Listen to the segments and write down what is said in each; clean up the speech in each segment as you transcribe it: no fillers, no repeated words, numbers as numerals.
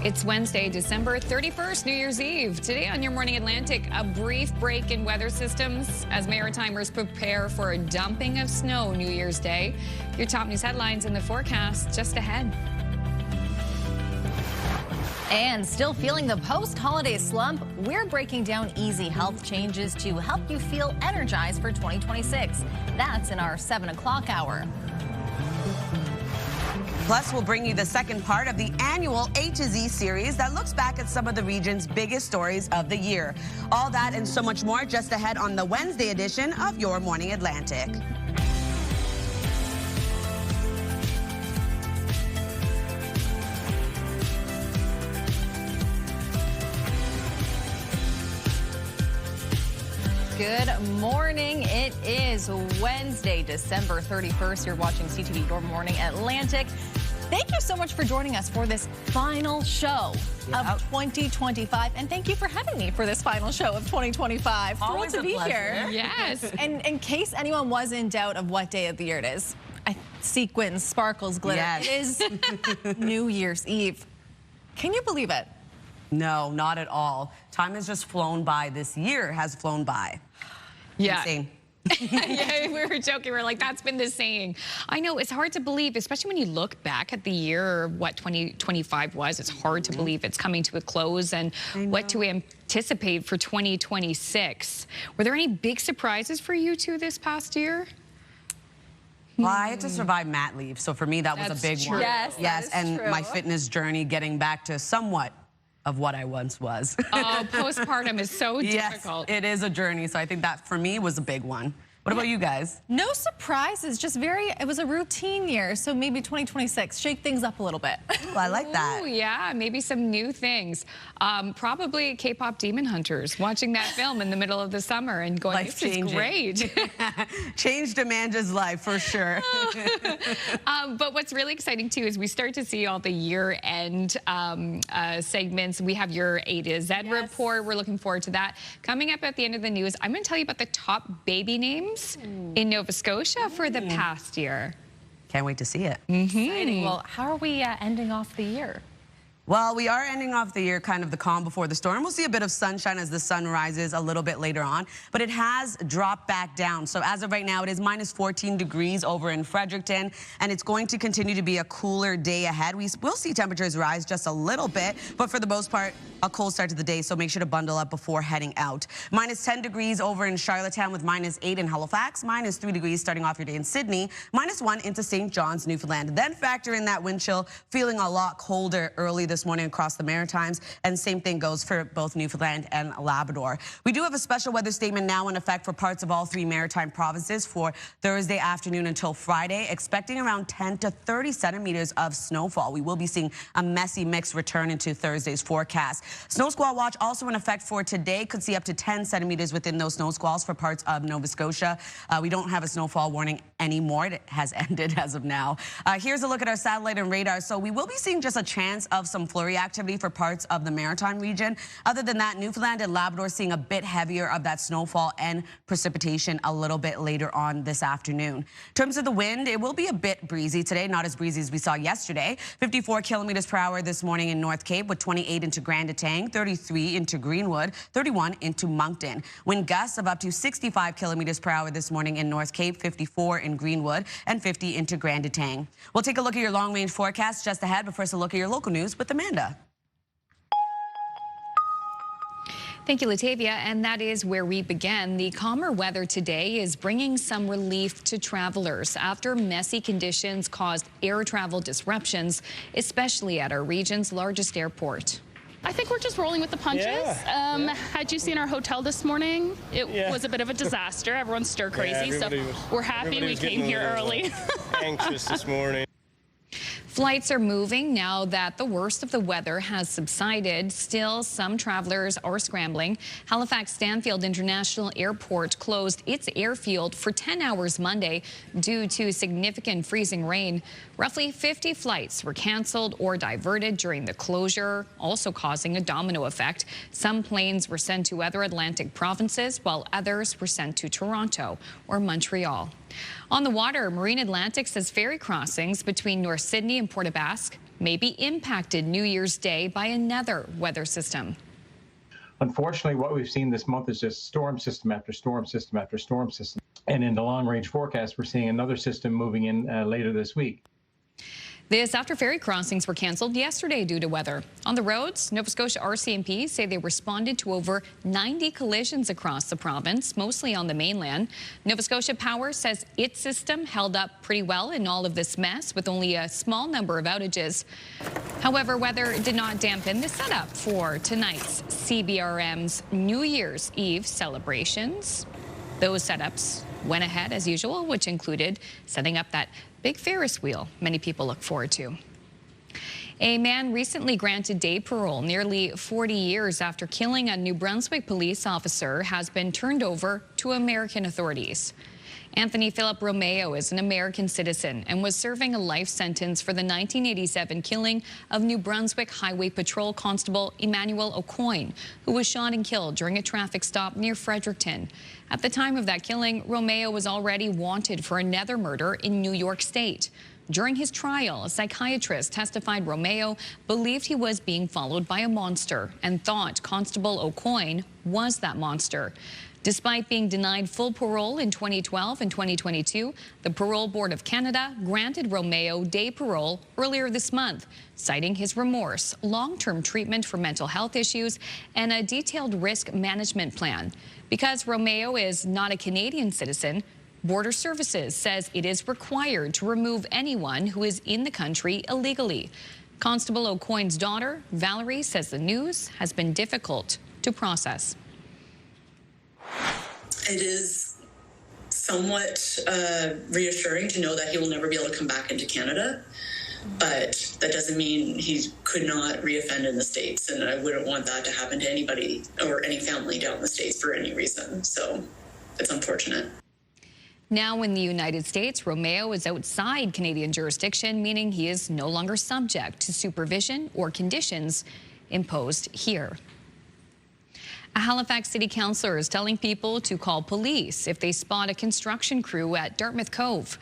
It's Wednesday, December 31st, New Year's Eve. Today on Your Morning Atlantic, a brief break in weather systems as Maritimers prepare for a dumping of snow New Year's Day. Your top news headlines in the forecast just ahead. And still feeling the post-holiday slump, we're breaking down easy health changes to help you feel energized for 2026. That's in our 7 o'clock hour. Plus, we'll bring you the second part of the annual A to Z series that looks back at some of the region's biggest stories of the year. All that and so much more just ahead on the Wednesday edition of Your Morning Atlantic. Good morning. It is Wednesday, December 31st. You're watching CTV Your Morning Atlantic. Thank you so much for joining us for this final show of 2025. And thank you for having me for this final show of 2025. Always Thrilled to be a here. Yes. And in case anyone was in doubt of what day of the year it is, sequins, sparkles, glitter. Yes. It is New Year's Eve. Can you believe it? No, not at all. Time has just flown by. This year has flown by. Yeah. Insane. Yeah, we were joking. We were like, that's been the saying. I know, it's hard to believe, especially when you look back at the year or what 2025 was. It's hard to believe it's coming to a close and what to anticipate for 2026. Were there any big surprises for you two this past year? Well, I had to survive mat leave, so for me that was a big one. Yes, and true. my fitness journey getting back to somewhat of what I once was. Oh, postpartum is so difficult. Yes, it is a journey, so I think that for me was a big one. What about you guys? No surprises, just it was a routine year, so maybe 2026, shake things up a little bit. Well, I like that. Oh, yeah, maybe some new things. Probably K-pop Demon Hunters, watching that film in the middle of the summer and going, this is great. Changed Amanda's life, for sure. But what's really exciting, too, is we start to see all the year-end segments. We have your A to Z report. We're looking forward to that. Coming up at the end of the news, I'm going to tell you about the top baby names in Nova Scotia for the past year. Can't wait to see it. Exciting. Well, how are we ending off the year? Well, we are ending off the year kind of the calm before the storm. We'll see a bit of sunshine as the sun rises a little bit later on, but it has dropped back down. So as of right now, it is minus 14 degrees over in Fredericton, and it's going to continue to be a cooler day ahead. We will see temperatures rise just a little bit, but for the most part, a cold start to the day, so make sure to bundle up before heading out. Minus 10 degrees over in Charlottetown with minus 8 in Halifax, minus 3 degrees starting off your day in Sydney, minus 1 into St. John's, Newfoundland. Then factor in that wind chill, feeling a lot colder early this morning across the Maritimes, and same thing goes for both Newfoundland and Labrador. We do have a special weather statement now in effect for parts of all 3 maritime provinces for Thursday afternoon until Friday, expecting around 10 to 30 centimeters of snowfall. We will be seeing a messy mix return into Thursday's forecast. Snow squall watch also in effect for today. Could see up to 10 centimeters within those snow squalls for parts of Nova Scotia. We don't have a snowfall warning anymore. It has ended as of now. Here's a look at our satellite and radar. So we will be seeing just a chance of some flurry activity for parts of the Maritime region. Other than that, Newfoundland and Labrador seeing a bit heavier of that snowfall and precipitation a little bit later on this afternoon. In terms of the wind, it will be a bit breezy today, not as breezy as we saw yesterday. 54 kilometers per hour this morning in North Cape with 28 into Grand Etang, 33 into Greenwood, 31 into Moncton. Wind gusts of up to 65 kilometers per hour this morning in North Cape, 54 in Greenwood, and 50 into Grand Etang. We'll take a look at your long-range forecast just ahead, but first a look at your local news with Amanda. Thank you, Latavia, and that is where we begin. The calmer weather today is bringing some relief to travelers after messy conditions caused air travel disruptions, especially at our region's largest airport. I think we're just rolling with the punches. Had you seen our hotel this morning? It was a bit of a disaster. Everyone's stir crazy, so we're happy we came here early. Anxious this morning. Flights are moving now that the worst of the weather has subsided. Still, some travelers are scrambling. Halifax Stanfield International Airport closed its airfield for 10 hours Monday due to significant freezing rain. Roughly 50 flights were canceled or diverted during the closure, also causing a domino effect. Some planes were sent to other Atlantic provinces, while others were sent to Toronto or Montreal. On the water, Marine Atlantic says ferry crossings between North Sydney and Port aux Basques may be impacted New Year's Day by another weather system. Unfortunately, what we've seen this month is just storm system after storm system after storm system. And in the long-range forecast, we're seeing another system moving in later this week. This after ferry crossings were canceled yesterday due to weather. On the roads, Nova Scotia RCMP say they responded to over 90 collisions across the province, mostly on the mainland. Nova Scotia Power says its system held up pretty well in all of this mess, with only a small number of outages. However, weather did not dampen the setup for tonight's CBRM's New Year's Eve celebrations. Those setups went ahead as usual, which included setting up that big Ferris wheel many people look forward to. A man recently granted day parole nearly 40 years after killing a New Brunswick police officer has been turned over to American authorities. Anthony Philip Romeo is an American citizen and was serving a life sentence for the 1987 killing of New Brunswick Highway Patrol Constable Emmanuel Aucoin, who was shot and killed during a traffic stop near Fredericton. At the time of that killing, Romeo was already wanted for another murder in New York State. During his trial, a psychiatrist testified Romeo believed he was being followed by a monster and thought Constable Aucoin was that monster. Despite being denied full parole in 2012 and 2022, the Parole Board of Canada granted Romeo day parole earlier this month, citing his remorse, long-term treatment for mental health issues, and a detailed risk management plan. Because Romeo is not a Canadian citizen, Border Services says it is required to remove anyone who is in the country illegally. Constable Aucoin's daughter, Valerie, says the news has been difficult to process. It is somewhat reassuring to know that he will never be able to come back into Canada, but that doesn't mean he could not reoffend in the States, and I wouldn't want that to happen to anybody or any family down in the States for any reason, so it's unfortunate. Now in the United States, Romeo is outside Canadian jurisdiction, meaning he is no longer subject to supervision or conditions imposed here. A Halifax City Councillor is telling people to call police if they spot a construction crew at Dartmouth Cove.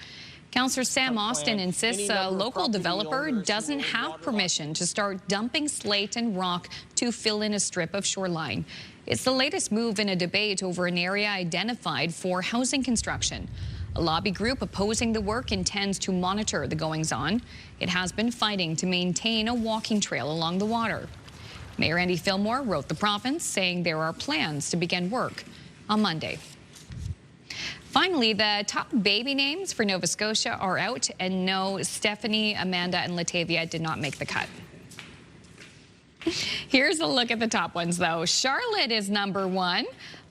Councillor Sam Austin insists a local developer doesn't have permission to start dumping slate and rock to fill in a strip of shoreline. It's the latest move in a debate over an area identified for housing construction. A lobby group opposing the work intends to monitor the goings-on. It has been fighting to maintain a walking trail along the water. Mayor Andy Fillmore wrote the province saying there are plans to begin work on Monday. Finally, the top baby names for Nova Scotia are out, and no, Stephanie, Amanda, and Latavia did not make the cut. Here's a look at the top ones, though. Charlotte is #1,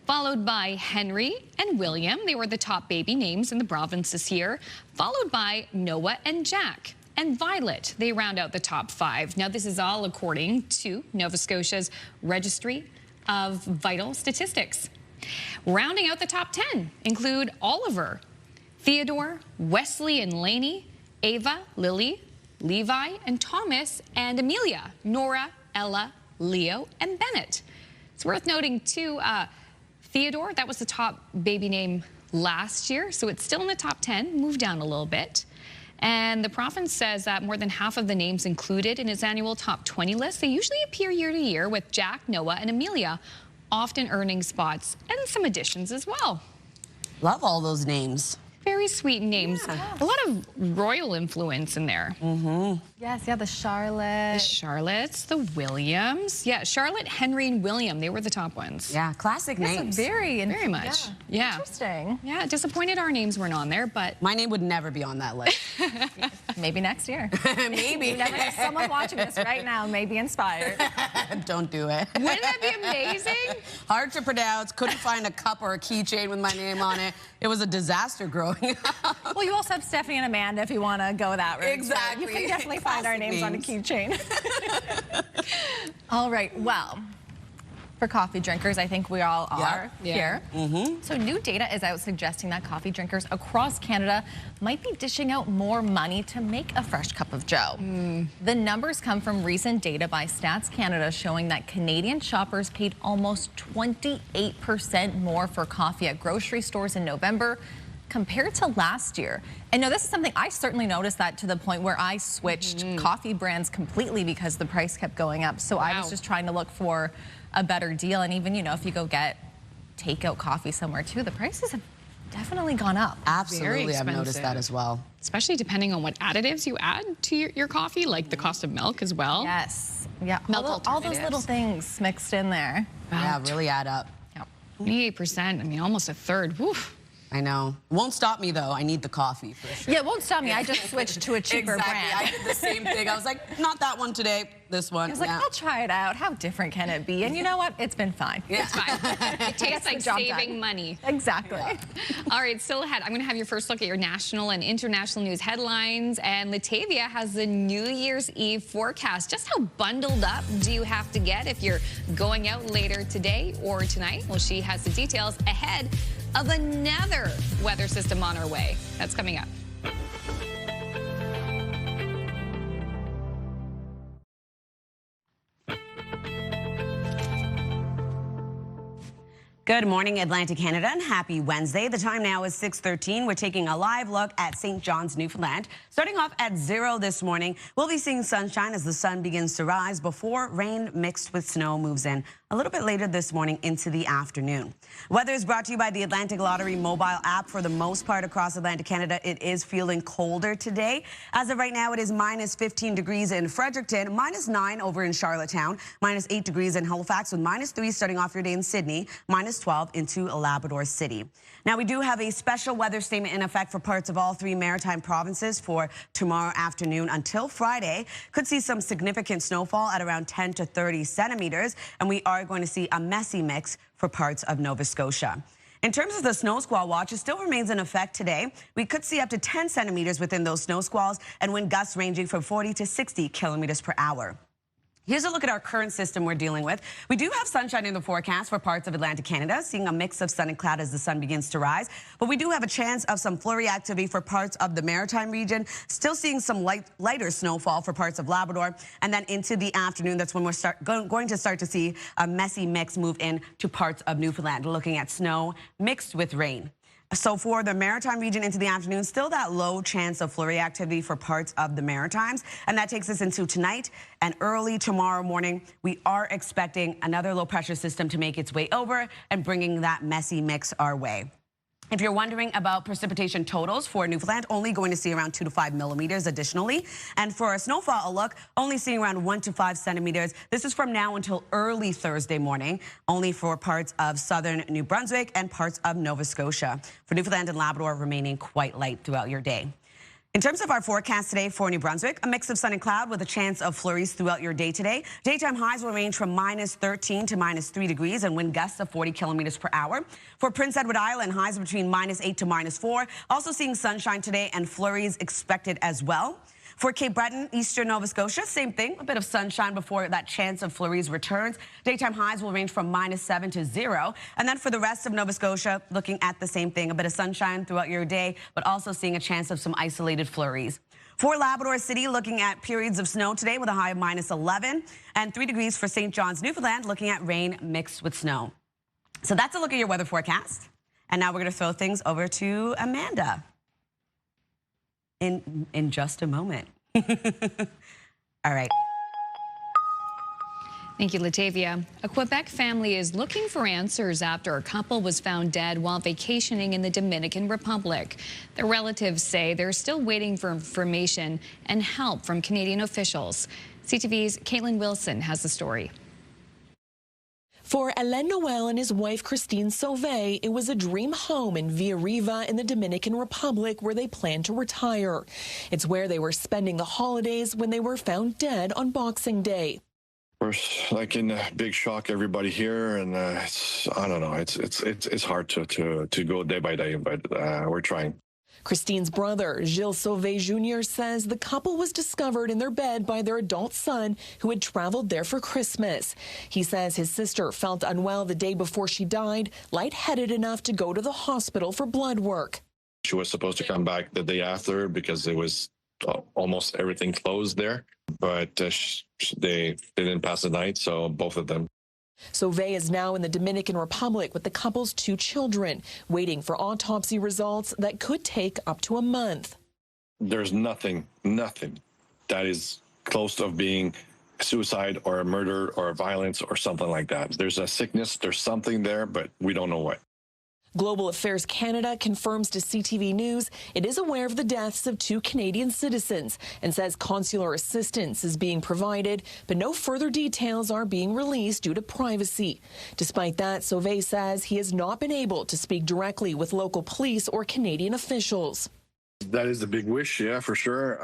followed by Henry and William. They were the top baby names in the province this year, followed by Noah and Jack. And Violet, they round out the top 5. Now, this is all according to Nova Scotia's Registry of Vital Statistics. Rounding out the top 10 include Oliver, Theodore, Wesley and Lainey, Ava, Lily, Levi and Thomas, and Amelia, Nora, Ella, Leo, and Bennett. It's worth noting, too, Theodore, that was the top baby name last year, so it's still in the top 10, moved down a little bit. And the province says that more than half of the names included in its annual top 20 list, they usually appear year to year, with Jack, Noah, and Amelia often earning spots and some additions as well. Love all those names. Very sweet names. Yeah. A lot of royal influence in there. Mm-hmm. Yes, yeah, the Charlotte. The Charlottes, the Williams. Yeah, Charlotte, Henry, and William, they were the top ones. Yeah, classic names. Very much. Yeah. Interesting. Yeah, disappointed our names weren't on there, but... My name would never be on that list. Maybe next year. Maybe. You never know. Someone watching this right now may be inspired. Don't do it. Wouldn't that be amazing? Hard to pronounce. Couldn't find a cup or a keychain with my name on it. It was a disaster growing up. Well, you also have Stephanie and Amanda if you want to go that route. Exactly. You can definitely find our names on a keychain. All right. Well, for coffee drinkers, I think we all are here. Mm-hmm. So new data is out suggesting that coffee drinkers across Canada might be dishing out more money to make a fresh cup of joe. The numbers come from recent data by Stats Canada showing that Canadian shoppers paid almost 28% more for coffee at grocery stores in November compared to last year. And no, this is something I certainly noticed that to the point where I switched coffee brands completely because the price kept going up. So I was just trying to look for a better deal. And even, you know, if you go get takeout coffee somewhere too, the prices have definitely gone up. Absolutely, I've noticed that as well. Especially depending on what additives you add to your coffee, like the cost of milk as well. Yes. Yeah. Milk all those little things mixed in there. Yeah, really add up. Yep. 28%, I mean, almost a third. Woof. I know. Won't stop me, though. I need the coffee for sure. Yeah, it won't stop me. I just switched to a cheaper brand. I did the same thing. I was like, not that one today, this one. I was like, I'll try it out. How different can it be? And you know what? It's been fine. Yeah. It's fine. It tastes like saving money. Exactly. Yeah. All right, still ahead. I'm going to have your first look at your national and international news headlines. And Latavia has the New Year's Eve forecast. Just how bundled up do you have to get if you're going out later today or tonight? Well, she has the details ahead of another weather system on our way. That's coming up. Good morning, Atlantic Canada, and happy Wednesday. The time now is 6:13. We're taking a live look at St. John's, Newfoundland. Starting off at 0 this morning, we'll be seeing sunshine as the sun begins to rise before rain mixed with snow moves in a little bit later this morning into the afternoon. Weather is brought to you by the Atlantic Lottery mobile app. For the most part across Atlantic Canada, it is feeling colder today. As of right now, it is minus 15 degrees in Fredericton, minus 9 over in Charlottetown, minus 8 degrees in Halifax, with minus 3 starting off your day in Sydney, minus 12 into Labrador City. Now, we do have a special weather statement in effect for parts of all 3 maritime provinces for tomorrow afternoon until Friday. Could see some significant snowfall at around 10 to 30 centimeters, and we are going to see a messy mix for parts of Nova Scotia. In terms of the snow squall watch, it still remains in effect today. We could see up to 10 centimeters within those snow squalls and wind gusts ranging from 40 to 60 kilometers per hour. Here's a look at our current system we're dealing with. We do have sunshine in the forecast for parts of Atlantic Canada, seeing a mix of sun and cloud as the sun begins to rise. But we do have a chance of some flurry activity for parts of the Maritime region, still seeing some lighter snowfall for parts of Labrador. And then into the afternoon, that's when we're going to start to see a messy mix move in to parts of Newfoundland, looking at snow mixed with rain. So for the Maritime region into the afternoon, still that low chance of flurry activity for parts of the Maritimes. And that takes us into tonight and early tomorrow morning. We are expecting another low pressure system to make its way over and bringing that messy mix our way. If you're wondering about precipitation totals for Newfoundland, only going to see around 2 to 5 millimeters additionally. And for a snowfall look, only seeing around 1 to 5 centimeters. This is from now until early Thursday morning, only for parts of southern New Brunswick and parts of Nova Scotia. For Newfoundland and Labrador, remaining quite light throughout your day. In terms of our forecast today for New Brunswick, a mix of sun and cloud with a chance of flurries throughout your day today. Daytime highs will range from minus 13 to minus 3 degrees and wind gusts of 40 kilometers per hour. For Prince Edward Island, highs between minus 8 to minus 4. Also seeing sunshine today and flurries expected as well. For Cape Breton, eastern Nova Scotia, same thing, a bit of sunshine before that chance of flurries returns. Daytime highs will range from minus 7 to 0. And then for the rest of Nova Scotia, looking at the same thing, a bit of sunshine throughout your day, but also seeing a chance of some isolated flurries. For Labrador City, looking at periods of snow today with a high of minus 11 and 3 degrees for St. John's, Newfoundland, looking at rain mixed with snow. So that's a look at your weather forecast. And now we're going to throw things over to Amanda in just a moment. All right. Thank you, Latavia. A Quebec family is looking for answers after a couple was found dead while vacationing in the Dominican Republic. The relatives say they're still waiting for information and help from Canadian officials. CTV's Caitlin Wilson has the story. For Alain Noel and his wife Christine Sauvé, it was a dream home in Villarriba in the Dominican Republic where they planned to retire. It's where they were spending the holidays when they were found dead on Boxing Day. We're like in a big shock, everybody here, and I don't know. It's hard to go day by day, but we're trying. Christine's brother, Gilles Sauvé Jr., says the couple was discovered in their bed by their adult son, who had traveled there for Christmas. He says his sister felt unwell the day before she died, lightheaded enough to go to the hospital for blood work. She was supposed to come back the day after because it was almost everything closed there, but they didn't pass the night, so both of them. Sauvé is now in the Dominican Republic with the couple's 2 children, waiting for autopsy results that could take up to a month. There's nothing that is close to being suicide or a murder or a violence or something like that. There's a sickness, there's something there, but we don't know what. Global Affairs Canada confirms to CTV News it is aware of the deaths of 2 Canadian citizens and says consular assistance is being provided, but no further details are being released due to privacy. Despite that, Sauvé says he has not been able to speak directly with local police or Canadian officials. That is a big wish, yeah, for sure,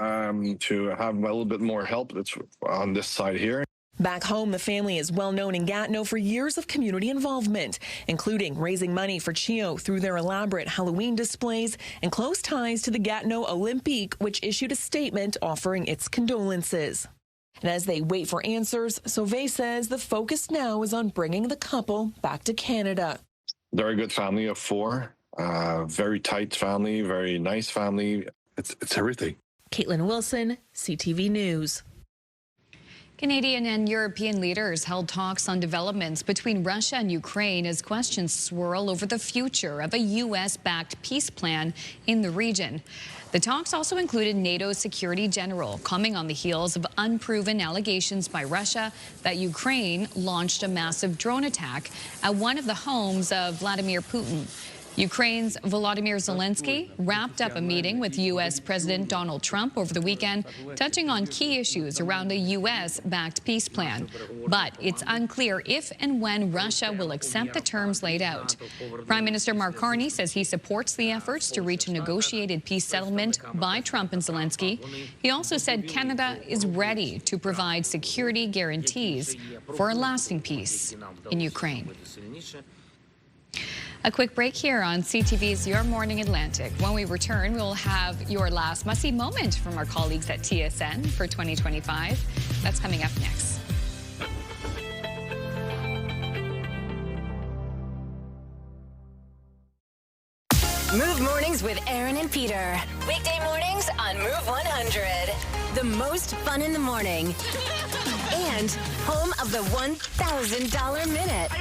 to have a little bit more help that's on this side here. Back home, the family is well known in Gatineau for years of community involvement, including raising money for Chio through their elaborate Halloween displays and close ties to the Gatineau Olympique, which issued a statement offering its condolences. And as they wait for answers, Sauvé says the focus now is on bringing the couple back to Canada. They're a good family of 4, very tight family, very nice family. It's everything. Caitlin Wilson, CTV News. Canadian and European leaders held talks on developments between Russia and Ukraine as questions swirl over the future of a U.S.-backed peace plan in the region. The talks also included NATO Security General, coming on the heels of unproven allegations by Russia that Ukraine launched a massive drone attack at one of the homes of Vladimir Putin. Ukraine's Volodymyr Zelensky wrapped up a meeting with U.S. President Donald Trump over the weekend, touching on key issues around a U.S.-backed peace plan. But it's unclear if and when Russia will accept the terms laid out. Prime Minister Mark Carney says he supports the efforts to reach a negotiated peace settlement by Trump and Zelensky. He also said Canada is ready to provide security guarantees for a lasting peace in Ukraine. A quick break here on CTV's Your Morning Atlantic. When we return, we'll have your last must-see moment from our colleagues at TSN for 2025. That's coming up next. Move Mornings with Aaron and Peter. Weekday mornings on Move 100. The most fun in the morning. And home of the $1,000 minute.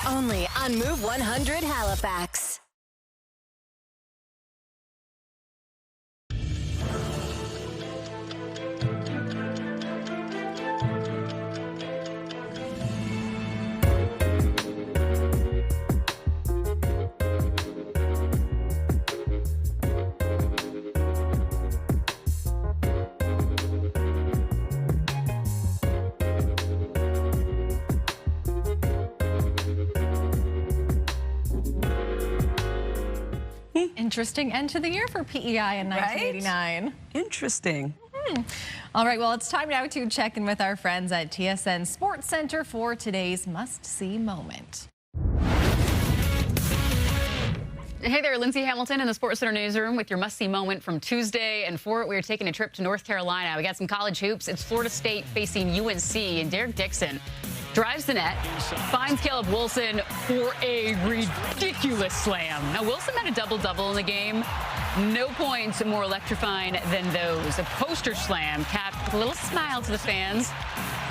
Only on Move 100 Halifax. Interesting end to the year for PEI in 1989. Right? Interesting. All right, well, it's time now to check in with our friends at TSN Sports Center for today's must-see moment. Hey there, Lindsay Hamilton in the Sports Center newsroom with your must-see moment from Tuesday. And for it, we are taking a trip to North Carolina. We got some college hoops. It's Florida State facing UNC, and Derek Dixon drives the net, finds Caleb Wilson for a ridiculous slam. Now, Wilson had a double-double in the game. No points more electrifying than those. A poster slam capped with a little smile to the fans.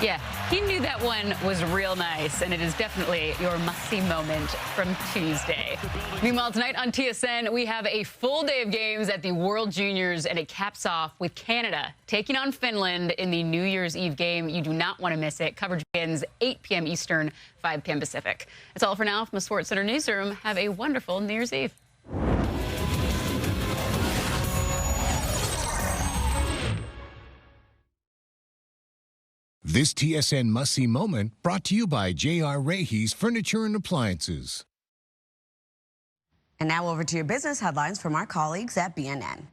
Yeah, he knew that one was real nice, and it is definitely your must-see moment from Tuesday. Meanwhile, tonight on TSN, we have a full day of games at the World Juniors, and it caps off with Canada taking on Finland in the New Year's Eve game. You do not want to miss it. Coverage begins 8 p.m. Eastern, 5 p.m. Pacific. That's all for now from the Sports Center newsroom. Have a wonderful New Year's Eve. This TSN must-see moment brought to you by J.R. Rahe's Furniture and Appliances. And now over to your business headlines from our colleagues at BNN.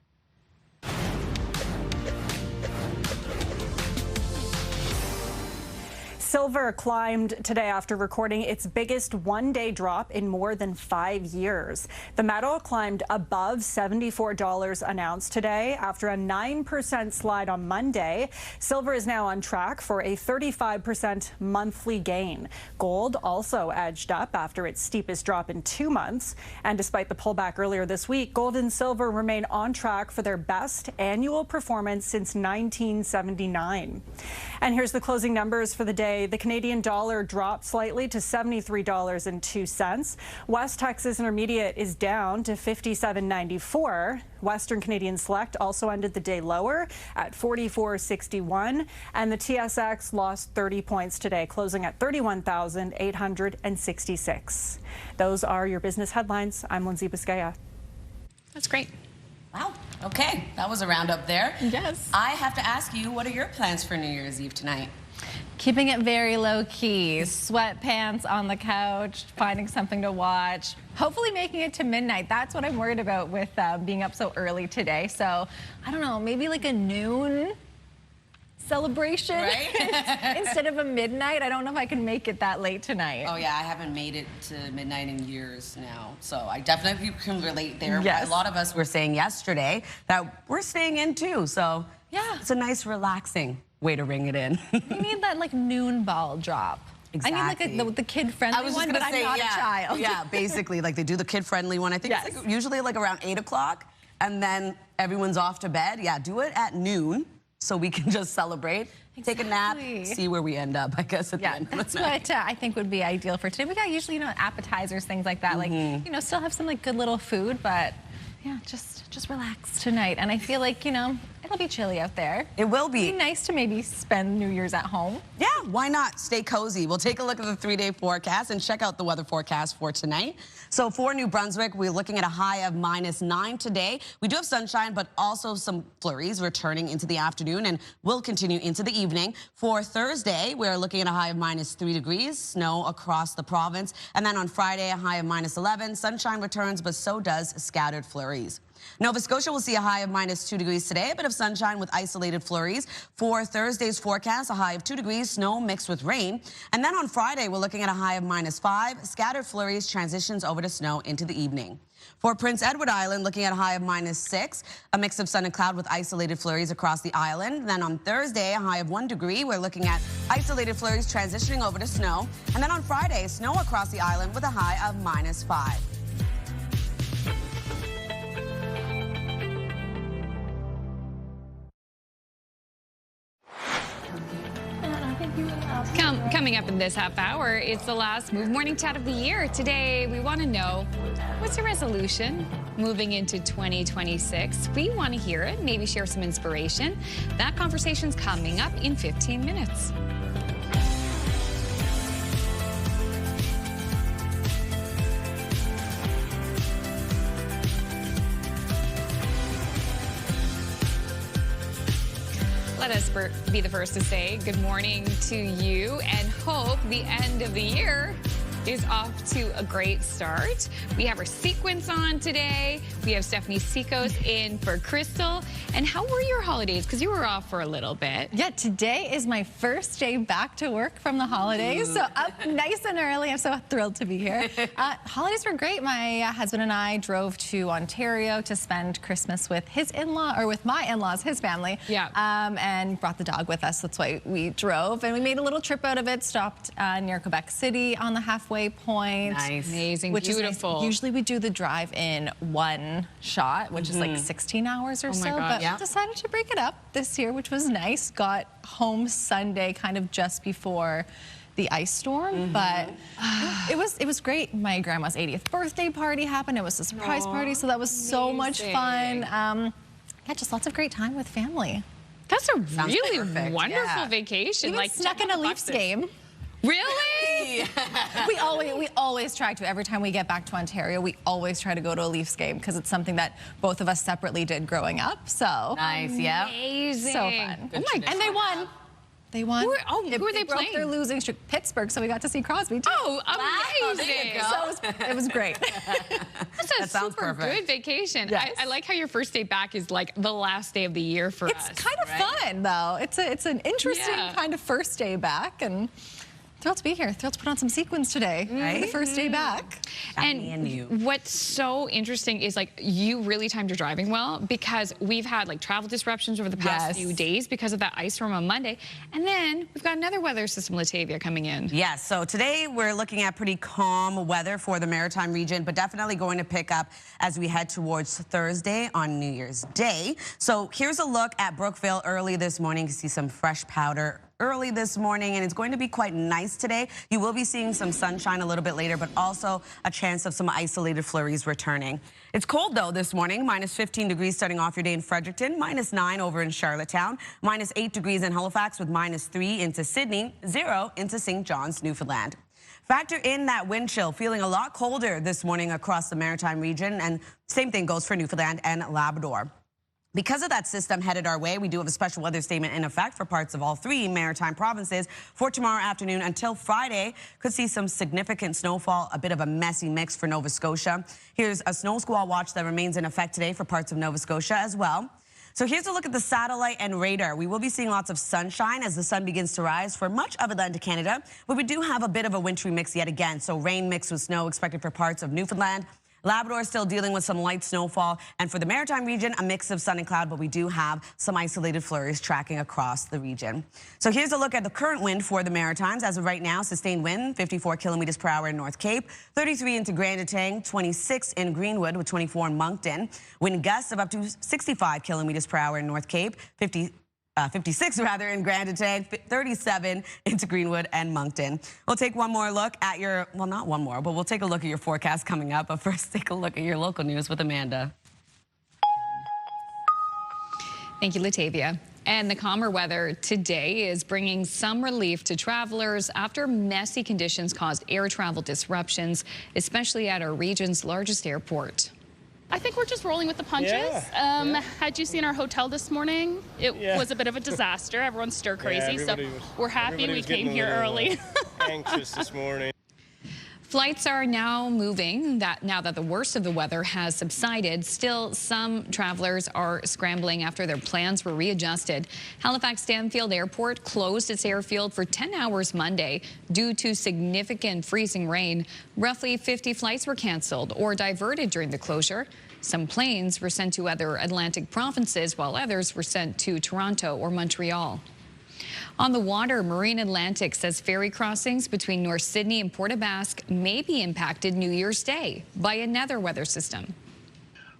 Silver climbed today after recording its biggest one-day drop in more than 5 years. The metal climbed above $74 an ounce today after a 9% slide on Monday. Silver is now on track for a 35% monthly gain. Gold also edged up after its steepest drop in 2 months. And despite the pullback earlier this week, gold and silver remain on track for their best annual performance since 1979. And here's the closing numbers for the day. today. The Canadian dollar dropped slightly to $73.02. West Texas Intermediate is down to $57.94. Western Canadian Select also ended the day lower at $44.61. And the TSX lost 30 points today, closing at 31,866. Those are your business headlines. I'm Lindsay Biscaya. That's great. Wow. Okay, that was a roundup there. Yes. I have to ask you, what are your plans for New Year's Eve tonight? Keeping it very low key. Sweatpants on the couch, finding something to watch. Hopefully making it to midnight. That's what I'm worried about with being up so early today. So, I don't know, maybe like a noon celebration, right? Instead of a midnight. I don't know if I can make it that late tonight. Oh yeah, I haven't made it to midnight in years now, so I definitely can relate there. Yes. A lot of us were saying yesterday that we're staying in too, so yeah, it's a nice relaxing way to ring it in. You need that like noon ball drop. Exactly. I need like the kid-friendly one, but I'm not a child. Yeah, basically, like they do the kid-friendly one. I think it's like usually like around 8 o'clock, and then everyone's off to bed. Yeah, do it at noon, so we can just celebrate, take a nap, see where we end up, I guess, at the end of the night. That's what I think would be ideal for today. We got usually, appetizers, things like that. Like, still have some like good little food, but yeah, just relax tonight. And I feel like, it'll be chilly out there. It will be. It'd be nice to maybe spend New Year's at home. Yeah, why not? Stay cozy. We'll take a look at the 3-day forecast and check out the weather forecast for tonight. So for New Brunswick, we're looking at a high of -9 today. We do have sunshine, but also some flurries returning into the afternoon and will continue into the evening. For Thursday, we're looking at a high of -3 degrees, snow across the province. And then on Friday, a high of -11. Sunshine returns, but so does scattered flurries. Nova Scotia will see a high of -2 degrees today, a bit of sunshine with isolated flurries. For Thursday's forecast, a high of 2 degrees, snow mixed with rain. And then on Friday, we're looking at a high of -5. Scattered flurries transitions over to snow into the evening. For Prince Edward Island, looking at a high of -6, a mix of sun and cloud with isolated flurries across the island. Then on Thursday, a high of 1 degree. We're looking at isolated flurries transitioning over to snow. And then on Friday, snow across the island with a high of -5. Coming up in this half hour, it's the last Move Morning Chat of the year. Today, we want to know, what's your resolution moving into 2026? We want to hear it, maybe share some inspiration. That conversation's coming up in 15 minutes. Let us be the first to say good morning to you and hope the end of the year is off to a great start. We have our sequence on today. We have Stephanie Sikos in for Crystal. And how were your holidays? Because you were off for a little bit. Yeah, today is my first day back to work from the holidays. So up nice and early. I'm so thrilled to be here. Holidays were great. My husband and I drove to Ontario to spend Christmas with his in-law, or with my in-laws, his family. Yeah. And brought the dog with us. That's why we drove. And we made a little trip out of it. Stopped near Quebec City on the halfway point. Nice. Amazing. Which beautiful. Is nice. Usually we do the drive in one shot, which is like 16 hours or so. But we decided to break it up this year, which was nice. Got home Sunday, kind of just before the ice storm, but it was great. My grandma's 80th birthday party happened. It was a surprise party, so that was so much fun. Yeah, just lots of great time with family. That's a really wonderful vacation. Even like snuck in a Leafs game. Really? we always try to. Every time we get back to Ontario, we always try to go to a Leafs game because it's something that both of us separately did growing up. So nice, yeah, amazing, so fun. Oh my God. And they won. They won. Who were they playing? Their losing streak, Pittsburgh, so we got to see Crosby too. Oh, amazing! So it was great. That's a super good vacation. Yes. I like how your first day back is like the last day of the year for us. It's kind of fun though. It's an interesting kind of first day back, and thrilled to be here. Thrilled to put on some sequins today. Right? The first day back. And what's so interesting is like you really timed your driving well, because we've had like travel disruptions over the past few days because of that ice storm on Monday. And then we've got another weather system, Latavia, coming in. Yes, so today we're looking at pretty calm weather for the Maritime region, but definitely going to pick up as we head towards Thursday on New Year's Day. So here's a look at Brookville early this morning. You see some fresh powder early this morning, and it's going to be quite nice today. You will be seeing some sunshine a little bit later, but also a chance of some isolated flurries returning. It's cold, though, this morning. Minus 15 degrees starting off your day in Fredericton, minus 9 over in Charlottetown, minus 8 degrees in Halifax with minus 3 into Sydney, 0 into St. John's, Newfoundland. Factor in that wind chill, feeling a lot colder this morning across the Maritime region, and same thing goes for Newfoundland and Labrador. Because of that system headed our way, we do have a special weather statement in effect for parts of all 3 maritime provinces for tomorrow afternoon until Friday. Could see some significant snowfall, a bit of a messy mix for Nova Scotia. Here's a snow squall watch that remains in effect today for parts of Nova Scotia as well. So here's a look at the satellite and radar. We will be seeing lots of sunshine as the sun begins to rise for much of Atlantic Canada, but we do have a bit of a wintry mix yet again. So rain mixed with snow expected for parts of Newfoundland. Labrador is still dealing with some light snowfall, and for the Maritime region, a mix of sun and cloud, but we do have some isolated flurries tracking across the region. So here's a look at the current wind for the Maritimes. As of right now, sustained wind, 54 kilometers per hour in North Cape, 33 into Grand Etang, 26 in Greenwood with 24 in Moncton. Wind gusts of up to 65 kilometers per hour in North Cape, 56 rather in Grand Etang, 37 into Greenwood and Moncton. We'll take one more look at your, well, not one more, but we'll take a look at your forecast coming up. But first, take a look at your local news with Amanda. Thank you, Latavia. And the calmer weather today is bringing some relief to travelers after messy conditions caused air travel disruptions, especially at our region's largest airport. I think we're just rolling with the punches. Had you seen our hotel this morning? It was a bit of a disaster. Everyone's stir crazy, so we're happy we came here early. Anxious this morning. Flights are now moving now that the worst of the weather has subsided. Still, some travelers are scrambling after their plans were readjusted. Halifax Stanfield Airport closed its airfield for 10 hours Monday due to significant freezing rain. Roughly 50 flights were canceled or diverted during the closure. Some planes were sent to other Atlantic provinces, while others were sent to Toronto or Montreal. On the water, Marine Atlantic says ferry crossings between North Sydney and Port aux Basques may be impacted New Year's Day by another weather system.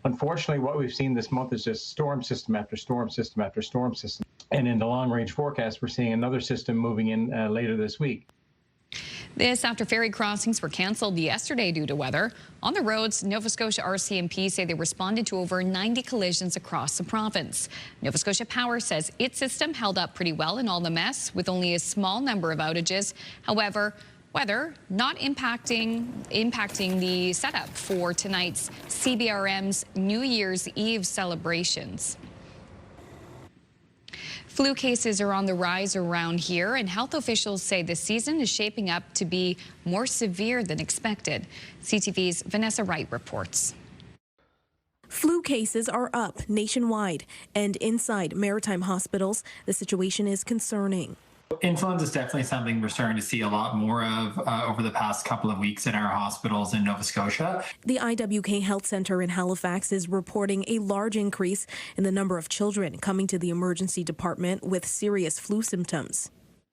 Unfortunately, what we've seen this month is just storm system after storm system after storm system. And in the long-range forecast, we're seeing another system moving in later this week. This after ferry crossings were canceled yesterday due to weather. On the roads, Nova Scotia RCMP say they responded to over 90 collisions across the province. Nova Scotia Power says its system held up pretty well in all the mess with only a small number of outages. However, weather not impacting the setup for tonight's CBRM's New Year's Eve celebrations. Flu cases are on the rise around here, and health officials say the season is shaping up to be more severe than expected. CTV's Vanessa Wright reports. Flu cases are up nationwide, and inside maritime hospitals, the situation is concerning. Influenza is definitely something we're starting to see a lot more of over the past couple of weeks in our hospitals in Nova Scotia. The IWK Health Centre in Halifax is reporting a large increase in the number of children coming to the emergency department with serious flu symptoms.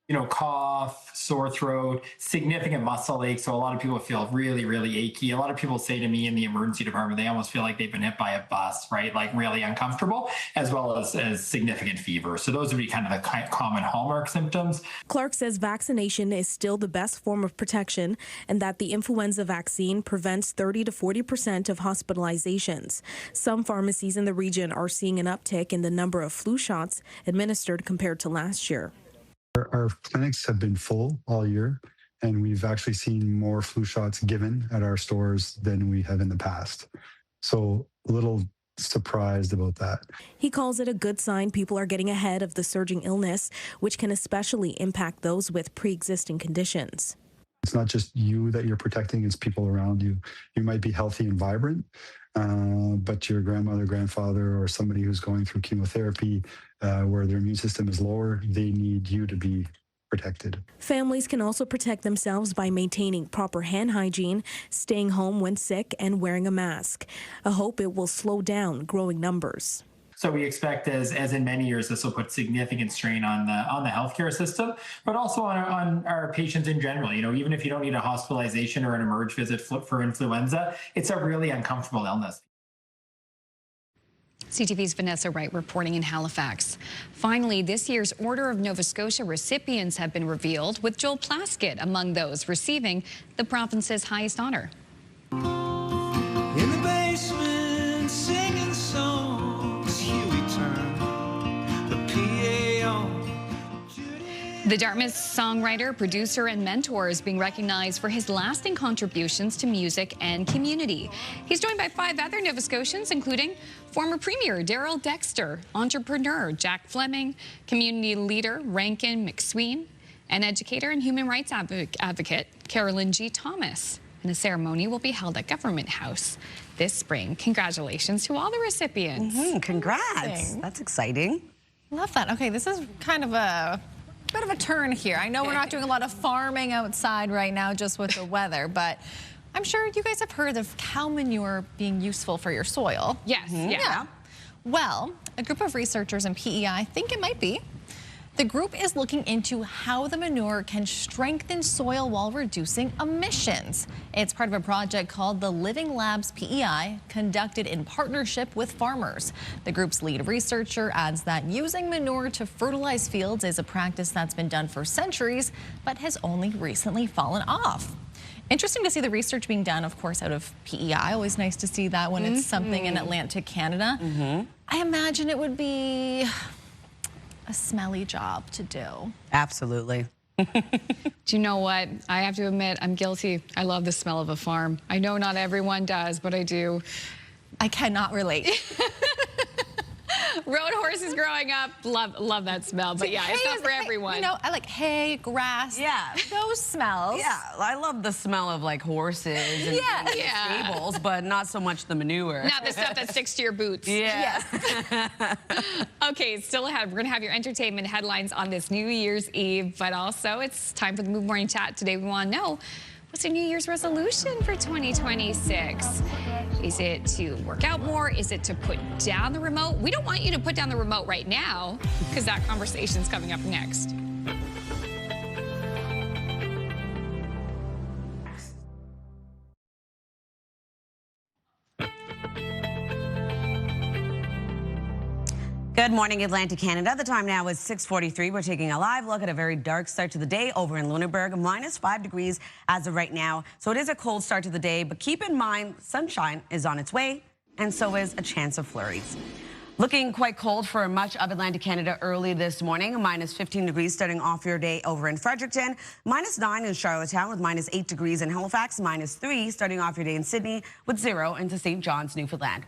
You know, cough, sore throat, significant muscle ache. So a lot of people feel really, really achy. A lot of people say to me in the emergency department, they almost feel like they've been hit by a bus, right? Like really uncomfortable, as well as significant fever. So those would be kind of the common hallmark symptoms. Clark says vaccination is still the best form of protection and that the influenza vaccine prevents 30 to 40% of hospitalizations. Some pharmacies in the region are seeing an uptick in the number of flu shots administered compared to last year. Our clinics have been full all year, and we've actually seen more flu shots given at our stores than we have in the past. So a little surprised about that. He calls it a good sign people are getting ahead of the surging illness, which can especially impact those with pre-existing conditions. It's not just you that you're protecting, it's people around you. You might be healthy and vibrant, but your grandmother, grandfather, or somebody who's going through chemotherapy where their immune system is lower, they need you to be protected. Families can also protect themselves by maintaining proper hand hygiene, staying home when sick, and wearing a mask. I hope it will slow down growing numbers. So we expect, as in many years, this will put significant strain on the healthcare system, but also on our patients in general. You know, even if you don't need a hospitalization or an emerge visit for influenza, it's a really uncomfortable illness. CTV's Vanessa Wright reporting in Halifax. Finally, this year's Order of Nova Scotia recipients have been revealed, with Joel Plaskett among those receiving the province's highest honor. In the basement, singing songs, here we turn the PA on. The Dartmouth songwriter, producer, and mentor is being recognized for his lasting contributions to music and community. He's joined by 5 other Nova Scotians, including former Premier Darrell Dexter, entrepreneur Jack Fleming, community leader Rankin McSween, and educator and human rights advocate Carolyn G. Thomas. And the ceremony will be held at Government House this spring. Congratulations to all the recipients. Congrats. Amazing. That's exciting. Love that. Okay, this is kind of a bit of a turn here. I know we're not doing a lot of farming outside right now just with the weather, but I'm sure you guys have heard of cow manure being useful for your soil. Yes, yeah. Well, a group of researchers in PEI think it might be. The group is looking into how the manure can strengthen soil while reducing emissions. It's part of a project called the Living Labs PEI, conducted in partnership with farmers. The group's lead researcher adds that using manure to fertilize fields is a practice that's been done for centuries, but has only recently fallen off. Interesting to see the research being done, of course, out of PEI. Always nice to see that when it's something in Atlantic Canada. I imagine it would be a smelly job to do. Absolutely. Do you know what? I have to admit, I'm guilty. I love the smell of a farm. I know not everyone does, but I do. I cannot relate. Rode horses growing up, love that smell. But yeah, it's not for everyone. You know, I like hay, grass. Yeah. Those smells. Yeah, I love the smell of like horses and stables, but not so much the manure. Not the stuff that sticks to your boots. Yeah. Okay, still ahead. We're going to have your entertainment headlines on this New Year's Eve, but also it's time for the Move Morning Chat. Today we want to know, what's your New Year's resolution for 2026? Is it to work out more? Is it to put down the remote? We don't want you to put down the remote right now, because that conversation's coming up next. Good morning, Atlantic Canada. The time now is 6:43. We're taking a live look at a very dark start to the day over in Lunenburg, -5 degrees as of right now. So it is a cold start to the day, but keep in mind sunshine is on its way, and so is a chance of flurries. Looking quite cold for much of Atlantic Canada early this morning, -15 degrees starting off your day over in Fredericton, -9 in Charlottetown with -8 degrees in Halifax, -3 starting off your day in Sydney with 0 into St. John's, Newfoundland.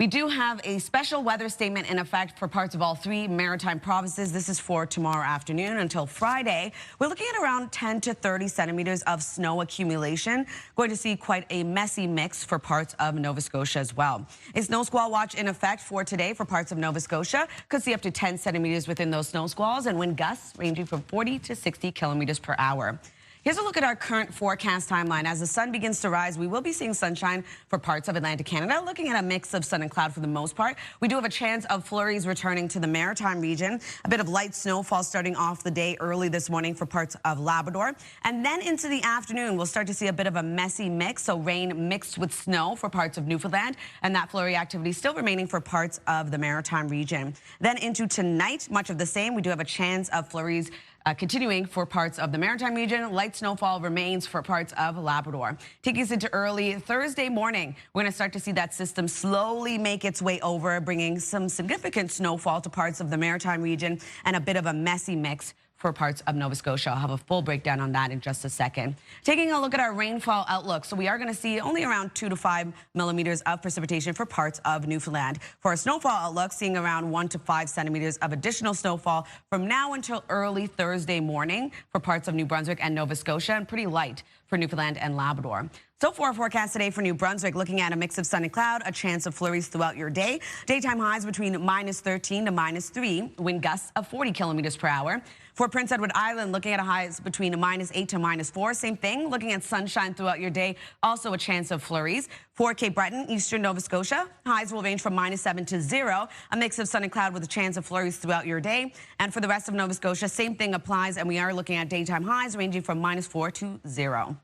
We do have a special weather statement in effect for parts of all 3 maritime provinces. This is for tomorrow afternoon until Friday. We're looking at around 10 to 30 centimeters of snow accumulation. Going to see quite a messy mix for parts of Nova Scotia as well. A snow squall watch in effect for today for parts of Nova Scotia. Could see up to 10 centimeters within those snow squalls and wind gusts ranging from 40 to 60 kilometers per hour. Here's a look at our current forecast timeline. As the sun begins to rise, we will be seeing sunshine for parts of Atlantic Canada, looking at a mix of sun and cloud for the most part. We do have a chance of flurries returning to the Maritime region. A bit of light snowfall starting off the day early this morning for parts of Labrador. And then into the afternoon, we'll start to see a bit of a messy mix, so rain mixed with snow for parts of Newfoundland, and that flurry activity still remaining for parts of the Maritime region. Then into tonight, much of the same. We do have a chance of flurries continuing for parts of the Maritime region. Light snowfall remains for parts of Labrador. Taking us into early Thursday morning, we're going to start to see that system slowly make its way over, bringing some significant snowfall to parts of the Maritime region and a bit of a messy mix for parts of Nova Scotia. I'll have a full breakdown on that in just a second. Taking a look at our rainfall outlook. So we are going to see only around 2 to 5 millimeters of precipitation for parts of Newfoundland. For our snowfall outlook, seeing around 1 to 5 centimeters of additional snowfall from now until early Thursday morning for parts of New Brunswick and Nova Scotia, and pretty light for Newfoundland and Labrador. So for our forecast today for New Brunswick, looking at a mix of sun and cloud, a chance of flurries throughout your day. Daytime highs between -13 to -3, wind gusts of 40 kilometers per hour. For Prince Edward Island, looking at a highs between -8 to -4. Same thing, looking at sunshine throughout your day, also a chance of flurries. For Cape Breton, eastern Nova Scotia, highs will range from -7 to 0. A mix of sun and cloud with a chance of flurries throughout your day. And for the rest of Nova Scotia, same thing applies, and we are looking at daytime highs ranging from -4 to 0.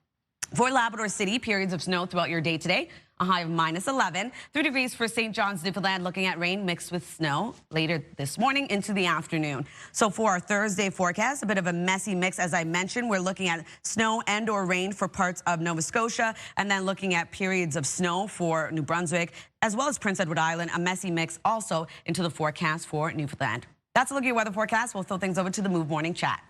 For Labrador City, periods of snow throughout your day today. a high of -11. 3 degrees for St. John's, Newfoundland, looking at rain mixed with snow later this morning into the afternoon. So for our Thursday forecast, a bit of a messy mix. As I mentioned, we're looking at snow and or rain for parts of Nova Scotia, and then looking at periods of snow for New Brunswick, as well as Prince Edward Island. A messy mix also into the forecast for Newfoundland. That's a look at your weather forecast. We'll throw things over to the Move Morning Chat.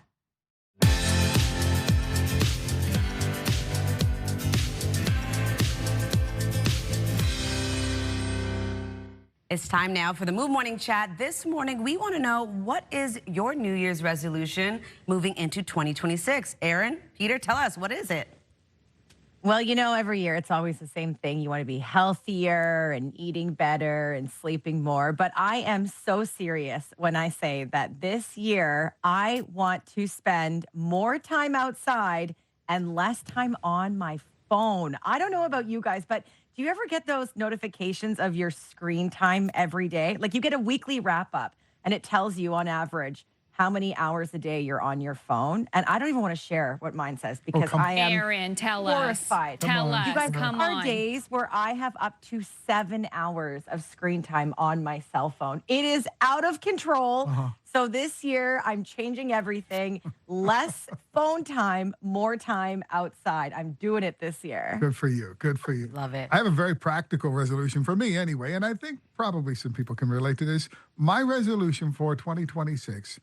It's time now for the Move Morning Chat. This morning, we want to know, what is your New Year's resolution moving into 2026? Aaron, Peter, tell us, what is it? Well, you know, every year it's always the same thing. You want to be healthier and eating better and sleeping more. But I am so serious when I say that this year I want to spend more time outside and less time on my phone. I don't know about you guys, but do you ever get those notifications of your screen time every day? Like, you get a weekly wrap up and it tells you on average how many hours a day you're on your phone. And I don't even want to share what mine says because I am Aaron, tell horrified. Tell us. You guys, come there are on. days where I have up to 7 hours of screen time on my cell phone. It is out of control. So this year, I'm changing everything. Less phone time, more time outside. I'm doing it this year. Good for you. Good for you. Love it. I have a very practical resolution for me anyway, and I think probably some people can relate to this. My resolution for 2026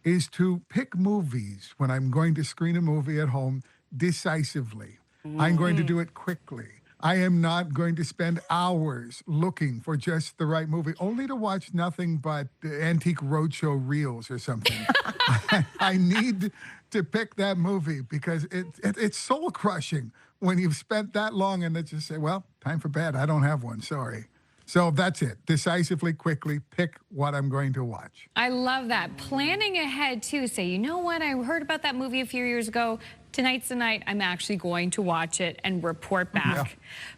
is to pick movies when I'm going to screen a movie at home decisively. I'm going to do it quickly. I am not going to spend hours looking for just the right movie, only to watch nothing but Antique Roadshow reels or something. I need to pick that movie because it's soul crushing when you've spent that long and they just say, well, time for bed. I don't have one. Sorry. So that's it. Decisively, quickly, pick what I'm going to watch. I love that. Planning ahead, too. Say, you know what? I heard about that movie a few years ago. Tonight's the night I'm actually going to watch it and report back. Yeah.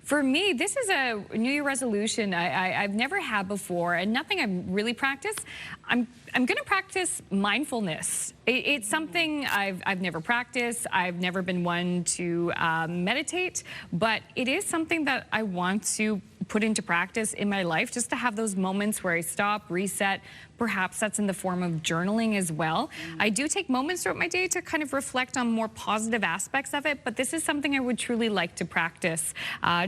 For me, this is a New Year resolution I've never had before, and nothing I've really practiced. I'm going to practice mindfulness. It's something I've never practiced. I've never been one to meditate, but it is something that I want to put into practice in my life, just to have those moments where I stop, reset. Perhaps that's in the form of journaling as well. I do take moments throughout my day to kind of reflect on more positive aspects of it, but this is something I would truly like to practice.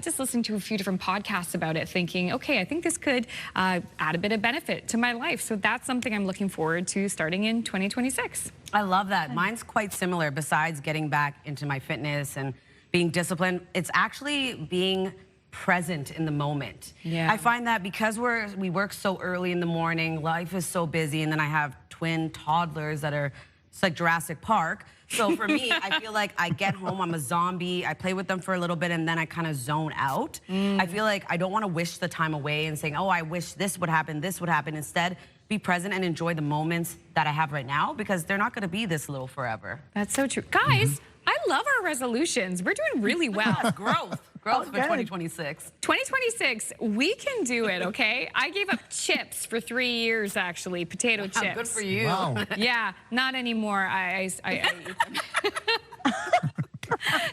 Just listening to a few different podcasts about it, thinking, okay, I think this could add a bit of benefit to my life. So that's something I'm looking forward to starting in 2026. I love that. Mine's quite similar. Besides getting back into my fitness and being disciplined, it's actually being present in the moment. Yeah. I find that because we work so early in the morning, life is so busy, and then I have twin toddlers that are, it's like Jurassic Park. So for me, I feel like I get home, I'm a zombie, I play with them for a little bit, and then I kind of zone out. I feel like I don't want to wish the time away and saying, oh, I wish this would happen, this would happen. Instead, be present and enjoy the moments that I have right now, because they're not going to be this little forever. That's so true. Guys, I love our resolutions. We're doing really well. Growth for 2026. 2026, we can do it, okay? I gave up chips for 3 years, actually, potato chips. Good for you. Wow. Yeah, not anymore. I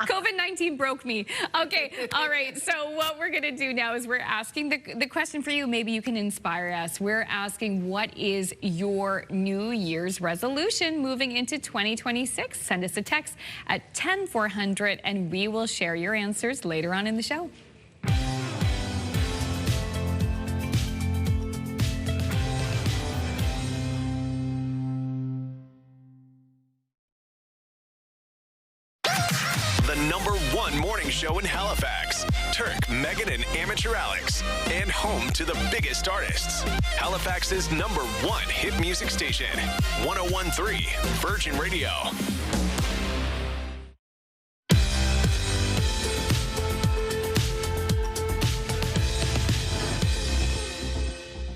COVID-19 broke me. Okay, all right. So what we're going to do now is we're asking the question for you. Maybe you can inspire us. We're asking, what is your New Year's resolution moving into 2026? Send us a text at 10400 and we will share your answers later on in the show. The #1 morning show in Halifax. Turk, Megan, and Amateur Alex. And home to the biggest artists. Halifax's #1 hit music station. 101.3 Virgin Radio.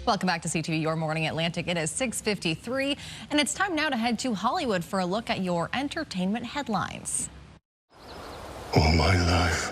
Welcome back to CTV Your Morning Atlantic. It is 6:53, and it's time now to head to Hollywood for a look at your entertainment headlines. All my life,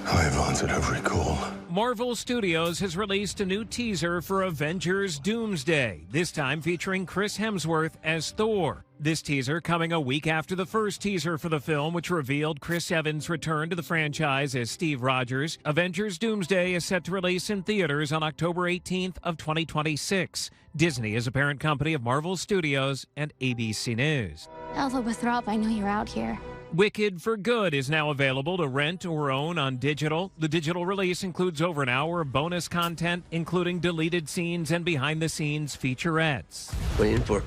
I wanted a recall. Marvel Studios has released a new teaser for Avengers Doomsday, this time featuring Chris Hemsworth as Thor. This teaser coming a week after the first teaser for the film, which revealed Chris Evans' return to the franchise as Steve Rogers. Avengers Doomsday is set to release in theaters on October 18th of 2026. Disney is a parent company of Marvel Studios and ABC News. Elva Withrop, I know you're out here. Wicked for Good is now available to rent or own on digital. The digital release includes over an hour of bonus content, including deleted scenes and behind-the-scenes featurettes. Waiting for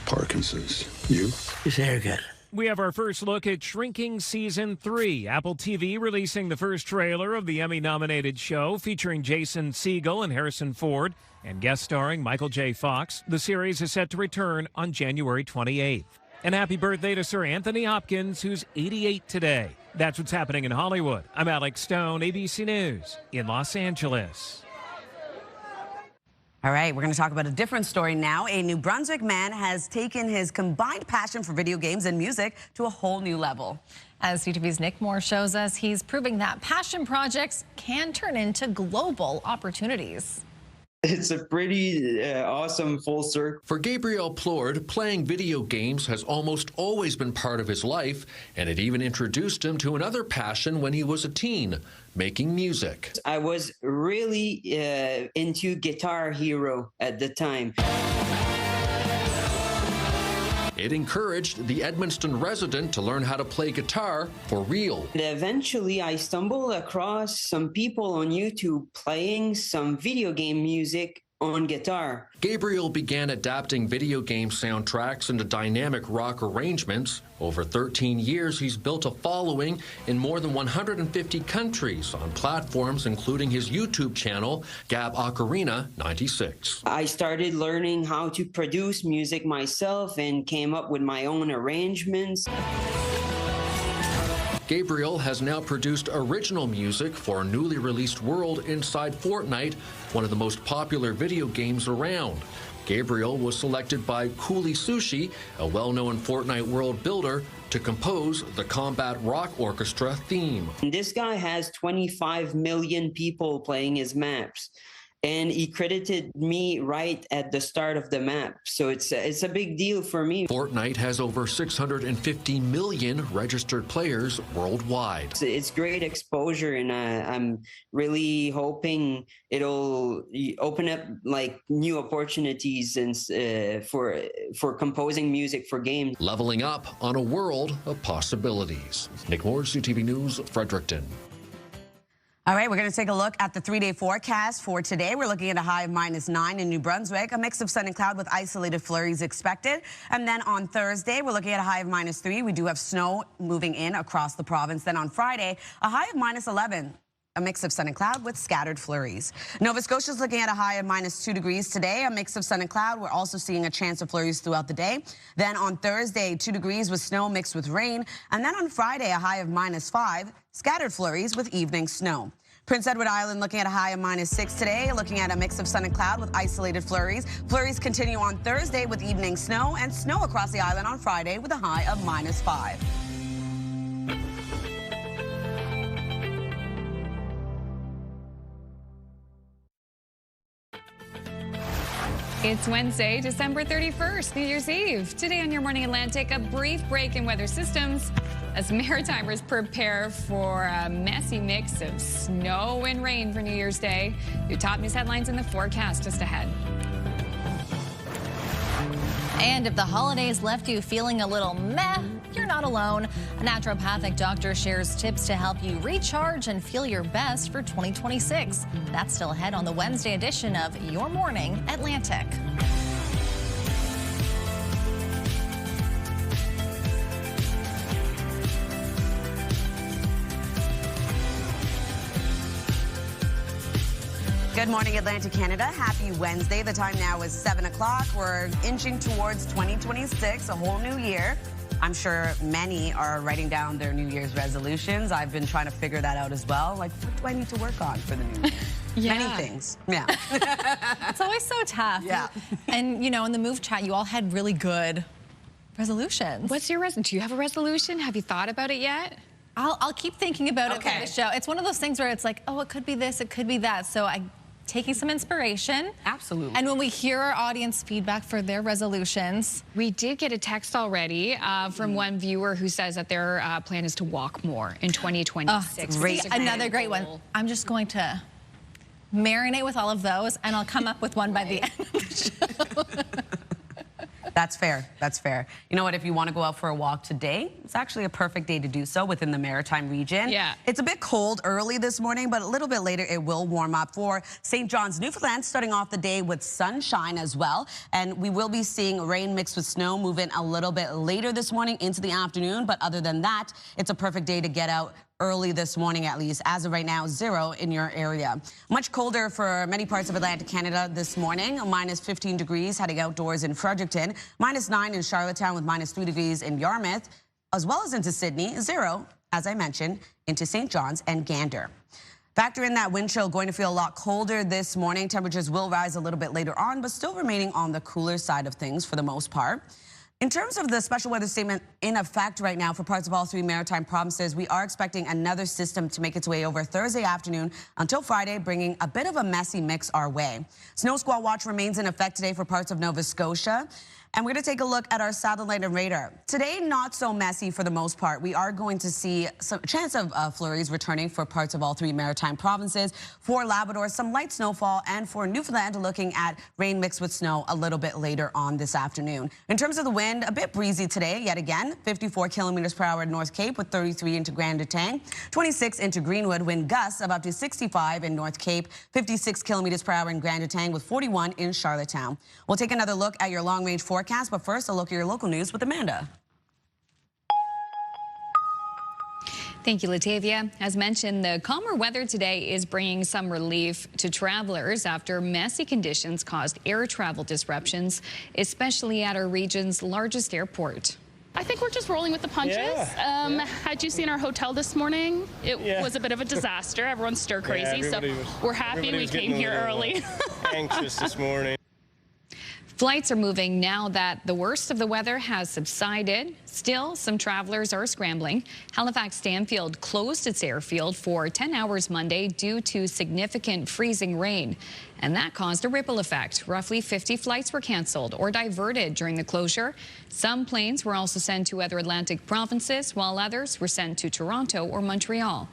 Parkinson's. You? His haircut. We have our first look at Shrinking Season 3. Apple TV releasing the first trailer of the Emmy-nominated show featuring Jason Segel and Harrison Ford and guest starring Michael J. Fox. The series is set to return on January 28th. And happy birthday to Sir Anthony Hopkins, who's 88 today. That's what's happening in Hollywood. I'm Alex Stone, ABC News in Los Angeles. All right, we're going to talk about a different story now. A New Brunswick man has taken his combined passion for video games and music to a whole new level. As CTV's Nick Moore shows us, he's proving that passion projects can turn into global opportunities. It's a pretty awesome full circle. For Gabriel Plord, playing video games has almost always been part of his life, and it even introduced him to another passion when he was a teen, making music. I was really into Guitar Hero at the time. It encouraged the Edmundston resident to learn how to play guitar for real. Eventually, I stumbled across some people on YouTube playing some video game music on guitar. Gabriel began adapting video game soundtracks into dynamic rock arrangements. Over 13 years, he's built a following in more than 150 countries on platforms including his YouTube channel, Gab Ocarina 96. I started learning how to produce music myself and came up with my own arrangements. Gabriel has now produced original music for a newly released world inside Fortnite, one of the most popular video games around. Gabriel was selected by Coolie Sushi, a well-known Fortnite world builder, to compose the Combat Rock Orchestra theme. This guy has 25 million people playing his maps, and he credited me right at the start of the map. So it's a big deal for me. Fortnite has over 650 million registered players worldwide. It's great exposure, and I'm really hoping it'll open up like new opportunities and for composing music for games. Leveling up on a world of possibilities. Nick Moore, CTV News, Fredericton. All right, we're going to take a look at the 3-day forecast for today. We're looking at a high of -9 in New Brunswick, a mix of sun and cloud with isolated flurries expected. And then on Thursday, we're looking at a high of -3. We do have snow moving in across the province. Then on Friday, a high of -11. A mix of sun and cloud with scattered flurries. Nova Scotia is looking at a high of -2 degrees today, a mix of sun and cloud. We're also seeing a chance of flurries throughout the day. Then on Thursday, 2 degrees with snow mixed with rain. And then on Friday, a high of -5, scattered flurries with evening snow. Prince Edward Island looking at a high of -6 today, looking at a mix of sun and cloud with isolated flurries. Flurries continue on Thursday with evening snow and snow across the island on Friday with a high of -5. It's Wednesday, December 31st, New Year's Eve. Today on Your Morning Atlantic, a brief break in weather systems as Maritimers prepare for a messy mix of snow and rain for New Year's Day. Your top news headlines in the forecast just ahead. And if the holidays left you feeling a little meh, you're not alone. A naturopathic doctor shares tips to help you recharge and feel your best for 2026. That's still ahead on the Wednesday edition of Your Morning Atlantic. Good morning, Atlantic Canada. Happy Wednesday. The time now is 7 o'clock. We're inching towards 2026, a whole new year. I'm sure many are writing down their New Year's resolutions. I've been trying to figure that out as well. Like, what do I need to work on for the new year? Yeah. Many things. Yeah. It's always so tough. Yeah. And, you know, in the Move chat, you all had really good resolutions. What's your resolution? Do you have a resolution? Have you thought about it yet? I'll keep thinking about it for the show. It's one of those things where it's like, oh, it could be this, it could be that. So I'm taking some inspiration. Absolutely. And when we hear our audience feedback for their resolutions. We did get a text already from one viewer who says that their plan is to walk more in 2026. Another great one. I'm just going to marinate with all of those, and I'll come up with one by the end of the show. That's fair. That's fair. You know what? If you want to go out for a walk today, it's actually a perfect day to do so within the Maritime region. Yeah. It's a bit cold early this morning, but a little bit later it will warm up for St. John's, Newfoundland, starting off the day with sunshine as well. And we will be seeing rain mixed with snow move in a little bit later this morning into the afternoon. But other than that, it's a perfect day to get out early this morning, at least. As of right now, 0 in your area. Much colder for many parts of Atlantic Canada this morning. Minus 15 degrees heading outdoors in Fredericton. Minus 9 in Charlottetown with minus 3 degrees in Yarmouth, as well as into Sydney. 0, as I mentioned, into St. John's and Gander. Factor in that wind chill, going to feel a lot colder this morning. Temperatures will rise a little bit later on, but still remaining on the cooler side of things for the most part. In terms of the special weather statement in effect right now for parts of all 3 maritime provinces, we are expecting another system to make its way over Thursday afternoon until Friday, bringing a bit of a messy mix our way. Snow squall watch remains in effect today for parts of Nova Scotia. And we're going to take a look at our satellite and radar. Today, not so messy for the most part. We are going to see some chance of flurries returning for parts of all 3 maritime provinces. For Labrador, some light snowfall, and for Newfoundland, looking at rain mixed with snow a little bit later on this afternoon. In terms of the wind, a bit breezy today, yet again, 54 kilometers per hour at North Cape with 33 into Grand Detang, 26 into Greenwood, wind gusts of up to 65 in North Cape, 56 kilometers per hour in Grand Detang with 41 in Charlottetown. We'll take another look at your long-range forecast. But first, a look at your local news with Amanda. Thank you, Latavia. As mentioned, the calmer weather today is bringing some relief to travelers after messy conditions caused air travel disruptions, especially at our region's largest airport. I think we're just rolling with the punches. Had you seen our hotel this morning? It was a bit of a disaster. Everyone's stir crazy, so we're happy we came here early. Anxious this morning. Flights are moving now that the worst of the weather has subsided. Still, some travelers are scrambling. Halifax Stanfield closed its airfield for 10 hours Monday due to significant freezing rain. And that caused a ripple effect. Roughly 50 flights were canceled or diverted during the closure. Some planes were also sent to other Atlantic provinces, while others were sent to Toronto or Montreal.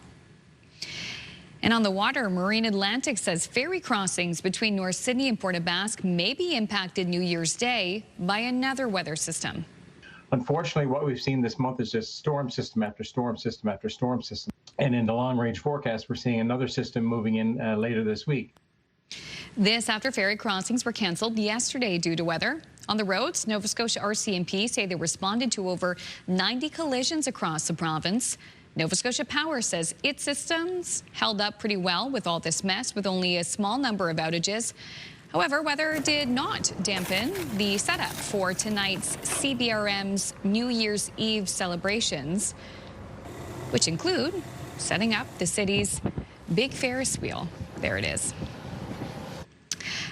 And on the water, Marine Atlantic says ferry crossings between North Sydney and Port aux Basques may be impacted New Year's Day by another weather system. Unfortunately, what we've seen this month is just storm system after storm system after storm system. And in the long-range forecast, we're seeing another system moving in later this week. This after ferry crossings were canceled yesterday due to weather. On the roads, Nova Scotia RCMP say they responded to over 90 collisions across the province. Nova Scotia Power says its systems held up pretty well with all this mess, with only a small number of outages. However, weather did not dampen the setup for tonight's CBRM's New Year's Eve celebrations, which include setting up the city's big Ferris wheel. There it is.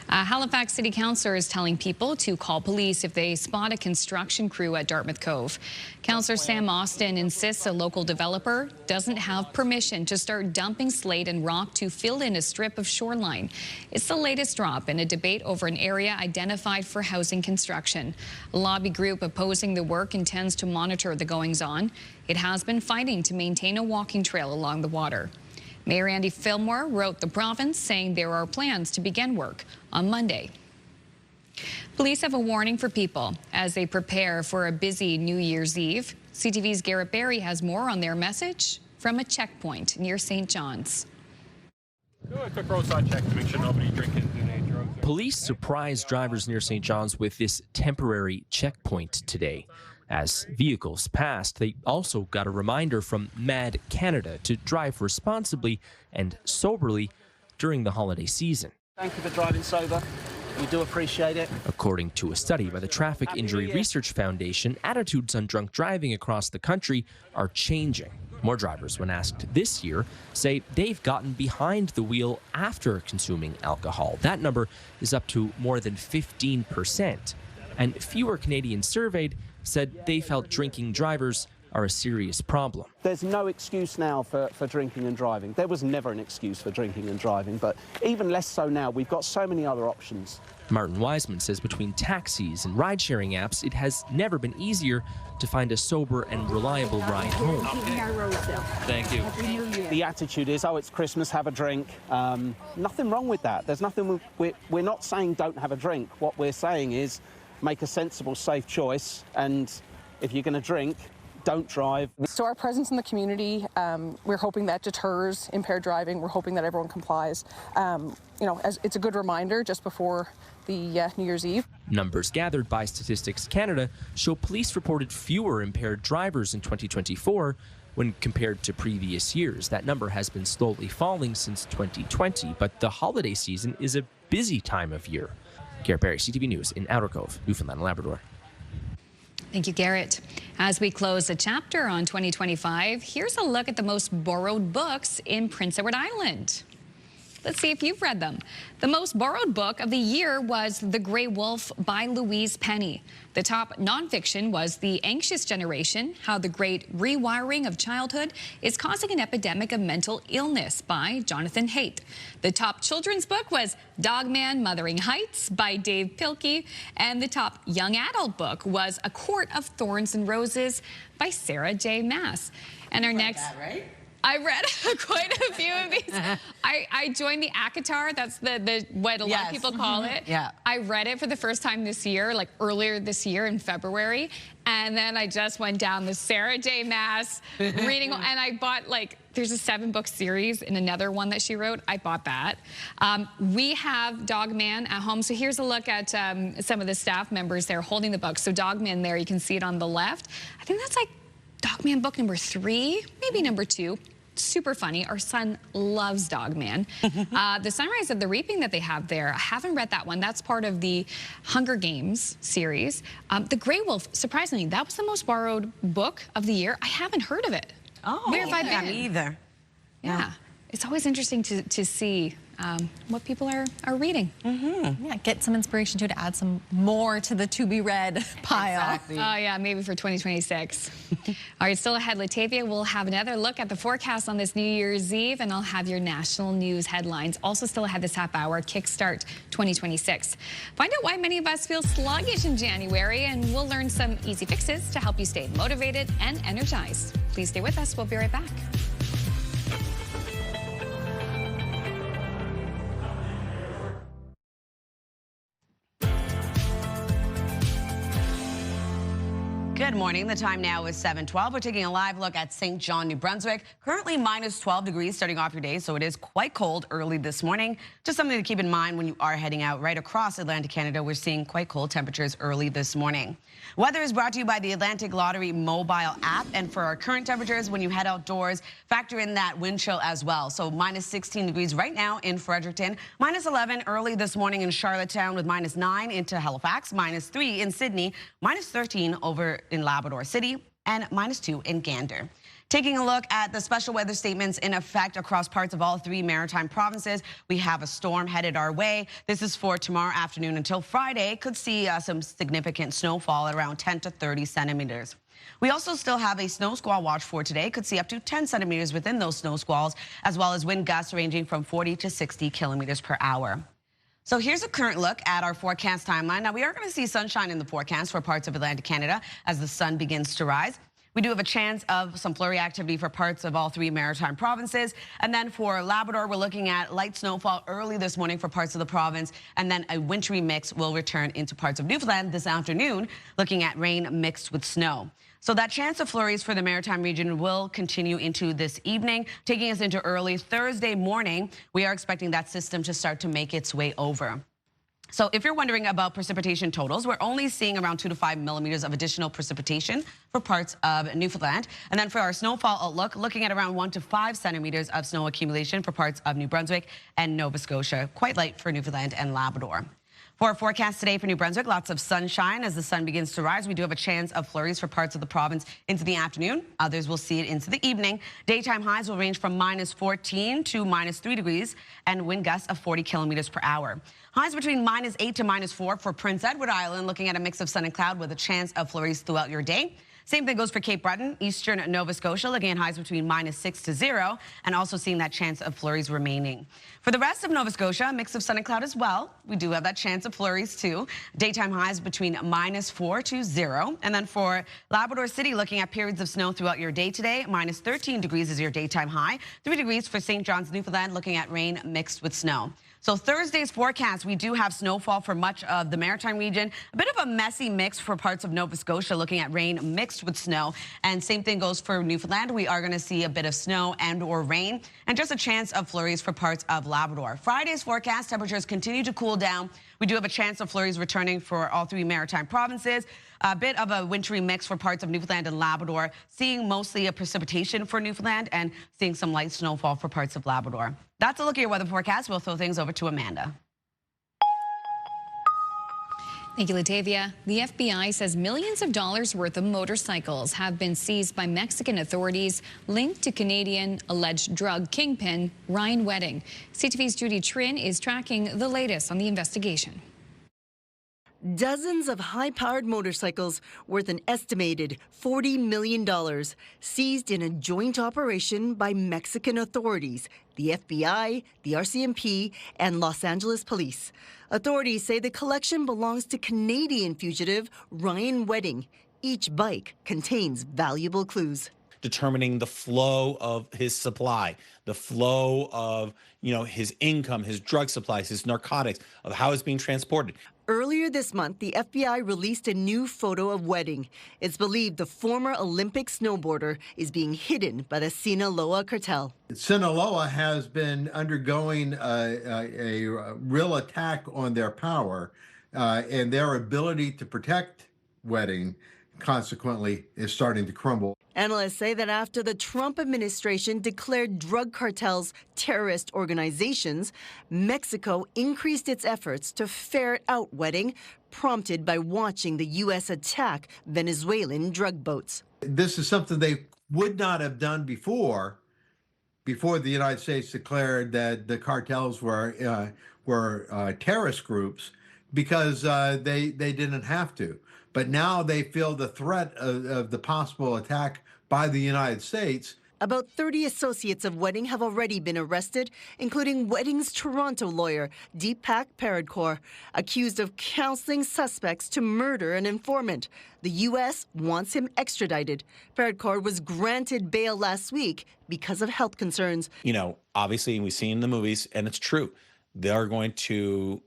Halifax City Councillor is telling people to call police if they spot a construction crew at Dartmouth Cove. Councillor Sam Austin insists a local developer doesn't have permission to start dumping slate and rock to fill in a strip of shoreline. It's the latest drop in a debate over an area identified for housing construction. A lobby group opposing the work intends to monitor the goings-on. It has been fighting to maintain a walking trail along the water. Mayor Andy Fillmore wrote the province saying there are plans to begin work on Monday. Police have a warning for people as they prepare for a busy New Year's Eve. CTV's Garrett Berry has more on their message from a checkpoint near St. John's. Do a quick roadside check to make sure nobody's drinking and doing any drugs. Police surprised drivers near St. John's with this temporary checkpoint today. As vehicles passed, they also got a reminder from MAD Canada to drive responsibly and soberly during the holiday season. Thank you for driving sober. We do appreciate it. According to a study by the Traffic Injury Research Foundation, attitudes on drunk driving across the country are changing. More drivers, when asked this year, say they've gotten behind the wheel after consuming alcohol. That number is up to more than 15%. And fewer Canadians surveyed said they felt drinking drivers are a serious problem. There's no excuse now for drinking and driving. There was never an excuse for drinking and driving, but even less so now. We've got so many other options. Martin Wiseman says between taxis and ride-sharing apps, it has never been easier to find a sober and reliable ride home. Thank you. The attitude is, oh, it's Christmas, have a drink. Nothing wrong with that. There's nothing, we're not saying don't have a drink. What we're saying is make a sensible, safe choice, and if you're going to drink, don't drive. So our presence in the community, we're hoping that deters impaired driving. We're hoping that everyone complies. As it's a good reminder just before the New Year's Eve. Numbers gathered by Statistics Canada show police reported fewer impaired drivers in 2024 when compared to previous years. That number has been slowly falling since 2020, but the holiday season is a busy time of year. Garrett Barry, CTV News in Outer Cove, Newfoundland and Labrador. Thank you, Garrett. As we close a chapter on 2025, here's a look at the most borrowed books in Prince Edward Island. Let's see if you've read them. The most borrowed book of the year was The Grey Wolf by Louise Penny. The top nonfiction was The Anxious Generation, How the Great Rewiring of Childhood is Causing an Epidemic of Mental Illness by Jonathan Haidt. The top children's book was Dogman, Mothering Heights by Dave Pilkey. And the top young adult book was A Court of Thorns and Roses by Sarah J. Maas. And our next... right? I read quite a few of these. I joined the ACOTAR. That's what a lot of people call it. Yeah. I read it for the first time this year, like earlier this year in February. And then I just went down the Sarah J. Maas reading. And I bought, there's a 7-book series and another one that she wrote. I bought that. We have Dogman at home. So here's a look at some of the staff members there holding the book. So Dogman there, you can see it on the left. I think that's Dogman book number 3, maybe number 2. Super funny. Our son loves Dogman. The Sunrise of the Reaping that they have there, I haven't read that one. That's part of the Hunger Games series. The Grey Wolf, surprisingly, that was the most borrowed book of the year. I haven't heard of it. Oh, where have I been? Me either. Yeah. It's always interesting to see what people are reading. Yeah, get some inspiration to add some more to the to-be-read pile. Exactly. Oh, yeah, maybe for 2026. All right, still ahead, Latavia will have another look at the forecast on this New Year's Eve, and I'll have your national news headlines. Also still ahead this half hour, Kickstart 2026. Find out why many of us feel sluggish in January, and we'll learn some easy fixes to help you stay motivated and energized. Please stay with us. We'll be right back. Good morning. The time now is 7:12. We're taking a live look at St. John, New Brunswick. Currently minus 12 degrees starting off your day, so it is quite cold early this morning. Just something to keep in mind when you are heading out. Right across Atlantic Canada, we're seeing quite cold temperatures early this morning. Weather is brought to you by the Atlantic Lottery mobile app. And for our current temperatures, when you head outdoors, factor in that wind chill as well. So minus 16 degrees right now in Fredericton, minus 11 early this morning in Charlottetown with minus 9 into Halifax, minus 3 in Sydney, minus 13 over in Labrador City, and minus 2 in Gander. Taking a look at the special weather statements in effect across parts of all 3 maritime provinces, we have a storm headed our way. This is for tomorrow afternoon until Friday. Could see some significant snowfall at around 10 to 30 centimeters. We also still have a snow squall watch for today. Could see up to 10 centimeters within those snow squalls, as well as wind gusts ranging from 40 to 60 kilometers per hour. So here's a current look at our forecast timeline. Now, we are going to see sunshine in the forecast for parts of Atlantic Canada as the sun begins to rise. We do have a chance of some flurry activity for parts of all 3 maritime provinces. And then for Labrador, we're looking at light snowfall early this morning for parts of the province. And then a wintry mix will return into parts of Newfoundland this afternoon, looking at rain mixed with snow. So that chance of flurries for the maritime region will continue into this evening, taking us into early Thursday morning. We are expecting that system to start to make its way over. So if you're wondering about precipitation totals, we're only seeing around 2 to 5 millimeters of additional precipitation for parts of Newfoundland. And then for our snowfall outlook, looking at around 1 to 5 centimeters of snow accumulation for parts of New Brunswick and Nova Scotia. Quite light for Newfoundland and Labrador. For our forecast today for New Brunswick, lots of sunshine as the sun begins to rise. We do have a chance of flurries for parts of the province into the afternoon. Others will see it into the evening. Daytime highs will range from minus 14 to minus 3 degrees and wind gusts of 40 kilometers per hour. Highs between minus 8 to minus 4 for Prince Edward Island, looking at a mix of sun and cloud with a chance of flurries throughout your day. Same thing goes for Cape Breton, eastern Nova Scotia, looking at highs between -6 to 0, and also seeing that chance of flurries remaining. For the rest of Nova Scotia, a mix of sun and cloud as well. We do have that chance of flurries too. Daytime highs between -4 to 0. And then for Labrador City, looking at periods of snow throughout your day today, -13 degrees is your daytime high. 3 degrees for St. John's, Newfoundland, looking at rain mixed with snow. So Thursday's forecast, we do have snowfall for much of the Maritime region. A bit of a messy mix for parts of Nova Scotia, looking at rain mixed with snow. And same thing goes for Newfoundland. We are going to see a bit of snow and or rain, and just a chance of flurries for parts of Labrador. Friday's forecast, temperatures continue to cool down. We do have a chance of flurries returning for all 3 Maritime provinces. A bit of a wintry mix for parts of Newfoundland and Labrador, seeing mostly a precipitation for Newfoundland and seeing some light snowfall for parts of Labrador. That's a look at your weather forecast. We'll throw things over to Amanda. Thank you, Latavia. The FBI says millions of dollars worth of motorcycles have been seized by Mexican authorities linked to Canadian alleged drug kingpin Ryan Wedding. CTV's Judy Trin is tracking the latest on the investigation. Dozens of high-powered motorcycles worth an estimated $40 million seized in a joint operation by Mexican authorities, the FBI, the RCMP, and Los Angeles Police. Authorities say the collection belongs to Canadian fugitive Ryan Wedding. Each bike contains valuable clues. Determining the flow of his supply, the flow of, his income, his drug supplies, his narcotics, of how it's being transported. Earlier this month, the FBI released a new photo of Wedding. It's believed the former Olympic snowboarder is being hidden by the Sinaloa cartel. Sinaloa has been undergoing a real attack on their power, and their ability to protect Wedding, consequently, is starting to crumble. Analysts say that after the Trump administration declared drug cartels terrorist organizations, Mexico increased its efforts to ferret out Wedding, prompted by watching the U.S. attack Venezuelan drug boats. This is something they would not have done before the United States declared that the cartels were terrorist groups, because they didn't have to. But now they feel the threat of the possible attack by the United States. About 30 associates of Wedding have already been arrested, including Wedding's Toronto lawyer, Deepak Paradkar, accused of counseling suspects to murder an informant. The U.S. wants him extradited. Paradkar was granted bail last week because of health concerns. Obviously, we've seen in the movies, and it's true, they're going to,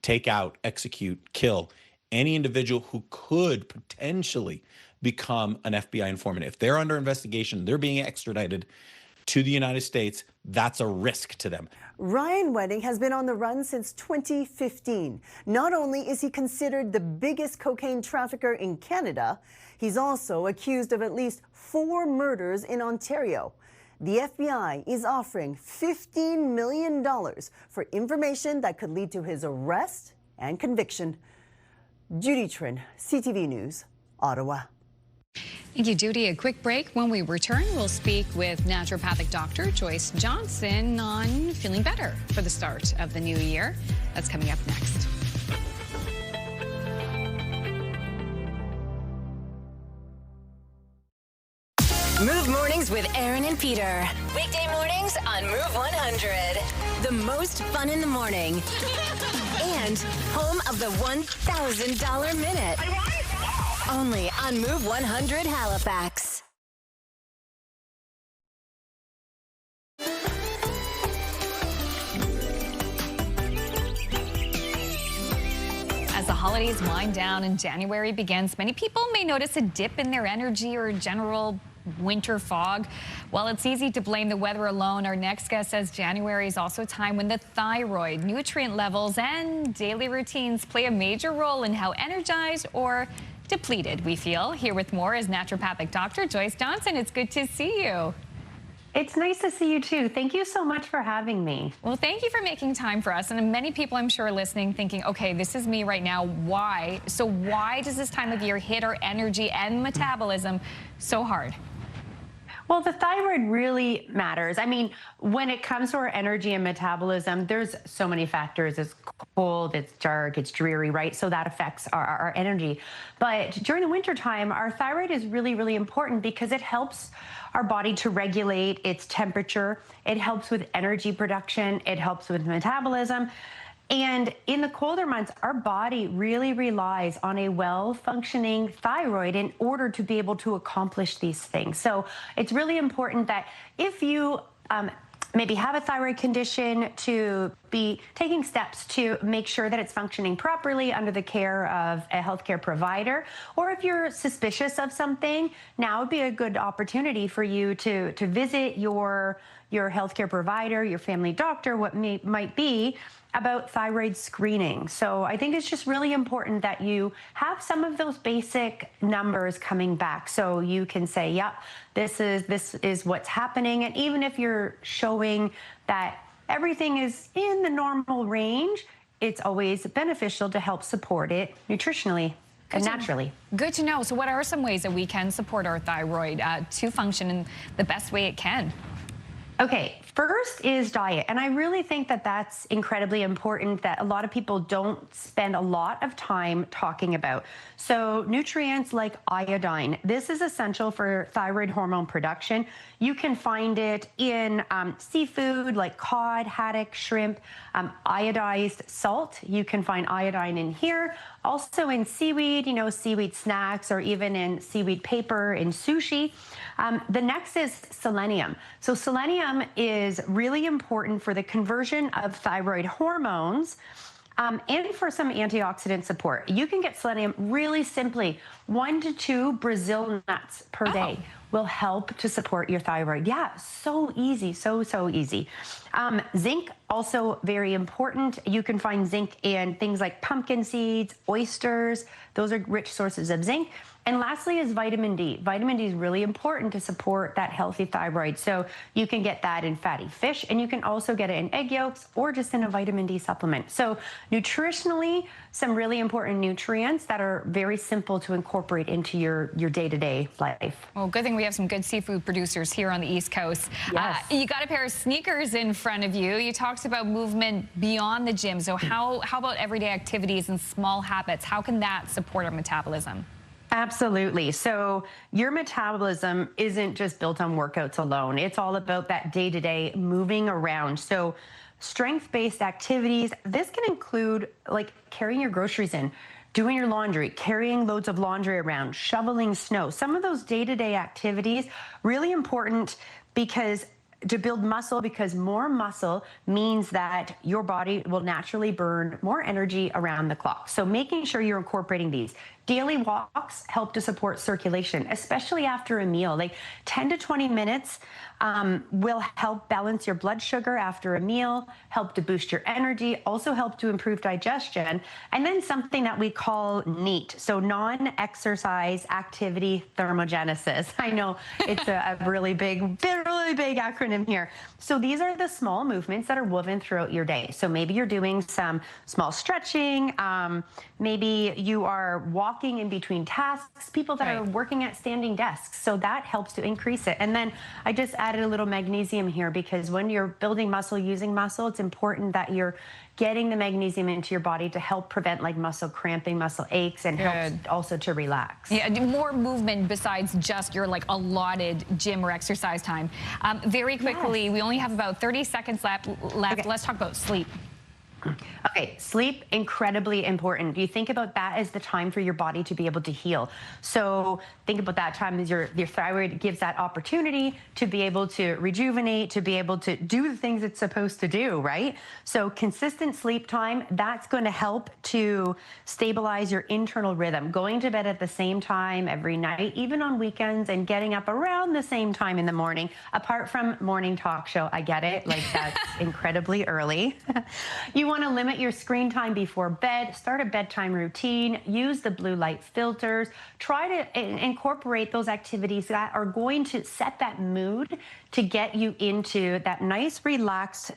take out, execute, kill any individual who could potentially become an FBI informant. If they're under investigation, they're being extradited to the United States, that's a risk to them. Ryan Wedding has been on the run since 2015. Not only is he considered the biggest cocaine trafficker in Canada, he's also accused of at least 4 murders in Ontario. The FBI is offering $15 million for information that could lead to his arrest and conviction. Judy Trin, CTV News, Ottawa. Thank you, Judy. A quick break. When we return, we'll speak with naturopathic doctor Joyce Johnson on feeling better for the start of the new year. That's coming up next. Move Mornings with Aaron and Peter. Weekday mornings on Move 100. The most fun in the morning. And home of the $1,000 minute. Only on Move 100 Halifax. As the holidays wind down and January begins, many people may notice a dip in their energy or general winter fog. While it's easy to blame the weather alone, our next guest says January is also a time when the thyroid, nutrient levels, and daily routines play a major role in how energized or depleted we feel. Here with more is naturopathic doctor Joyce Johnson. It's good to see you. It's nice to see you too. Thank you so much for having me. Well, thank you for making time for us. And many people, I'm sure, are listening thinking, okay, this is me right now. Why? So why does this time of year hit our energy and metabolism so hard? Well, the thyroid really matters. I mean, when it comes to our energy and metabolism, there's so many factors. It's cold, it's dark, it's dreary, right? So that affects our energy. But during the wintertime, our thyroid is really, really important because it helps our body to regulate its temperature. It helps with energy production. It helps with metabolism. And in the colder months, our body really relies on a well-functioning thyroid in order to be able to accomplish these things. So it's really important that if you maybe have a thyroid condition, to be taking steps to make sure that it's functioning properly under the care of a healthcare provider. Or if you're suspicious of something, now would be a good opportunity for you to visit your healthcare provider, your family doctor, what might be, about thyroid screening. So I think it's just really important that you have some of those basic numbers coming back so you can say, yep, this is what's happening. And even if you're showing that everything is in the normal range, it's always beneficial to help support it nutritionally and naturally. Good to know. So what are some ways that we can support our thyroid to function in the best way it can? Okay, first is diet. And I really think that that's incredibly important that a lot of people don't spend a lot of time talking about. So nutrients like iodine, this is essential for thyroid hormone production. You can find it in seafood like cod, haddock, shrimp, iodized salt. You can find iodine in here. Also in seaweed, seaweed snacks, or even in seaweed paper, in sushi. The next is selenium. So selenium is really important for the conversion of thyroid hormones and for some antioxidant support. You can get selenium really simply. 1 to 2 Brazil nuts per day will help to support your thyroid. Yeah, so easy, so easy. Zinc, also very important. You can find zinc in things like pumpkin seeds, oysters. Those are rich sources of zinc. And lastly is vitamin D. Vitamin D is really important to support that healthy thyroid. So you can get that in fatty fish, and you can also get it in egg yolks or just in a vitamin D supplement. So nutritionally, some really important nutrients that are very simple to incorporate into your day-to-day life. Well, good thing we have some good seafood producers here on the East Coast. Yes. You got a pair of sneakers in front of you. You talked about movement beyond the gym. So how about everyday activities and small habits? How can that support our metabolism? Absolutely. So your metabolism isn't just built on workouts alone. It's all about that day-to-day moving around. So strength-based activities, this can include like carrying your groceries in, doing your laundry, carrying loads of laundry around, shoveling snow. Some of those day-to-day activities, really important because to build muscle, because more muscle means that your body will naturally burn more energy around the clock. So making sure you're incorporating these. Daily walks help to support circulation, especially after a meal. Like 10 to 20 minutes will help balance your blood sugar after a meal, help to boost your energy, also help to improve digestion. And then something that we call NEAT, so non-exercise activity thermogenesis. I know it's a really big acronym here. So these are the small movements that are woven throughout your day. So maybe you're doing some small stretching, maybe you are walking in between tasks, people that are working at standing desks. So that helps to increase it. And then I just added a little magnesium here because when you're building muscle, using muscle, it's important that you're getting the magnesium into your body to help prevent like muscle cramping, muscle aches, and helps also to relax. Yeah, more movement besides just your like allotted gym or exercise time. Very quickly, we only have about 30 seconds left. Okay. Let's talk about sleep. Okay, sleep, incredibly important. You think about that as the time for your body to be able to heal. So think about that time as your thyroid gives that opportunity to be able to rejuvenate, to be able to do the things it's supposed to do, right? So consistent sleep time, that's going to help to stabilize your internal rhythm. Going to bed at the same time every night, even on weekends, and getting up around the same time in the morning, apart from morning talk show. I get it, like that's incredibly early. You want to limit your screen time before bed, start a bedtime routine, use the blue light filters, try to incorporate those activities that are going to set that mood to get you into that nice, relaxed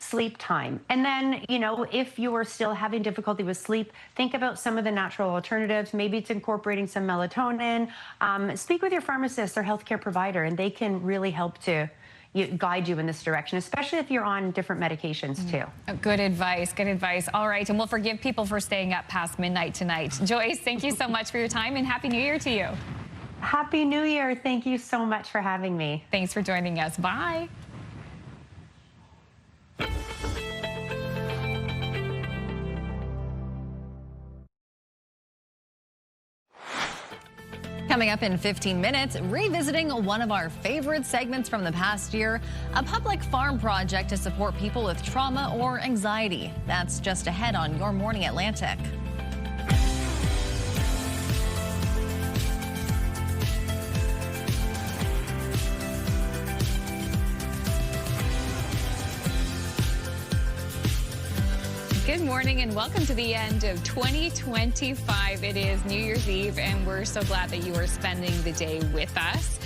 sleep time. And then, you know, if you are still having difficulty with sleep, think about some of the natural alternatives. Maybe it's incorporating some melatonin. Speak with your pharmacist or healthcare provider, and they can really help to guide you in this direction, especially if you're on different medications too. Good advice, good advice. All right, and we'll forgive people for staying up past midnight tonight. Joyce, thank you so much for your time, and Happy New Year to you. Happy New Year. Thank you so much for having me. Thanks for joining us. Bye. Coming up in 15 minutes, revisiting one of our favorite segments from the past year, a public farm project to support people with trauma or anxiety. That's just ahead on Your Morning Atlantic. Good morning and welcome to the end of 2025. It is New Year's Eve and we're so glad that you are spending the day with us.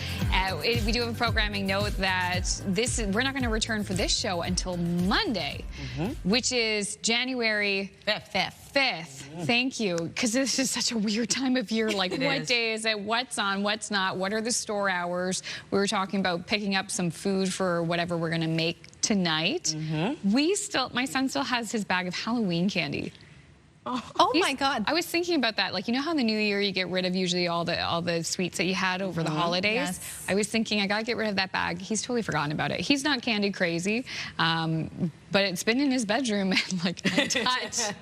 We do have a programming note that we're not going to return for this show until Monday, which is January 5th. Thank you, because this is such a weird time of year. Like, what day is it? What's on? What's not? What are the store hours? We were talking about picking up some food for whatever we're going to make tonight. My son still has his bag of Halloween candy. Oh my God. I was thinking about that. Like, you know how in the new year you get rid of usually all the sweets that you had over the holidays? Yes. I was thinking I got to get rid of that bag. He's totally forgotten about it. He's not candy crazy, but it's been in his bedroom and like untouched.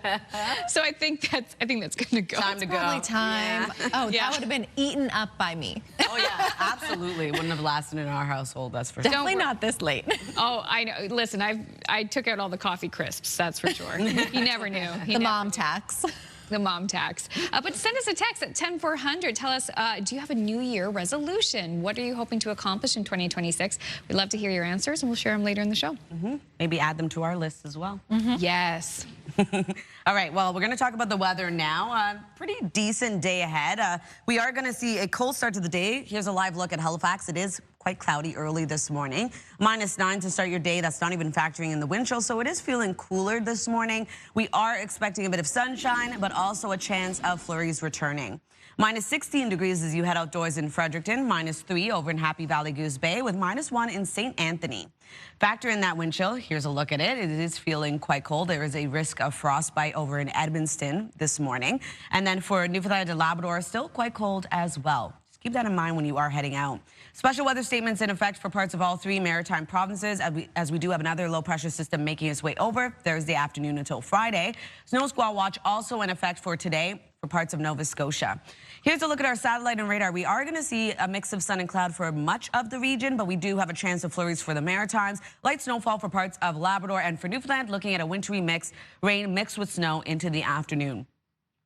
So I think that's going to go. Time to go. Probably time. Yeah. Oh, that would have been eaten up by me. Oh yeah, absolutely. Wouldn't have lasted in our household, that's for sure. Definitely not this late. Oh, I know. Listen, I took out all the coffee crisps, that's for sure. He never knew. The mom tax. The mom tax. But send us a text at 10400. Tell us, do you have a New Year resolution? What are you hoping to accomplish in 2026? We'd love to hear your answers, and we'll share them later in the show. Maybe add them to our list as well. Yes. All right, well, we're going to talk about the weather now. Pretty decent day ahead. We are going to see a cold start to the day. Here's a live look at Halifax. It is quite cloudy early this morning. -9 to start your day. That's not even factoring in the wind chill, so it is feeling cooler this morning. We are expecting a bit of sunshine, but also a chance of flurries returning. -16 degrees as you head outdoors in Fredericton, -3 over in Happy Valley Goose Bay, with -1 in St. Anthony. Factor in that wind chill. Here's a look at it. It is feeling quite cold. There is a risk of frostbite over in Edmundston this morning. And then for Newfoundland and Labrador, still quite cold as well. Just keep that in mind when you are heading out. Special weather statements in effect for parts of all 3 maritime provinces as we do have another low pressure system making its way over Thursday afternoon until Friday. Snow squall watch also in effect for today for parts of Nova Scotia. Here's a look at our satellite and radar. We are going to see a mix of sun and cloud for much of the region, but we do have a chance of flurries for the Maritimes. Light snowfall for parts of Labrador, and for Newfoundland, looking at a wintry mix, rain mixed with snow into the afternoon.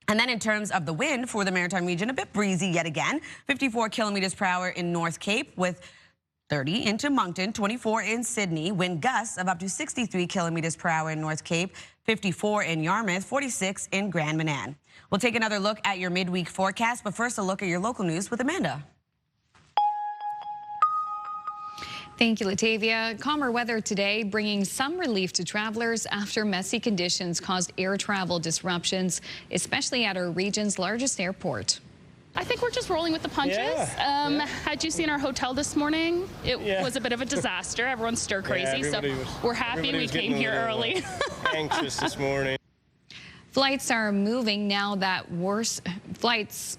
And then in terms of the wind for the Maritime region, a bit breezy yet again. 54 kilometers per hour in North Cape with 30 into Moncton, 24 in Sydney. Wind gusts of up to 63 kilometers per hour in North Cape, 54 in Yarmouth, 46 in Grand Manan. We'll take another look at your midweek forecast, but first a look at your local news with Amanda. Thank you, Latavia. Calmer weather today, bringing some relief to travelers after messy conditions caused air travel disruptions, especially at our region's largest airport. I think we're just rolling with the punches. Had you seen our hotel this morning? It was a bit of a disaster. Everyone's stir crazy, so we're happy we came here early. Anxious this morning. Flights are moving now that worst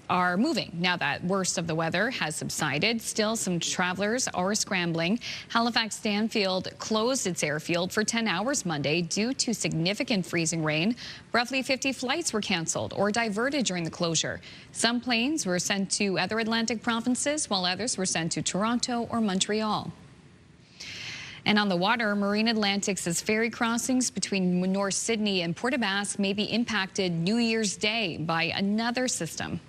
of the weather has subsided. Still, some travelers are scrambling. Halifax Stanfield closed its airfield for 10 hours Monday due to significant freezing rain. Roughly 50 flights were canceled or diverted during the closure. Some planes were sent to other Atlantic provinces, while others were sent to Toronto or Montreal. And on the water, Marine Atlantic says ferry crossings between North Sydney and Port aux Basques may be impacted New Year's Day by another system.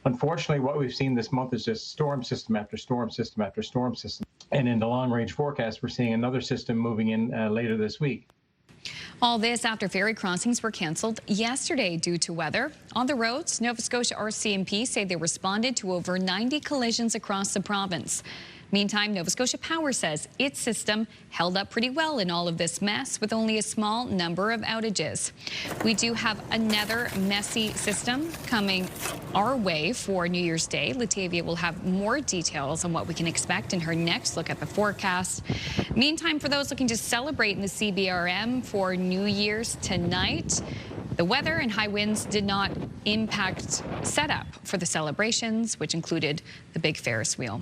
Unfortunately, what we've seen this month is just storm system after storm system after storm system. And in the long-range forecast, we're seeing another system moving in later this week. All this after ferry crossings were canceled yesterday due to weather. On the roads, Nova Scotia RCMP say they responded to over 90 collisions across the province. Meantime, Nova Scotia Power says its system held up pretty well in all of this mess with only a small number of outages. We do have another messy system coming our way for New Year's Day. Latavia will have more details on what we can expect in her next look at the forecast. Meantime, for those looking to celebrate in the CBRM for New Year's tonight, the weather and high winds did not impact setup for the celebrations, which included the big Ferris wheel.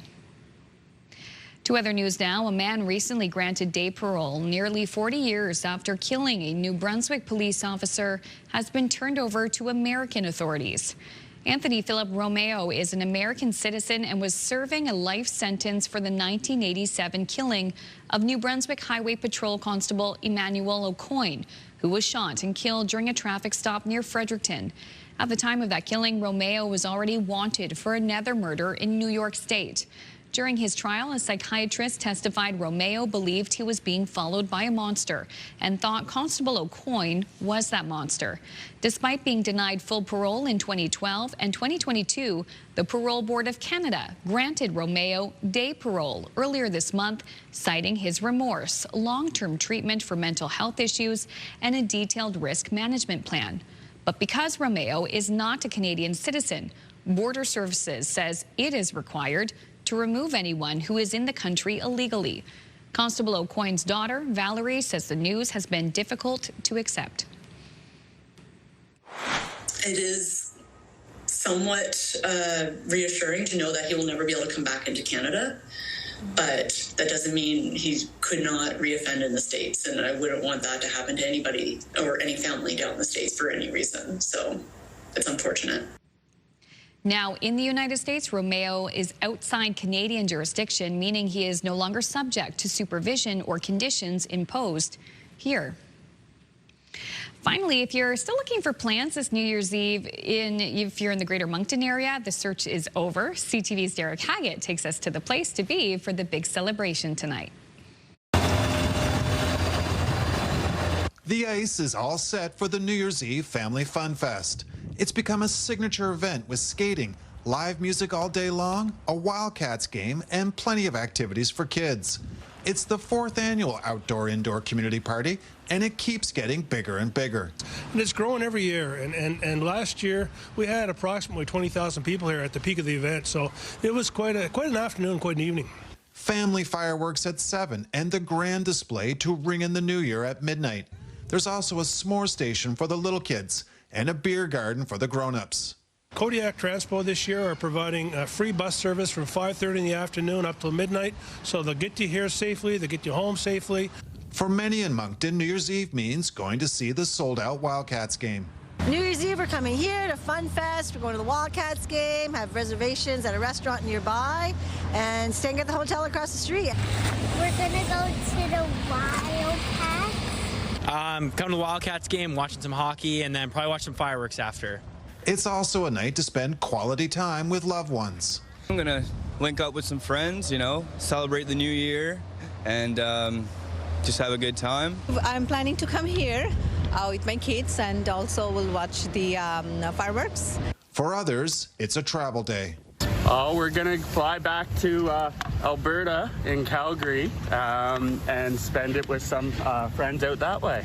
To other news now, a man recently granted day parole nearly 40 years after killing a New Brunswick police officer has been turned over to American authorities. Anthony Philip Romeo is an American citizen and was serving a life sentence for the 1987 killing of New Brunswick Highway Patrol Constable Emmanuel O'Coin, who was shot and killed during a traffic stop near Fredericton. At the time of that killing, Romeo was already wanted for another murder in New York State. During his trial, a psychiatrist testified Romeo believed he was being followed by a monster and thought Constable O'Coin was that monster. Despite being denied full parole in 2012 and 2022, the Parole Board of Canada granted Romeo day parole earlier this month, citing his remorse, long-term treatment for mental health issues, and a detailed risk management plan. But because Romeo is not a Canadian citizen, Border Services says it is required to remove anyone who is in the country illegally. Constable O'Coin's daughter, Valerie, says the news has been difficult to accept. It is somewhat reassuring to know that he will never be able to come back into Canada, but that doesn't mean he could not reoffend in the States, and I wouldn't want that to happen to anybody or any family down in the States for any reason, so it's unfortunate. Now, in the United States, Romeo is outside Canadian jurisdiction, meaning he is no longer subject to supervision or conditions imposed here. Finally, if you're still looking for plans this New Year's Eve, if you're in the Greater Moncton area, the search is over. CTV's Derek Haggett takes us to the place to be for the big celebration tonight. The ice is all set for the New Year's Eve Family Fun Fest. It's become a signature event with skating, live music all day long, a Wildcats game, and plenty of activities for kids. It's the 4th annual outdoor-indoor community party, and it keeps getting bigger and bigger. And it's growing every year, and last year we had approximately 20,000 people here at the peak of the event, so it was quite an afternoon, quite an evening. Family fireworks at 7 and the grand display to ring in the new year at midnight. There's also a s'more station for the little kids and a beer garden for the grown-ups. Kodiak Transpo this year are providing free bus service from 5:30 in the afternoon up till midnight, so they'll get you here safely, they'll get you home safely. For many in Moncton, New Year's Eve means going to see the sold-out Wildcats game. New Year's Eve, we're coming here to Fun Fest. We're going to the Wildcats game, have reservations at a restaurant nearby, and staying at the hotel across the street. We're going to go to the Wildcats. Come to the Wildcats game, watching some hockey, and then probably watch some fireworks after. It's also a night to spend quality time with loved ones. I'm going to link up with some friends, celebrate the new year, and just have a good time. I'm planning to come here with my kids, and also we'll watch the fireworks. For others, it's a travel day. We're going to fly back to Alberta in Calgary and spend it with some friends out that way.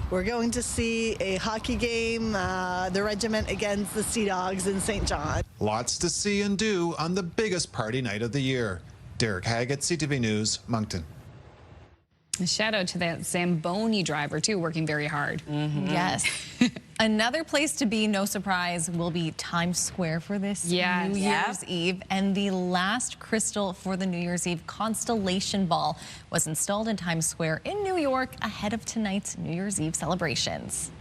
We're going to see a hockey game, the regiment against the Sea Dogs in St. John. Lots to see and do on the biggest party night of the year. Derek Haggett, CTV News, Moncton. A shout out to that Zamboni driver, too, working very hard. Yes. Another place to be, no surprise, will be Times Square for this New Year's Eve. And the last crystal for the New Year's Eve constellation ball was installed in Times Square in New York ahead of tonight's New Year's Eve celebrations.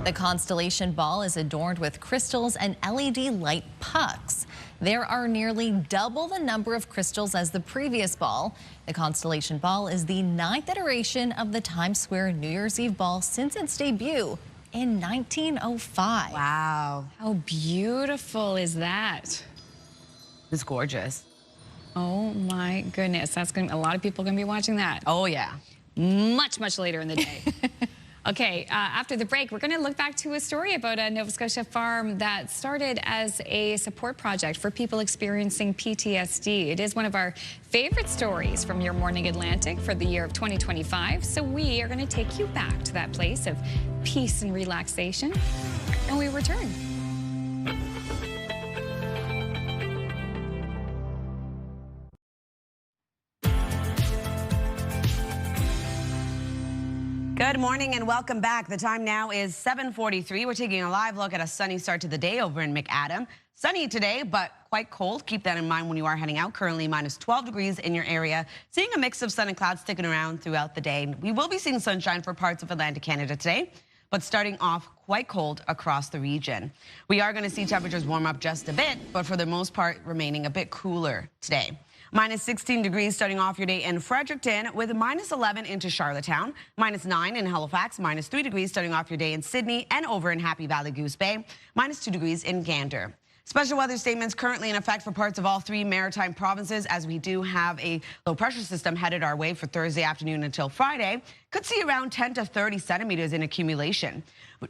The constellation ball is adorned with crystals and LED light pucks. There are nearly double the number of crystals as the previous ball. The constellation ball is the 9th iteration of the Times Square New Year's Eve ball since its debut in 1905. Wow. How beautiful is that? It's gorgeous. Oh my goodness. That's going to, a lot of people are going to be watching that. Oh yeah. Much later in the day. Okay, after the break, we're going to look back to a story about a Nova Scotia farm that started as a support project for people experiencing PTSD. It is one of our favorite stories from Your Morning Atlantic for the year of 2025. So we are going to take you back to that place of peace and relaxation when we return. Good morning and welcome back. The time now is 7:43. We're taking a live look at a sunny start to the day over in McAdam. Sunny today, but quite cold. Keep that in mind when you are heading out. Currently minus 12 degrees in your area. Seeing a mix of sun and clouds sticking around throughout the day. We will be seeing sunshine for parts of Atlantic Canada today, but starting off quite cold across the region. We are going to see temperatures warm up just a bit, but for the most part remaining a bit cooler today. Minus 16 degrees starting off your day in Fredericton, with minus 11 into Charlottetown, minus 9 in Halifax, minus 3 degrees starting off your day in Sydney, and over in Happy Valley Goose Bay, minus 2 degrees in Gander. Special weather statements currently in effect for parts of all 3 maritime provinces, as we do have a low pressure system headed our way for Thursday afternoon until Friday. Could see around 10 to 30 centimeters in accumulation.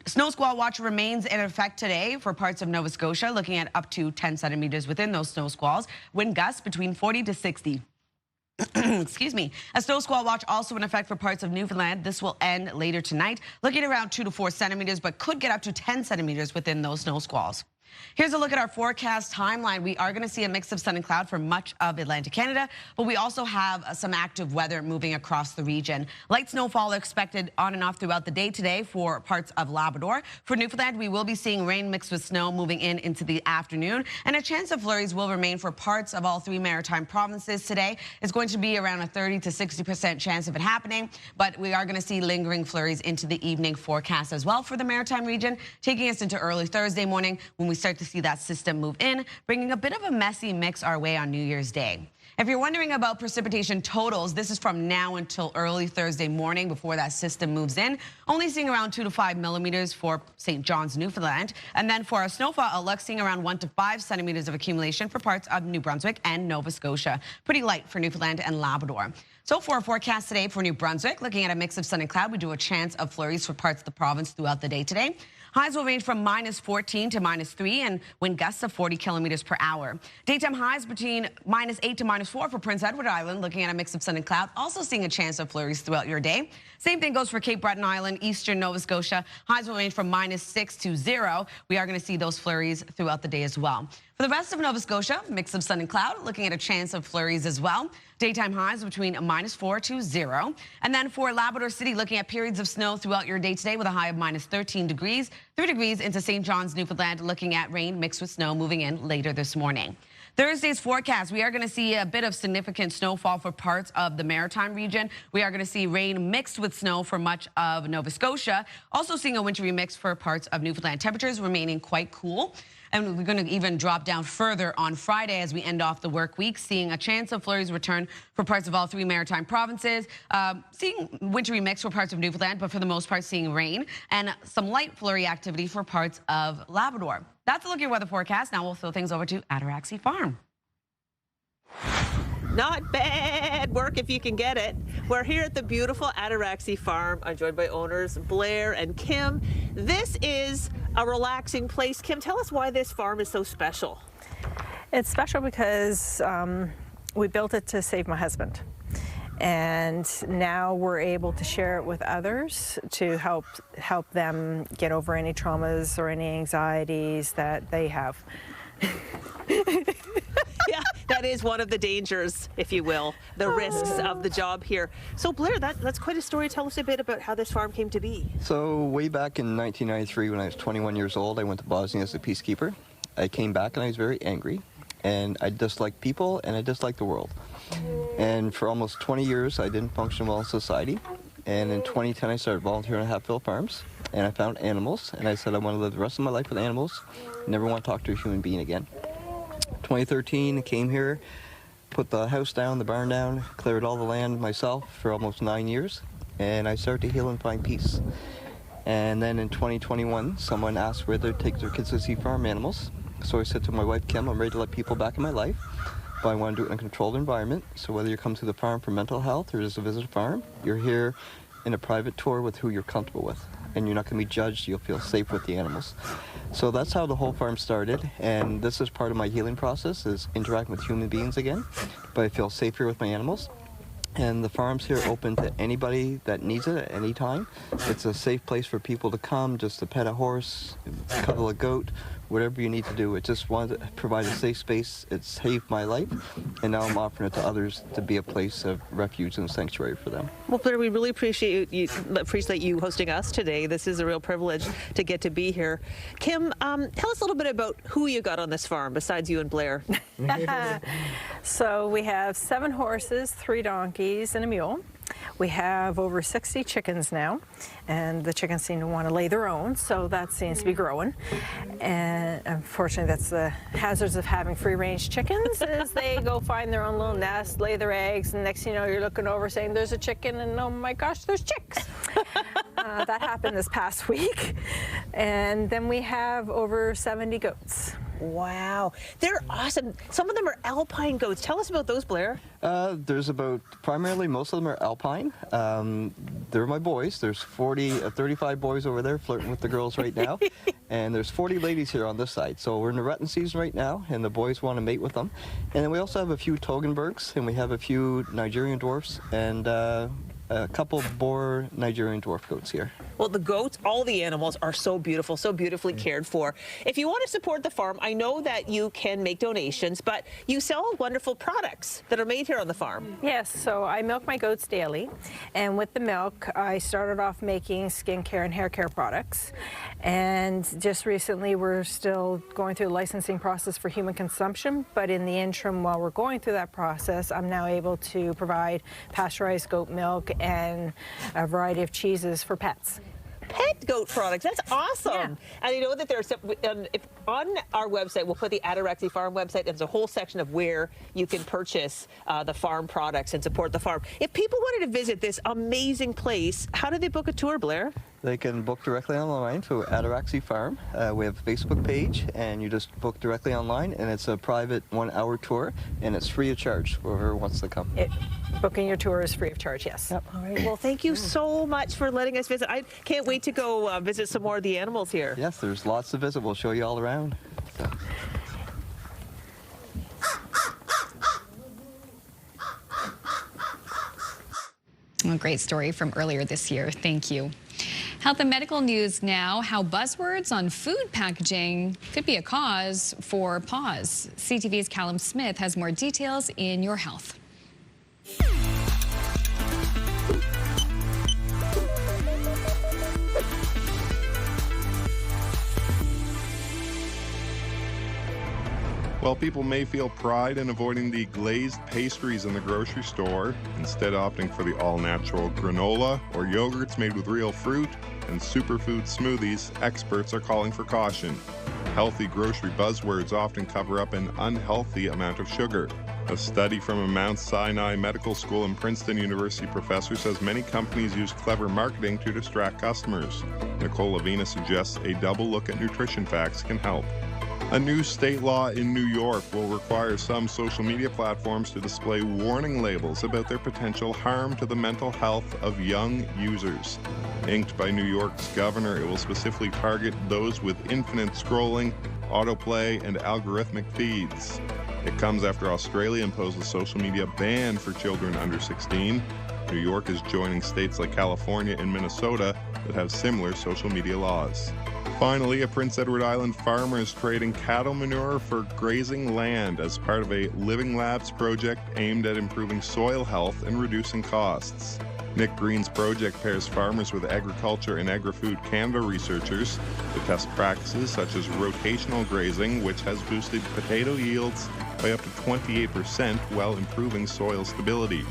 Snow squall watch remains in effect today for parts of Nova Scotia, looking at up to 10 centimeters within those snow squalls. Wind gusts between 40 to 60. Excuse me. A snow squall watch also in effect for parts of Newfoundland. This will end later tonight, looking at around 2 to 4 centimeters, but could get up to 10 centimeters within those snow squalls. Here's a look at our forecast timeline. We are going to see a mix of sun and cloud for much of Atlantic Canada, but we also have some active weather moving across the region. Light snowfall expected on and off throughout the day today for parts of Labrador. For Newfoundland, we will be seeing rain mixed with snow moving into the afternoon, and a chance of flurries will remain for parts of all 3 maritime provinces today. It's going to be around a 30 to 60% chance of it happening, but we are going to see lingering flurries into the evening forecast as well for the maritime region, taking us into early Thursday morning when we start to see that system move in, bringing a bit of a messy mix our way on New Year's Day. If you're wondering about precipitation totals, this is from now until early Thursday morning before that system moves in. Only seeing around 2 to 5 millimeters for St. John's, Newfoundland. And then for our snowfall outlook, seeing around 1 to 5 centimeters of accumulation for parts of New Brunswick and Nova Scotia. Pretty light for Newfoundland and Labrador. So for our forecast today for New Brunswick, looking at a mix of sun and cloud, we do a chance of flurries for parts of the province throughout the day today. Highs will range from minus 14 to minus 3 and wind gusts of 40 kilometers per hour. Daytime highs between minus 8 to minus 4 for Prince Edward Island, looking at a mix of sun and cloud, also seeing a chance of flurries throughout your day. Same thing goes for Cape Breton Island, eastern Nova Scotia. Highs will range from minus 6 to 0. We are going to see those flurries throughout the day as well. For the rest of Nova Scotia, mix of sun and cloud, looking at a chance of flurries as well. Daytime highs between minus 4 to 0. And then for Labrador City, looking at periods of snow throughout your day today with a high of minus 13 degrees. 3 degrees into St. John's, Newfoundland, looking at rain mixed with snow moving in later this morning. Thursday's forecast, we are going to see a bit of significant snowfall for parts of the maritime region. We are going to see rain mixed with snow for much of Nova Scotia. Also seeing a wintry mix for parts of Newfoundland. Temperatures remaining quite cool. And we're going to even drop down further on Friday as we end off the work week, seeing a chance of flurries return for parts of all 3 maritime provinces. Seeing wintry mix for parts of Newfoundland, but for the most part seeing rain and some light flurry activity for parts of Labrador. That's a look at your weather forecast. Now we'll throw things over to Ataraxie Farm. Not bad work if you can get it. We're here at the beautiful Ataraxie Farm. I'm joined by owners Blair and Kim. This is a relaxing place. Kim, tell us why this farm is so special. It's special because we built it to save my husband. And now we're able to share it with others to help them get over any traumas or any anxieties that they have. Yeah, that is one of the dangers, if you will, the risks of the job here. So Blair, that's quite a story. Tell us a bit about how this farm came to be. So way back in 1993, when I was 21 years old, I went to Bosnia as a peacekeeper. I came back and I was very angry, and I disliked people and I disliked the world. And for almost 20 years, I didn't function well in society. And in 2010, I started volunteering at Hatfield Farms, and I found animals, and I said I want to live the rest of my life with animals, never want to talk to a human being again. 2013, I came here, put the house down, the barn down, cleared all the land myself for almost 9 years, and I started to heal and find peace. And then in 2021, someone asked where they'd take their kids to see farm animals. So I said to my wife, Kim, I'm ready to let people back in my life, but I want to do it in a controlled environment. So whether you come to the farm for mental health or just to visit a farm, you're here in a private tour with who you're comfortable with. And you're not going to be judged. You'll feel safe with the animals. So that's how the whole farm started. And this is part of my healing process, is interacting with human beings again. But I feel safer with my animals. And the farm's here open to anybody that needs it at any time. It's a safe place for people to come just to pet a horse, cuddle a goat, whatever you need to do. It just wanted to provide a safe space. It saved my life, and now I'm offering it to others to be a place of refuge and sanctuary for them. Well, Blair, we really appreciate you hosting us today. This is a real privilege to get to be here. Kim, tell us a little bit about who you got on this farm besides you and Blair. So we have 7 horses, 3 donkeys, and a mule. We have over 60 chickens now, and the chickens seem to want to lay their own, so that seems to be growing. And unfortunately, that's the hazards of having free-range chickens, is they go find their own little nest, lay their eggs, and next thing you know, you're looking over saying, there's a chicken, and oh my gosh, there's chicks. That happened this past week. And then we have over 70 goats. Wow, they're awesome. Some of them are alpine goats. Tell us about those, Blair. There's about, primarily most of them are alpine. They're my boys. There's 35 boys over there flirting with the girls right now. And there's 40 ladies here on this side. So we're in the rutting season right now, and the boys want to mate with them. And then we also have a few Toggenburgs, and we have a few Nigerian dwarfs, and a couple Boer Nigerian dwarf goats here. Well, the goats, all the animals are so beautiful, so beautifully cared for. If you want to support the farm, I know that you can make donations, but you sell wonderful products that are made here on the farm. Yes, so I milk my goats daily, and with the milk, I started off making skincare and hair care products. And just recently, we're still going through the licensing process for human consumption, but in the interim, while we're going through that process, I'm now able to provide pasteurized goat milk and a variety of cheeses for pets. Pet goat products, that's awesome. Yeah. And I know that there's on our website, we'll put the Ataraxy Farm website. There's a whole section of where you can purchase the farm products and support the farm. If people wanted to visit this amazing place, how do they book a tour, Blair? They can book directly online through Ataraxy Farm. We have a Facebook page, and you just book directly online, and it's a private 1-hour tour, and it's free of charge for whoever wants to come. Booking your tour is free of charge, yes. Yep. All right. Well, thank you so much for letting us visit. I can't wait to go visit some more of the animals here. Yes, there's lots to visit. We'll show you all around. A great story from earlier this year. Thank you. Health and medical news now, how buzzwords on food packaging could be a cause for pause. CTV's Callum Smith has more details in Your Health. While people may feel pride in avoiding the glazed pastries in the grocery store, instead opting for the all-natural granola or yogurts made with real fruit and superfood smoothies, experts are calling for caution. Healthy grocery buzzwords often cover up an unhealthy amount of sugar. A study from a Mount Sinai Medical School and Princeton University professor says many companies use clever marketing to distract customers. Nicole Lavina suggests a double look at nutrition facts can help. A new state law in New York will require some social media platforms to display warning labels about their potential harm to the mental health of young users. Inked by New York's governor, it will specifically target those with infinite scrolling, autoplay, and algorithmic feeds. It comes after Australia imposed a social media ban for children under 16. New York is joining states like California and Minnesota that have similar social media laws. Finally, a Prince Edward Island farmer is trading cattle manure for grazing land as part of a Living Labs project aimed at improving soil health and reducing costs. Nick Green's project pairs farmers with Agriculture and Agri-Food Canada researchers to test practices such as rotational grazing, which has boosted potato yields by up to 28% while improving soil stability.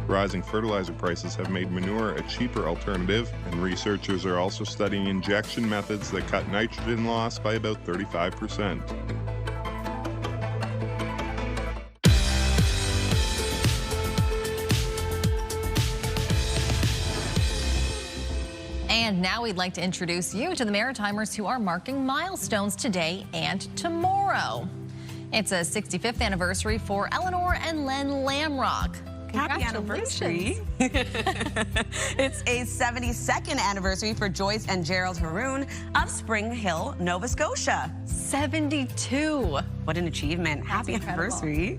Rising fertilizer prices have made manure a cheaper alternative, and researchers are also studying injection methods that cut nitrogen loss by about 35%. And now we'd like to introduce you to the Maritimers who are marking milestones today and tomorrow. It's a 65th anniversary for Eleanor and Len Lamrock. Happy anniversary. It's a 72nd anniversary for Joyce and Gerald Haroon of Spring Hill, Nova Scotia. 72. What an achievement. Happy anniversary.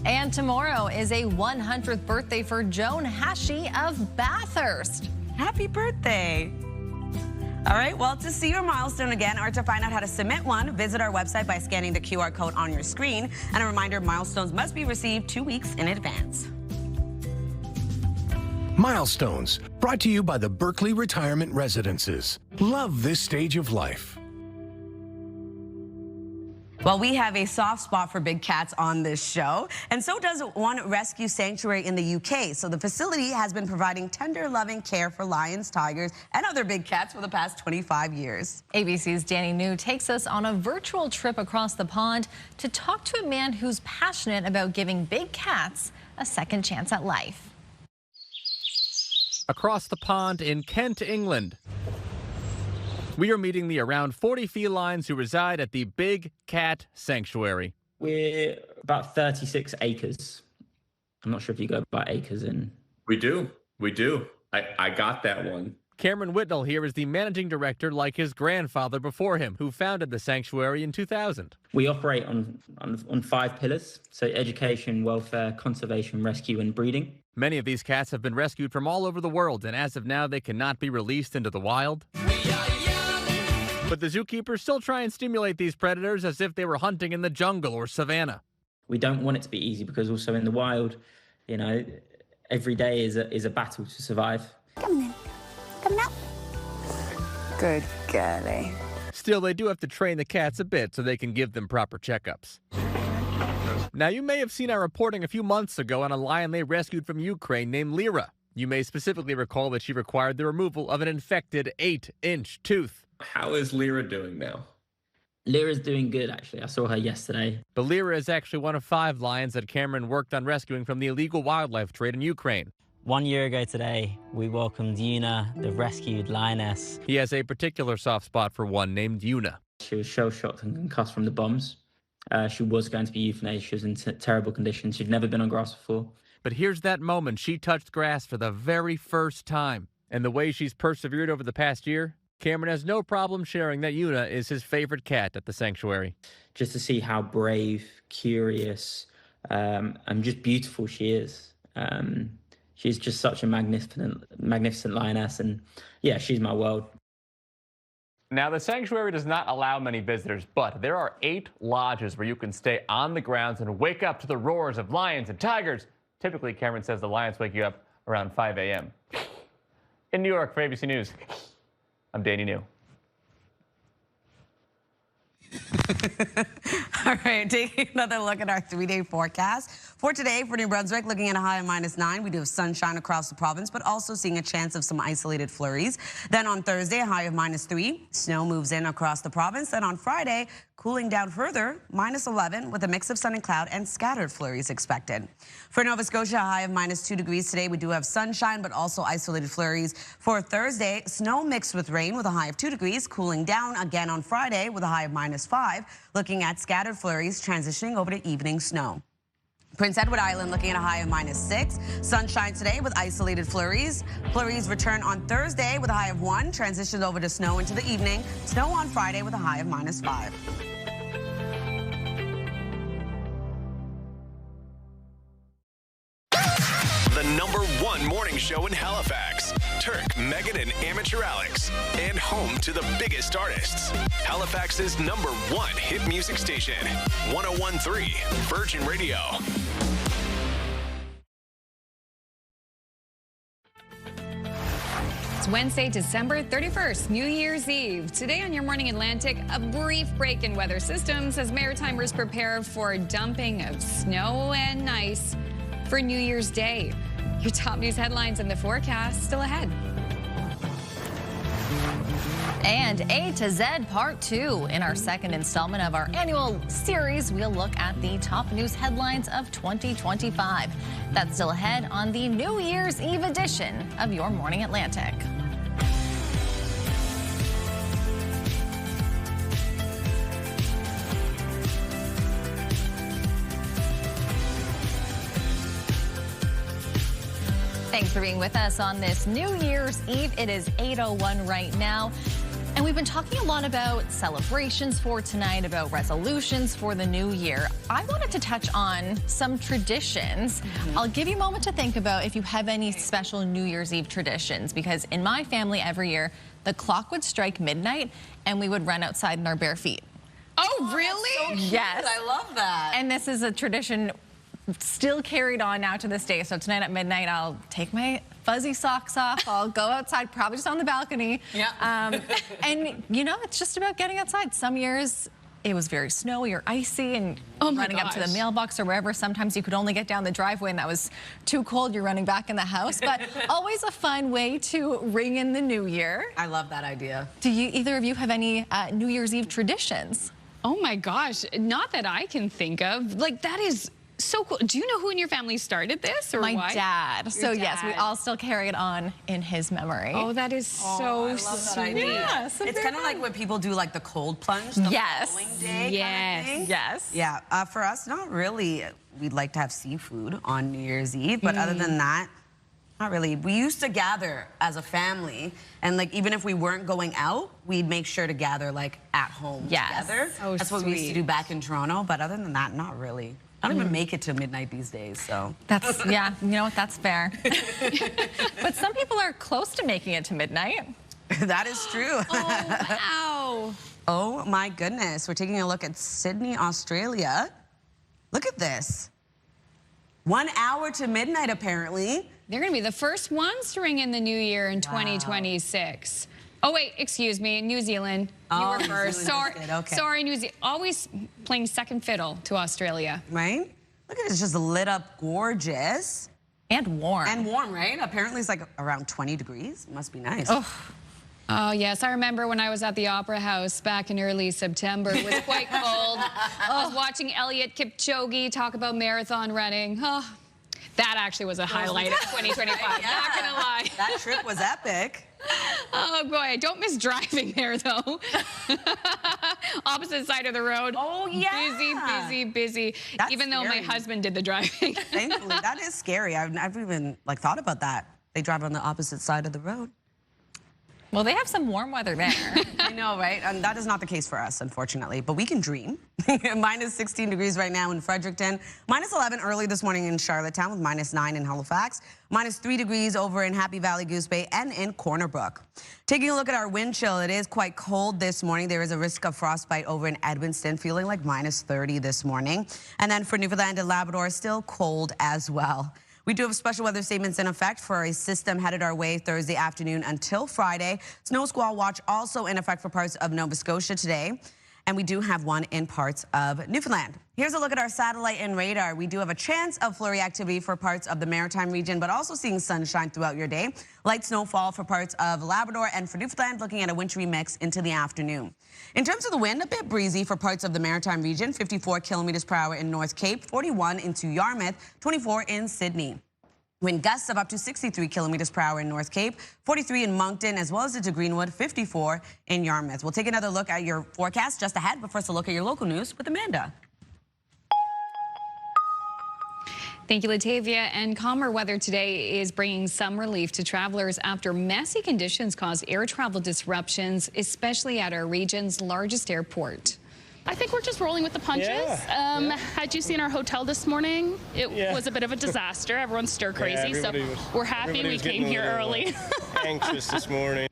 And tomorrow is a 100th birthday for Joan Hashey of Bathurst. Happy birthday. All right, well, to see your milestone again or to find out how to submit one, visit our website by scanning the QR code on your screen. And a reminder, milestones must be received 2 weeks in advance. Milestones, brought to you by the Berkeley Retirement Residences. Love this stage of life. Well, we have a soft spot for big cats on this show, and so does one rescue sanctuary in the UK. So the facility has been providing tender, loving care for lions, tigers, and other big cats for the past 25 years. ABC's Danny New takes us on a virtual trip across the pond to talk to a man who's passionate about giving big cats a second chance at life. Across the pond in Kent, England, we are meeting the around 40 felines who reside at the Big Cat Sanctuary. We're about 36 acres. I'm not sure if you go by acres in. We do. I got that one. Cameron Whitnell here is the managing director, like his grandfather before him, who founded the sanctuary in 2000. We operate on 5 pillars, so education, welfare, conservation, rescue, and breeding. Many of these cats have been rescued from all over the world, and as of now, they cannot be released into the wild. But the zookeepers still try and stimulate these predators as if they were hunting in the jungle or savannah. We don't want it to be easy because also in the wild, you know, every day is a battle to survive. Come on. Come up. Good girlie. Still, they do have to train the cats a bit so they can give them proper checkups. Now, you may have seen our reporting a few months ago on a lion they rescued from Ukraine named Lyra. You may specifically recall that she required the removal of an infected 8-inch tooth. How is Lyra doing now? Lyra's doing good, actually. I saw her yesterday. But Lyra is actually one of 5 lions that Cameron worked on rescuing from the illegal wildlife trade in Ukraine. 1 year ago today, we welcomed Yuna, the rescued lioness. He has a particular soft spot for one named Yuna. She was shell-shocked and concussed from the bombs. She was going to be euthanized. She was in terrible condition. She'd never been on grass before. But here's that moment she touched grass for the very first time. And the way she's persevered over the past year, Cameron has no problem sharing that Yuna is his favorite cat at the sanctuary. Just to see how brave, curious, and just beautiful she is. She's just such a magnificent lioness, and yeah, she's my world. Now, the sanctuary does not allow many visitors, but there are 8 lodges where you can stay on the grounds and wake up to the roars of lions and tigers. Typically, Cameron says the lions wake you up around 5 a.m. In New York, for ABC News, I'm Danny New. All right, taking another look at our 3-day forecast. For today, for New Brunswick, looking at a high of -9. We do have sunshine across the province, but also seeing a chance of some isolated flurries. Then on Thursday, a high of -3. Snow moves in across the province. Then on Friday, cooling down further, -11 with a mix of sun and cloud and scattered flurries expected. For Nova Scotia, a high of -2 degrees today. We do have sunshine, but also isolated flurries. For Thursday, snow mixed with rain with a high of 2 degrees, cooling down again on Friday with a high of -5. Looking at scattered flurries, transitioning over to evening snow. Prince Edward Island looking at a high of -6. Sunshine today with isolated flurries. Flurries return on Thursday with a high of 1. Transitions over to snow into the evening. Snow on Friday with a high of -5. The #1 morning show in Halifax. Turk, Megan, and Amateur Alex. And home to the biggest artists. Halifax's #1 hit music station. 101.3 Virgin Radio. It's Wednesday, December 31st, New Year's Eve. Today on Your Morning Atlantic, a brief break in weather systems as Maritimers prepare for a dumping of snow and ice for New Year's Day. Your top news headlines and the forecast still ahead. And A to Z Part 2. In our second installment of our annual series, we'll look at the top news headlines of 2025. That's still ahead on the New Year's Eve edition of Your Morning Atlantic. Thanks for being with us on this New Year's Eve. It is 8:01 right now. And we've been talking a lot about celebrations for tonight, about resolutions for the new year. I wanted to touch on some traditions. I'll give you a moment to think about if you have any special New Year's Eve traditions, because in my family every year, the clock would strike midnight and we would run outside in our bare feet. Oh, really? So yes. I love that. And this is a tradition still carried on now to this day. So tonight at midnight, I'll take my fuzzy socks off. I'll go outside, probably just on the balcony. Yeah. And, you know, it's just about getting outside. Some years it was very snowy or icy and running up to the mailbox or wherever. Sometimes you could only get down the driveway and that was too cold. You're running back in the house. But always a fun way to ring in the new year. I love that idea. Do either of you have any New Year's Eve traditions? Oh, my gosh. Not that I can think of. Like, that is so cool. Do you know who in your family started this, or my why? dad. So yes, we all still carry it on in his memory. Oh, that is so sweet. Yeah, it's kind of like when people do like the cold plunge the following day. Yes. Kind of thing. Yes. Yeah. For us, not really. We'd like to have seafood on New Year's Eve, but other than that, not really. We used to gather as a family, and like even if we weren't going out, we'd make sure to gather like at home together. Oh, that's what we used to do back in Toronto. But other than that, not really. I don't even make it to midnight these days, so. That's, yeah, you know what, that's fair. But some people are close to making it to midnight. That is true. Oh, wow. Oh my goodness, we're taking a look at Sydney, Australia. Look at this. 1 hour to midnight, apparently. They're going to be the first ones to ring in the new year in 2026. Oh, wait, excuse me, New Zealand. You were first. Sorry, New Zealand. Always playing second fiddle to Australia. Right? Look at it, it's just lit up gorgeous. And warm. And warm, right? Apparently it's like around 20 degrees. Must be nice. Oh, yes. I remember when I was at the Opera House back in early September. It was quite cold. I was watching Eliud Kipchoge talk about marathon running. Oh, that actually was a highlight of 2025. Not going to lie. That trip was epic. Oh, boy. I don't miss driving there, though. Opposite side of the road. Oh, yeah. Busy, busy, busy. That's even though my husband did the driving. Thankfully, that is scary. I've never even like thought about that. They drive on the opposite side of the road. Well, they have some warm weather there. I know, right? And that is not the case for us, unfortunately. But we can dream. Minus 16 degrees right now in Fredericton. Minus 11 early this morning in Charlottetown with minus 9 in Halifax. Minus 3 degrees over in Happy Valley, Goose Bay, and in Corner Brook. Taking a look at our wind chill, it is quite cold this morning. There is a risk of frostbite over in Edmundston, feeling like minus 30 this morning. And then for Newfoundland and Labrador, still cold as well. We do have special weather statements in effect for a system headed our way Thursday afternoon until Friday. Snow squall watch also in effect for parts of Nova Scotia today. And we do have one in parts of Newfoundland. Here's a look at our satellite and radar. We do have a chance of flurry activity for parts of the Maritime region, but also seeing sunshine throughout your day. Light snowfall for parts of Labrador, and for Newfoundland, looking at a wintry mix into the afternoon. In terms of the wind, a bit breezy for parts of the Maritime region, 54 kilometers per hour in North Cape, 41 into Yarmouth, 24 in Sydney. Wind gusts of up to 63 kilometers per hour in North Cape, 43 in Moncton, as well as into Greenwood, 54 in Yarmouth. We'll take another look at your forecast just ahead, but first a look at your local news with Amanda. Thank you, Latavia. And calmer weather today is bringing some relief to travelers after messy conditions caused air travel disruptions, especially at our region's largest airport. I think we're just rolling with the punches. Had you seen our hotel this morning? It was a bit of a disaster. Everyone's stir crazy, so we're happy we came here early. Anxious this morning.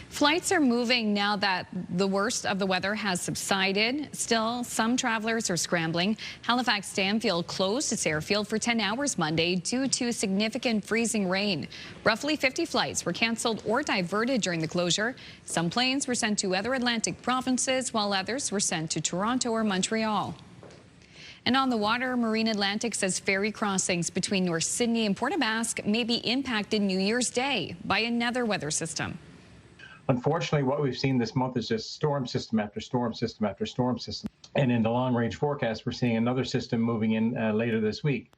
Flights are moving now that the worst of the weather has subsided. Still, some travelers are scrambling. Halifax Stanfield closed its airfield for 10 hours Monday due to significant freezing rain. Roughly 50 flights were canceled or diverted during the closure. Some planes were sent to other Atlantic provinces, while others were sent to Toronto or Montreal. And on the water, Marine Atlantic says ferry crossings between North Sydney and Port aux Basques may be impacted New Year's Day by another weather system. Unfortunately, what we've seen this month is just storm system after storm system after storm system. And in the long-range forecast, we're seeing another system moving in later this week.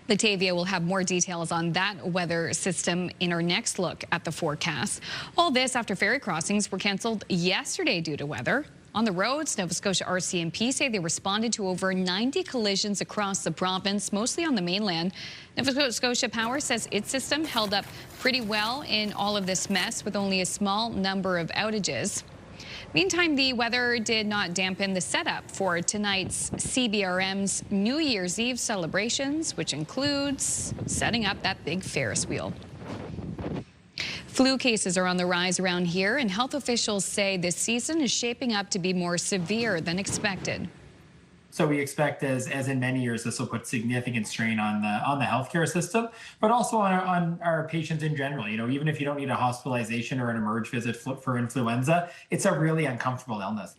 Latavia will have more details on that weather system in our next look at the forecast. All this after ferry crossings were canceled yesterday due to weather. On the roads, Nova Scotia RCMP say they responded to over 90 collisions across the province, mostly on the mainland. Nova Scotia Power says its system held up pretty well in all of this mess with only a small number of outages. Meantime, the weather did not dampen the setup for tonight's CBRM's New Year's Eve celebrations, which includes setting up that big Ferris wheel. Flu cases are on the rise around here, and health officials say this season is shaping up to be more severe than expected. So we expect, as in many years, this will put significant strain on the healthcare system, but also on our patients in general. You know, even if you don't need a hospitalization or an emerge visit for influenza, it's a really uncomfortable illness.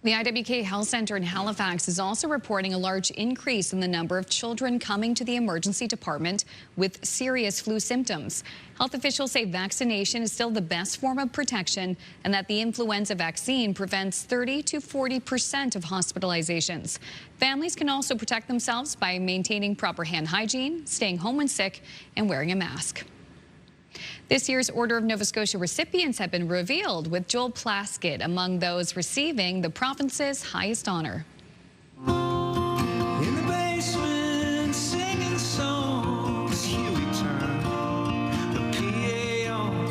The IWK Health Centre in Halifax is also reporting a large increase in the number of children coming to the emergency department with serious flu symptoms. Health officials say vaccination is still the best form of protection and that the influenza vaccine prevents 30 to 40% of hospitalizations. Families can also protect themselves by maintaining proper hand hygiene, staying home when sick, and wearing a mask. This year's Order of Nova Scotia recipients have been revealed, with Joel Plaskett among those receiving the province's highest honor. In the basement, singing songs, here we turn the PA on.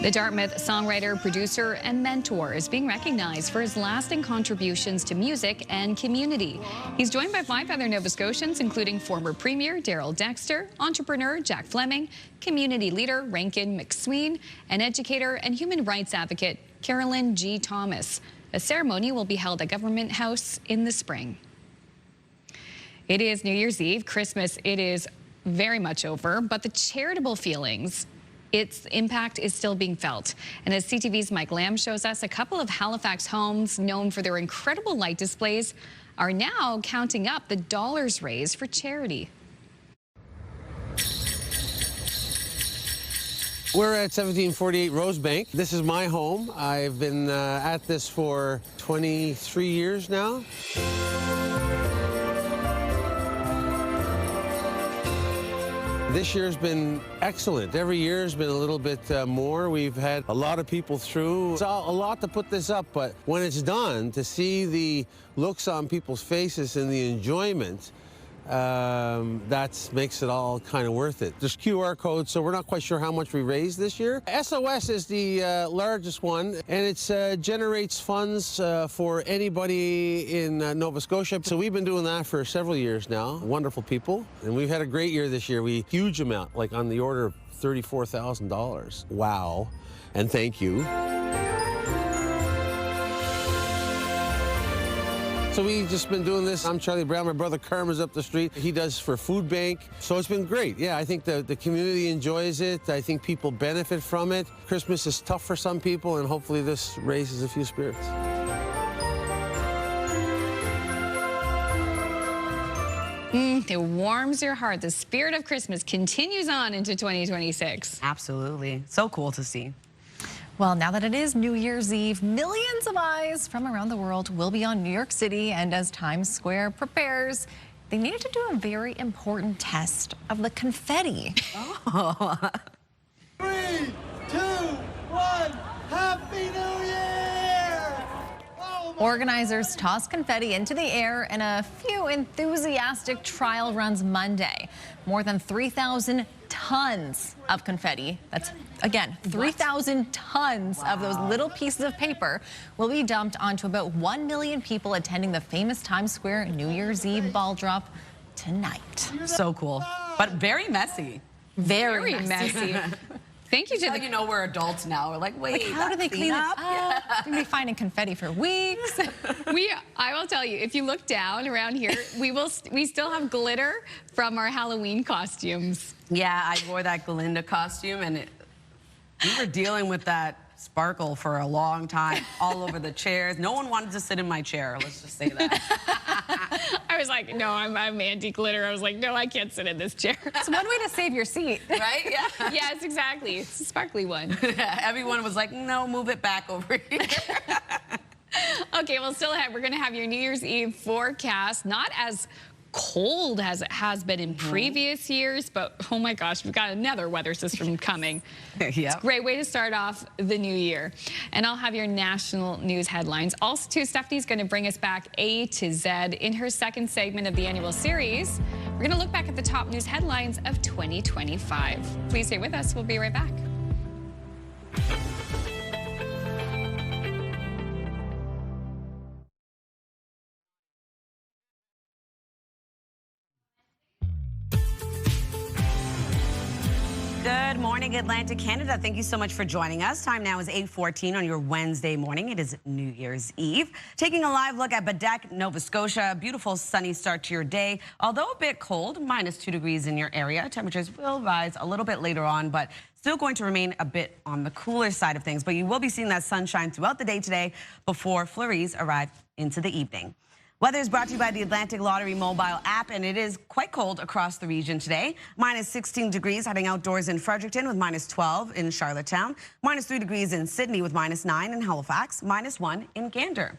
The Dartmouth songwriter, producer, and mentor is being recognized for his lasting contributions to music and community. He's joined by 5 other Nova Scotians, including former Premier Darrell Dexter, entrepreneur Jack Fleming, community leader Rankin McSween, and educator and human rights advocate Carolyn G. Thomas. A ceremony will be held at Government House in the spring. It is New Year's Eve. Christmas, it is very much over, but the charitable feelings, its impact is still being felt. And as CTV's Mike Lamb shows us, a couple of Halifax homes known for their incredible light displays are now counting up the dollars raised for charity. We're at 1748 Rosebank. This is my home. I've been at this for 23 years now. This year's been excellent. Every year has been a little bit more. We've had a lot of people through. It's a lot to put this up, but when it's done, to see the looks on people's faces and the enjoyment, that makes it all kind of worth it. There's QR codes, so we're not quite sure how much we raised this year. SOS is the largest one, and it generates funds for anybody in Nova Scotia. So we've been doing that for several years now. Wonderful people, and we've had a great year this year. Huge amount, like on the order of $34,000. Wow, and thank you. So we've just been doing this. I'm Charlie Brown. My brother Carm is up the street. He does for Food Bank. So it's been great. Yeah, I think the community enjoys it. I think people benefit from it. Christmas is tough for some people, and hopefully this raises a few spirits. It warms your heart. The spirit of Christmas continues on into 2026. Absolutely. So cool to see. Well, now that it is New Year's Eve, millions of eyes from around the world will be on New York City, and as Times Square prepares, they needed to do a very important test of the confetti. Oh. 3, 2, 1, Happy New Year! Organizers tossed confetti into the air in a few enthusiastic trial runs Monday. More than 3,000 tons of confetti. That's, again, 3,000 tons of those little pieces of paper will be dumped onto about 1 million people attending the famous Times Square New Year's Eve ball drop tonight. So cool, but very messy. Very messy. Thank you to you know we're adults now. We're like, wait, how do they clean up? Yeah. They're gonna be finding confetti for weeks. I will tell you, if you look down around here, we still have glitter from our Halloween costumes. Yeah, I wore that Glinda costume, and we were dealing with that sparkle for a long time, all over the chairs. No one wanted to sit in my chair, let's just say that. I was like, no, I'm anti-glitter. I was like, no, I can't sit in this chair. It's one way to save your seat. Right? Yeah. Yes, exactly. It's a sparkly one. Everyone was like, no, move it back over here. Okay, well, still ahead, we're going to have your New Year's Eve forecast, not as cold as it has been in previous years, but oh my gosh, we've got another weather system coming. It's a great way to start off the new year. And I'll have your national news headlines. Also, too, Stephanie's going to bring us back A to Z in her second segment of the annual series. We're going to look back at the top news headlines of 2025. Please stay with us. We'll be right back. Good morning, Atlantic, Canada. Thank you so much for joining us. Time now is 8:14 on your Wednesday morning. It is New Year's Eve. Taking a live look at Bedeque, Nova Scotia. Beautiful sunny start to your day. Although a bit cold, -2 degrees in your area. Temperatures will rise a little bit later on, but still going to remain a bit on the cooler side of things. But you will be seeing that sunshine throughout the day today before flurries arrive into the evening. Weather is brought to you by the Atlantic Lottery mobile app, and it is quite cold across the region today. -16 degrees heading outdoors in Fredericton with -12 in Charlottetown, -3 degrees in Sydney with -9 in Halifax, -1 in Gander.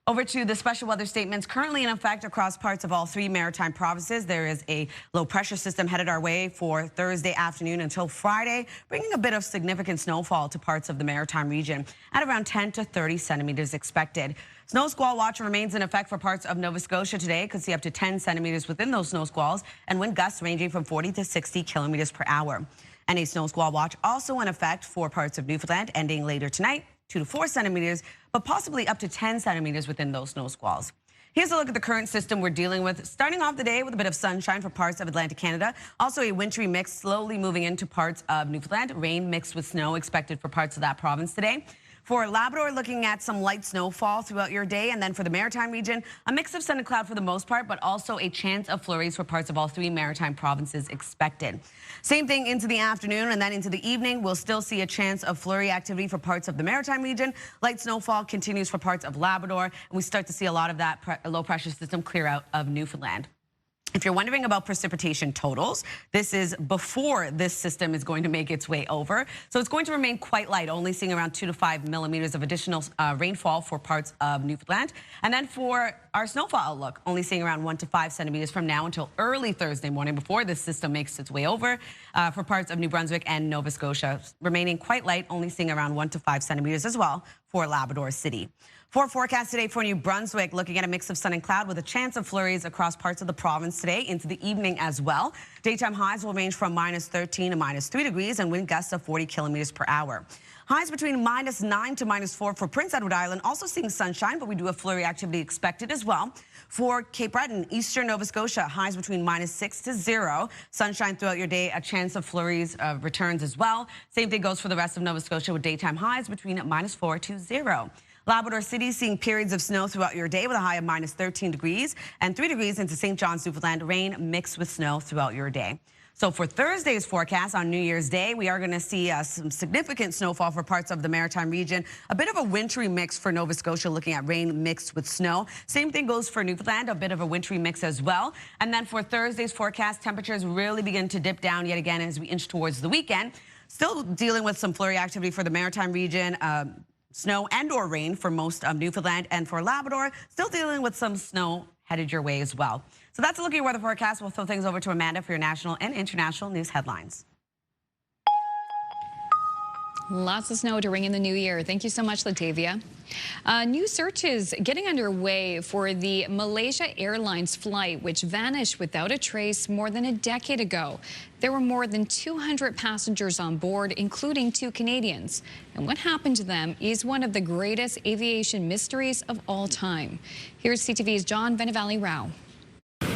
Over to the special weather statements currently in effect across parts of all 3 maritime provinces. There is a low pressure system headed our way for Thursday afternoon until Friday, bringing a bit of significant snowfall to parts of the maritime region at around 10 to 30 centimeters expected. Snow squall watch remains in effect for parts of Nova Scotia today. Could see up to 10 centimeters within those snow squalls and wind gusts ranging from 40 to 60 kilometers per hour. And a snow squall watch also in effect for parts of Newfoundland ending later tonight, 2 to 4 centimeters, but possibly up to 10 centimeters within those snow squalls. Here's a look at the current system we're dealing with. Starting off the day with a bit of sunshine for parts of Atlantic Canada. Also a wintry mix slowly moving into parts of Newfoundland. Rain mixed with snow expected for parts of that province today. For Labrador, looking at some light snowfall throughout your day. And then for the maritime region, a mix of sun and cloud for the most part, but also a chance of flurries for parts of all 3 maritime provinces expected. Same thing into the afternoon, and then into the evening, we'll still see a chance of flurry activity for parts of the maritime region. Light snowfall continues for parts of Labrador, and we start to see a lot of that low pressure system clear out of Newfoundland. If you're wondering about precipitation totals, this is before this system is going to make its way over. So it's going to remain quite light, only seeing around 2 to 5 millimeters of additional rainfall for parts of Newfoundland. And then for our snowfall outlook, only seeing around 1 to 5 centimeters from now until early Thursday morning before this system makes its way over for parts of New Brunswick and Nova Scotia. Remaining quite light, only seeing around 1 to 5 centimeters as well for Labrador City. For forecast today for New Brunswick, looking at a mix of sun and cloud with a chance of flurries across parts of the province today into the evening as well. Daytime highs will range from -13 to -3 degrees and wind gusts of 40 kilometers per hour. Highs between -9 to -4 for Prince Edward Island, also seeing sunshine, but we do have flurry activity expected as well. For Cape Breton, eastern Nova Scotia, highs between -6 to 0. Sunshine throughout your day, a chance of flurries returns as well. Same thing goes for the rest of Nova Scotia with daytime highs between -4 to 0. Labrador City seeing periods of snow throughout your day with a high of -13 degrees and 3 degrees into St. John's, Newfoundland. Rain mixed with snow throughout your day. So for Thursday's forecast on New Year's Day, we are going to see some significant snowfall for parts of the maritime region. A bit of a wintry mix for Nova Scotia, looking at rain mixed with snow. Same thing goes for Newfoundland, a bit of a wintry mix as well. And then for Thursday's forecast, temperatures really begin to dip down yet again as we inch towards the weekend. Still dealing with some flurry activity for the maritime region. Snow and or rain for most of Newfoundland, and for Labrador, still dealing with some snow headed your way as well. So that's a look at your weather forecast. We'll throw things over to Amanda for your national and international news headlines. Lots of snow to ring in the new year. Thank you so much, Latavia. New searches getting underway for the Malaysia Airlines flight, which vanished without a trace more than a decade ago. There were more than 200 passengers on board, including 2 Canadians. And what happened to them is one of the greatest aviation mysteries of all time. Here's CTV's John Venevali-Rao.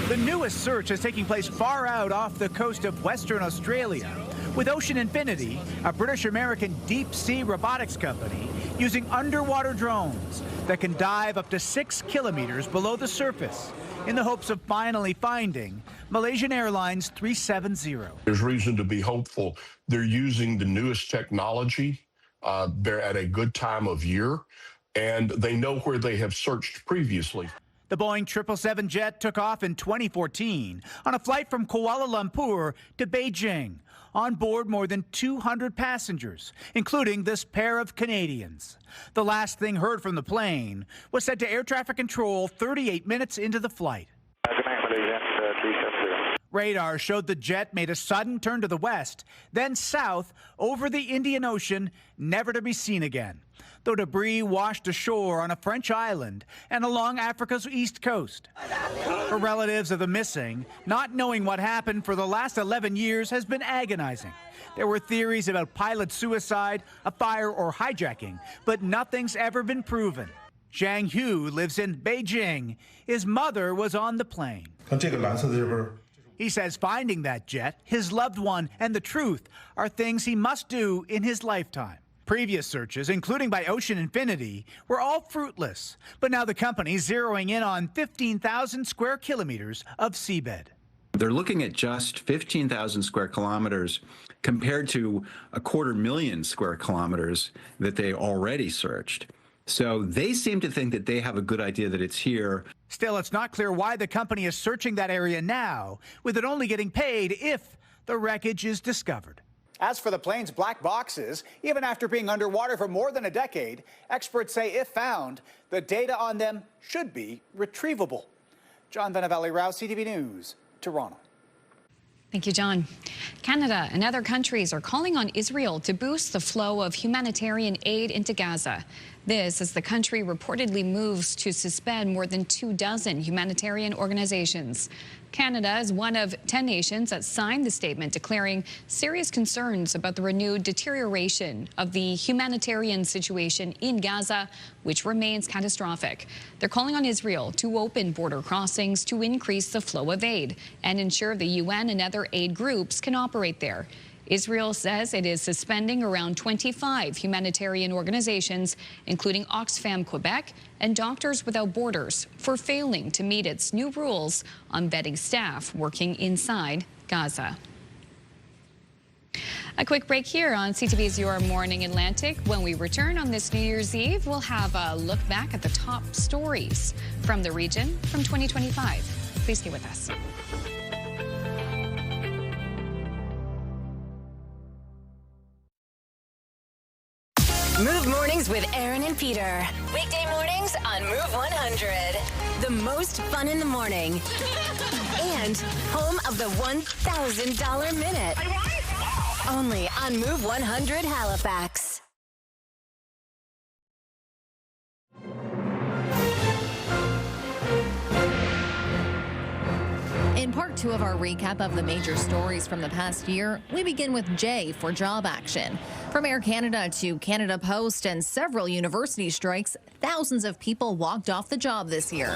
The newest search is taking place far out off the coast of Western Australia, with Ocean Infinity, a British-American deep-sea robotics company, using underwater drones that can dive up to 6 kilometers below the surface in the hopes of finally finding Malaysian Airlines 370. There's reason to be hopeful. They're using the newest technology. They're at a good time of year, and they know where they have searched previously. The Boeing 777 jet took off in 2014 on a flight from Kuala Lumpur to Beijing. On board more than 200 passengers, including this pair of Canadians. The last thing heard from the plane was sent to air traffic control 38 minutes into the flight. Good night, Malaysia. Radar showed the jet made a sudden turn to the west, then south over the Indian Ocean, never to be seen again. Though debris washed ashore on a French island and along Africa's east coast. For relatives of the missing, not knowing what happened for the last 11 years has been agonizing. There were theories about pilot suicide, a fire, or hijacking, but nothing's ever been proven. Zhang Hu lives in Beijing. His mother was on the plane. He says finding that jet, his loved one, and the truth are things he must do in his lifetime. Previous searches, including by Ocean Infinity, were all fruitless. But now the company's zeroing in on 15,000 square kilometers of seabed. They're looking at just 15,000 square kilometers compared to 250,000 square kilometers that they already searched. So they seem to think that they have a good idea that it's here. Still, it's not clear why the company is searching that area now, with it only getting paid if the wreckage is discovered. As for the plane's black boxes, even after being underwater for more than a decade, experts say if found, the data on them should be retrievable. John Venavelli-Rouse, CTV News, Toronto. Thank you, John. Canada and other countries are calling on Israel to boost the flow of humanitarian aid into Gaza. This as the country reportedly moves to suspend more than 24 humanitarian organizations. Canada is one of 10 nations that signed the statement declaring serious concerns about the renewed deterioration of the humanitarian situation in Gaza, which remains catastrophic. They're calling on Israel to open border crossings to increase the flow of aid and ensure the UN and other aid groups can operate there. Israel says it is suspending around 25 humanitarian organizations, including Oxfam Quebec and Doctors Without Borders, for failing to meet its new rules on vetting staff working inside Gaza. A quick break here on CTV's Your Morning Atlantic. When we return on this New Year's Eve, we'll have a look back at the top stories from the region from 2025. Please stay with us. Move Mornings with Aaron and Peter. Weekday mornings on Move 100. The most fun in the morning. And home of the $1,000 minute. Only on Move 100 Halifax. In part two of our recap of the major stories from the past year, we begin with J for job action. From Air Canada to Canada Post and several university strikes, thousands of people walked off the job this year.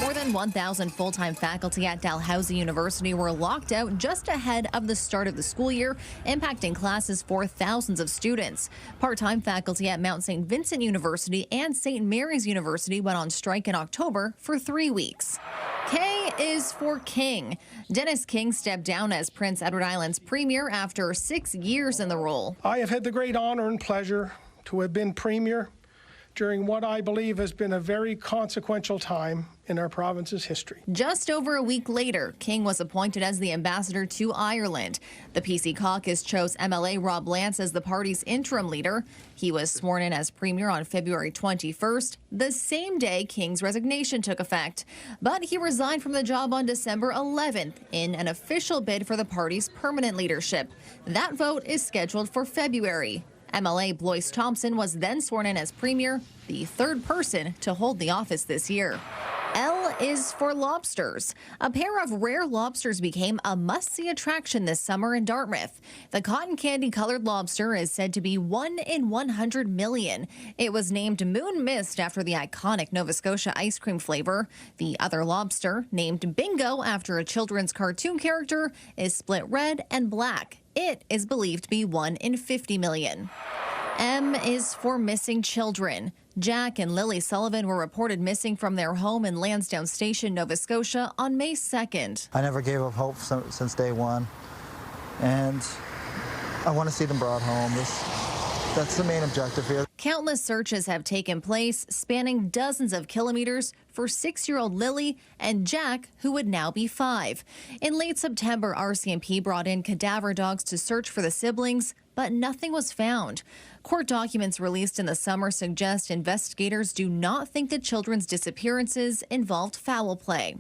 More than 1,000 full-time faculty at Dalhousie University were locked out just ahead of the start of the school year, impacting classes for thousands of students. Part-time faculty at Mount St. Vincent University and St. Mary's University went on strike in October for 3 weeks. K is for King. Dennis King stepped down as Prince Edward Island's premier after 6 years in the role. I have had the great honor and pleasure to have been premier during what I believe has been a very consequential time in our province's history. Just over a week later, King was appointed as the ambassador to Ireland. The PC caucus chose MLA Rob Lance as the party's interim leader. He was sworn in as premier on February 21st, the same day King's resignation took effect. But he resigned from the job on December 11th in an official bid for the party's permanent leadership. That vote is scheduled for February. MLA Blois Thompson was then sworn in as premier, the third person to hold the office this year. L is for lobsters. A pair of rare lobsters became a must-see attraction this summer in Dartmouth. The cotton candy-colored lobster is said to be 1 in 100 million. It was named Moon Mist after the iconic Nova Scotia ice cream flavor. The other lobster, named Bingo after a children's cartoon character, is split red and black. It is believed to be 1 in 50 million. M is for missing children. Jack and Lily Sullivan were reported missing from their home in Lansdowne Station, Nova Scotia on May 2nd. I never gave up hope since day one, and I want to see them brought home. That's the main objective here. Countless searches have taken place, spanning dozens of kilometers for 6-year-old Lily and Jack, who would now be 5. In late September, RCMP brought in cadaver dogs to search for the siblings, but nothing was found. Court documents released in the summer suggest investigators do not think the children's disappearances involved foul play.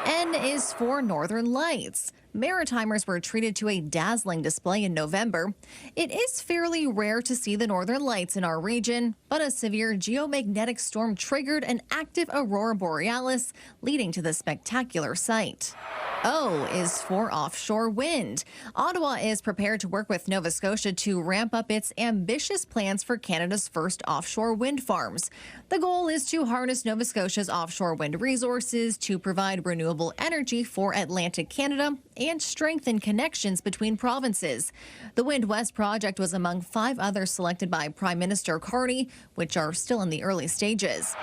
N is for Northern Lights. Maritimers were treated to a dazzling display in November. It is fairly rare to see the northern lights in our region, but a severe geomagnetic storm triggered an active aurora borealis, leading to the spectacular sight. O is for offshore wind. Ottawa is prepared to work with Nova Scotia to ramp up its ambitious plans for Canada's first offshore wind farms. The goal is to harness Nova Scotia's offshore wind resources to provide renewable energy for Atlantic Canada and strengthen connections between provinces. The Wind West project was among 5 others selected by Prime Minister Carney, which are still in the early stages.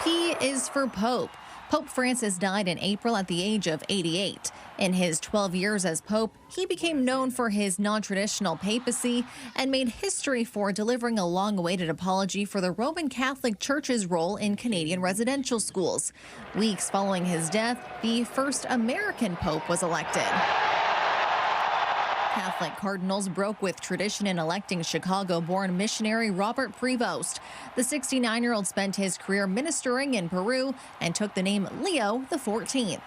P is for Pope. Pope Francis died in April at the age of 88. In his 12 years as Pope, he became known for his non-traditional papacy and made history for delivering a long-awaited apology for the Roman Catholic Church's role in Canadian residential schools. Weeks following his death, the first American Pope was elected. Catholic cardinals broke with tradition in electing Chicago-born missionary Robert Prevost. The 69-year-old spent his career ministering in Peru and took the name Leo XIV.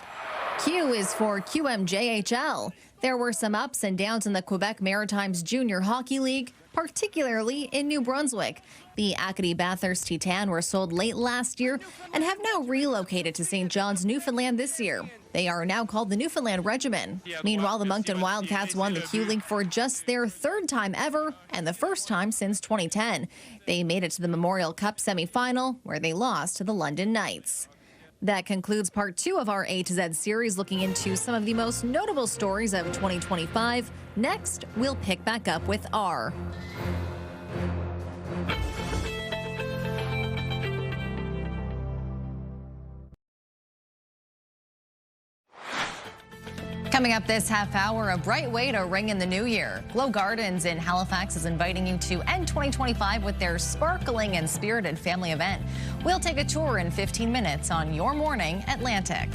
Q is for QMJHL. There were some ups and downs in the Quebec Maritimes Junior Hockey League, particularly in New Brunswick. The Acadie Bathurst Titan were sold late last year and have now relocated to St. John's, Newfoundland this year. They are now called the Newfoundland Regimen. Meanwhile, the Moncton Wildcats won the Q League for just their 3rd time ever and the first time since 2010. They made it to the Memorial Cup semifinal, where they lost to the London Knights. That concludes part 2 of our A to Z series, looking into some of the most notable stories of 2025. Next, we'll pick back up with R. Coming up this half hour, a bright way to ring in the new year. Glow Gardens in Halifax is inviting you to end 2025 with their sparkling and spirited family event. We'll take a tour in 15 minutes on Your Morning Atlantic.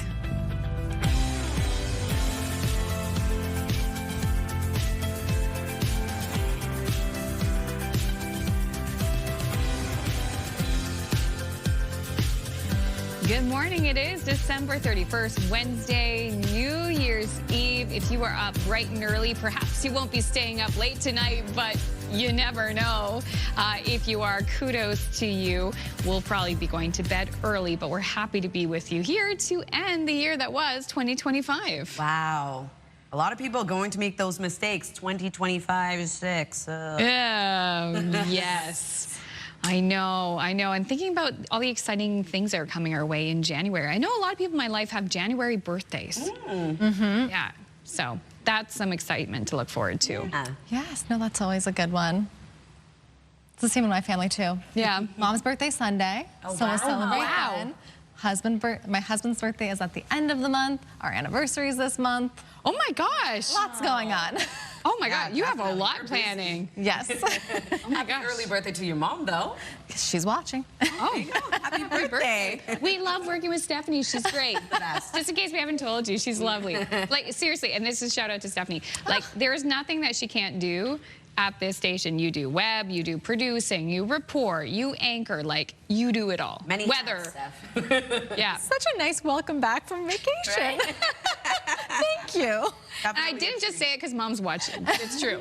Good morning. It is December 31st, Wednesday, New Year's Eve. If you are up bright and early, perhaps you won't be staying up late tonight, but you never know. If you are, kudos to you. We'll probably be going to bed early, but we're happy to be with you here to end the year that was 2025. Wow. A lot of people are going to make those mistakes. 2025 is 6. Yes. I know. And thinking about all the exciting things that are coming our way in January. I know a lot of people in my life have January birthdays. Yeah, so that's some excitement to look forward to. Yes, no, that's always a good one. It's the same in my family, too. Yeah. Mom's birthday Sunday, so we'll celebrate then. My husband's birthday is at the end of the month. Our anniversary is this month. Oh, my gosh. Lots going on. Oh, my God. You have a lot planning. Yes. Oh, my gosh. Early birthday to your mom, though. She's watching. Oh, happy birthday. We love working with Stephanie. She's great. Just in case we haven't told you, she's lovely. Like, seriously, and this is a shout out to Stephanie. Like, there is nothing that she can't do at this station. You do web, you do producing, you report, you anchor, like, you do it all. Many weather. Yeah. Such a nice welcome back from vacation. Right? Thank you. And I didn't just say it because Mom's watching. It's true.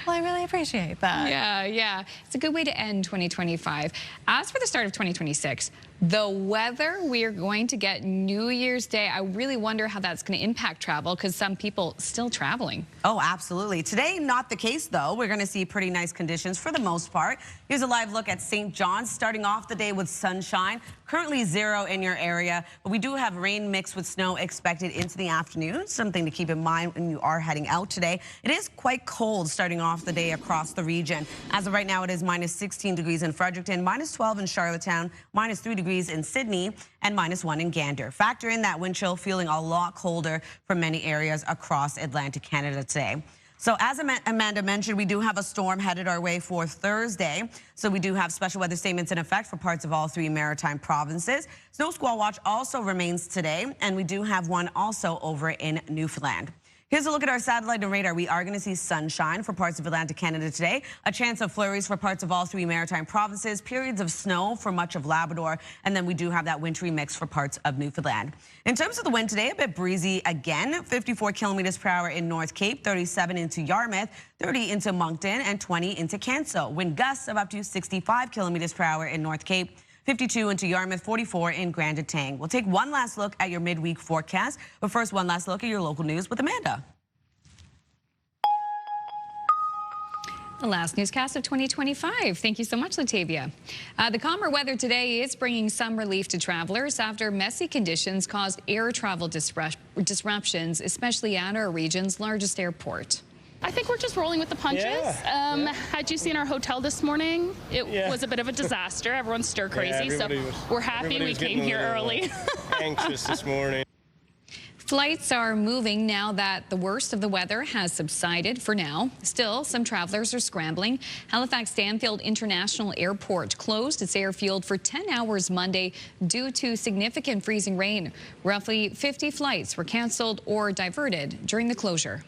Well, I really appreciate that. Yeah. It's a good way to end 2025. As for the start of 2026, the weather we are going to get New Year's Day, I really wonder how that's going to impact travel because some people still traveling. Oh, absolutely. Today, not the case, though. We're going to see pretty nice conditions for the most part. Here's a live look at St. John's, starting off the day with sunshine. Currently 0 in your area, but we do have rain mixed with snow expected into the afternoon. Something to keep in mind when you are heading out today. It is quite cold starting off the day across the region. As of right now, it is minus 16 degrees in Fredericton, minus 12 in Charlottetown, minus 3 degrees in Sydney, and minus 1 in Gander. Factor in that wind chill, feeling a lot colder for many areas across Atlantic Canada today. So as Amanda mentioned, we do have a storm headed our way for Thursday. So we do have special weather statements in effect for parts of all 3 maritime provinces. Snow squall watch also remains today, and we do have one also over in Newfoundland. Here's a look at our satellite and radar. We are going to see sunshine for parts of Atlantic Canada today. A chance of flurries for parts of all 3 maritime provinces. Periods of snow for much of Labrador. And then we do have that wintry mix for parts of Newfoundland. In terms of the wind today, a bit breezy again. 54 kilometers per hour in North Cape, 37 into Yarmouth, 30 into Moncton, and 20 into Canso. Wind gusts of up to 65 kilometers per hour in North Cape. 52 into Yarmouth, 44 in Grand Etang. We'll take one last look at your midweek forecast, but first one last look at your local news with Amanda. The last newscast of 2025. Thank you so much, Latavia. The calmer weather today is bringing some relief to travelers after messy conditions caused air travel disruptions, especially at our region's largest airport. I think we're just rolling with the punches. Had you seen our hotel this morning? It was a bit of a disaster. Everyone's stir crazy, so we're happy we came here early. Anxious this morning. Flights are moving now that the worst of the weather has subsided for now. Still, some travelers are scrambling. Halifax Stanfield International Airport closed its airfield for 10 hours Monday due to significant freezing rain. Roughly 50 flights were canceled or diverted during the closure.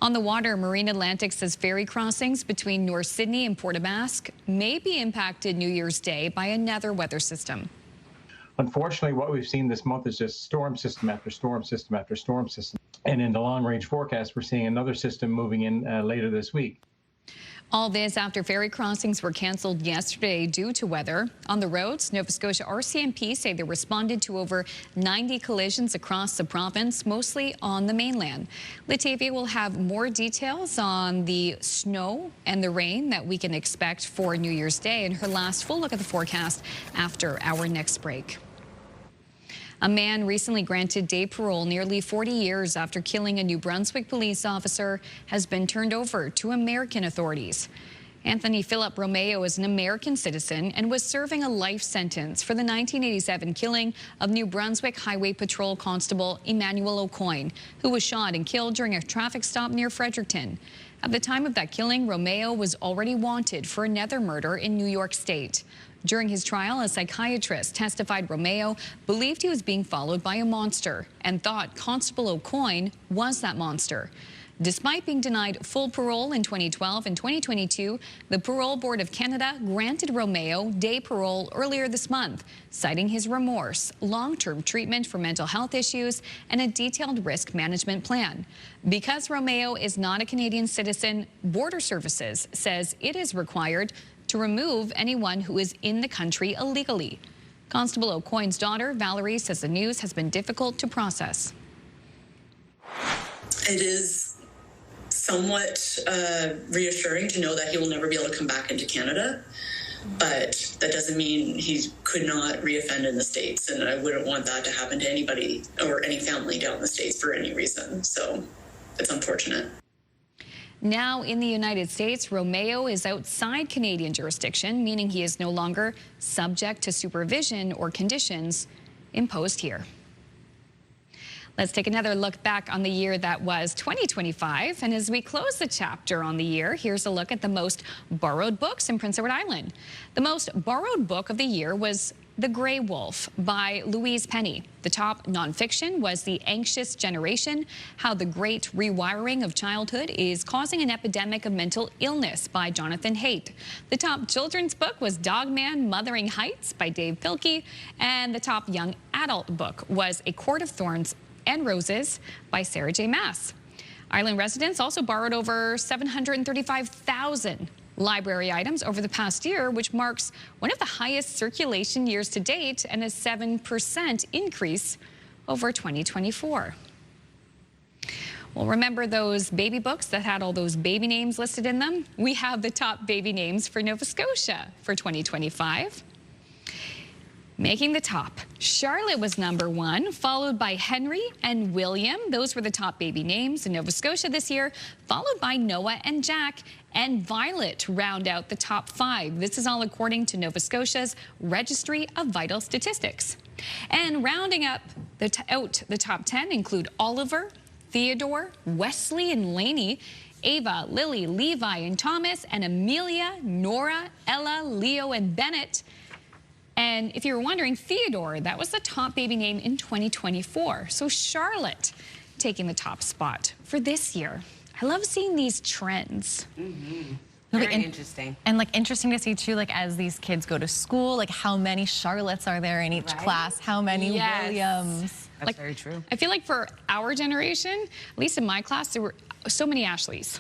On the water, Marine Atlantic says ferry crossings between North Sydney and Port aux Basques may be impacted New Year's Day by another weather system. Unfortunately, what we've seen this month is just storm system after storm system after storm system. And in the long-range forecast, we're seeing another system moving in later this week. All this after ferry crossings were canceled yesterday due to weather. On the roads, Nova Scotia RCMP say they responded to over 90 collisions across the province, mostly on the mainland. Latavia will have more details on the snow and the rain that we can expect for New Year's Day and her last full look at the forecast after our next break. A man recently granted day parole nearly 40 years after killing a New Brunswick police officer has been turned over to American authorities. Anthony Philip Romeo is an American citizen and was serving a life sentence for the 1987 killing of New Brunswick Highway Patrol Constable Emmanuel O'Coin, who was shot and killed during a traffic stop near Fredericton. At the time of that killing, Romeo was already wanted for another murder in New York State. During his trial, a psychiatrist testified Romeo believed he was being followed by a monster and thought Constable O'Coin was that monster. Despite being denied full parole in 2012 and 2022, the Parole Board of Canada granted Romeo day parole earlier this month, citing his remorse, long-term treatment for mental health issues, and a detailed risk management plan. Because Romeo is not a Canadian citizen, Border Services says it is required to remove anyone who is in the country illegally. Constable O'Coin's daughter, Valerie, says the news has been difficult to process. It is somewhat reassuring to know that he will never be able to come back into Canada, but that doesn't mean he could not reoffend in the States, and I wouldn't want that to happen to anybody or any family down in the States for any reason, so it's unfortunate. Now in the United States, Romeo is outside Canadian jurisdiction, meaning he is no longer subject to supervision or conditions imposed here. Let's take another look back on the year that was 2025. And as we close the chapter on the year, here's a look at the most borrowed books in Prince Edward Island. The most borrowed book of the year was The Grey Wolf by Louise Penny. The top nonfiction was The Anxious Generation, How the Great Rewiring of Childhood is Causing an Epidemic of Mental Illness by Jonathan Haidt. The top children's book was Dogman Mothering Heights by Dave Pilkey. And the top young adult book was A Court of Thorns and Roses by Sarah J. Maas. Island residents also borrowed over 735,000 library items over the past year, which marks one of the highest circulation years to date and a 7% increase over 2024. Well, remember those baby books that had all those baby names listed in them? We have the top baby names for Nova Scotia for 2025. Making the top, Charlotte was #1, followed by Henry and William. Those were the top baby names in Nova Scotia this year, followed by Noah and Jack, and Violet round out the top 5. This is all according to Nova Scotia's Registry of Vital Statistics. And rounding up the top 10 include Oliver, Theodore, Wesley and Lainey, Ava, Lily, Levi and Thomas, and Amelia, Nora, Ella, Leo and Bennett. And if you were wondering, Theodore, that was the top baby name in 2024. So Charlotte taking the top spot for this year. I love seeing these trends. Very interesting. And like interesting to see too, like as these kids go to school, like how many Charlottes are there in each class? How many Williams? That's very true. I feel like for our generation, at least in my class, there were so many Ashleys.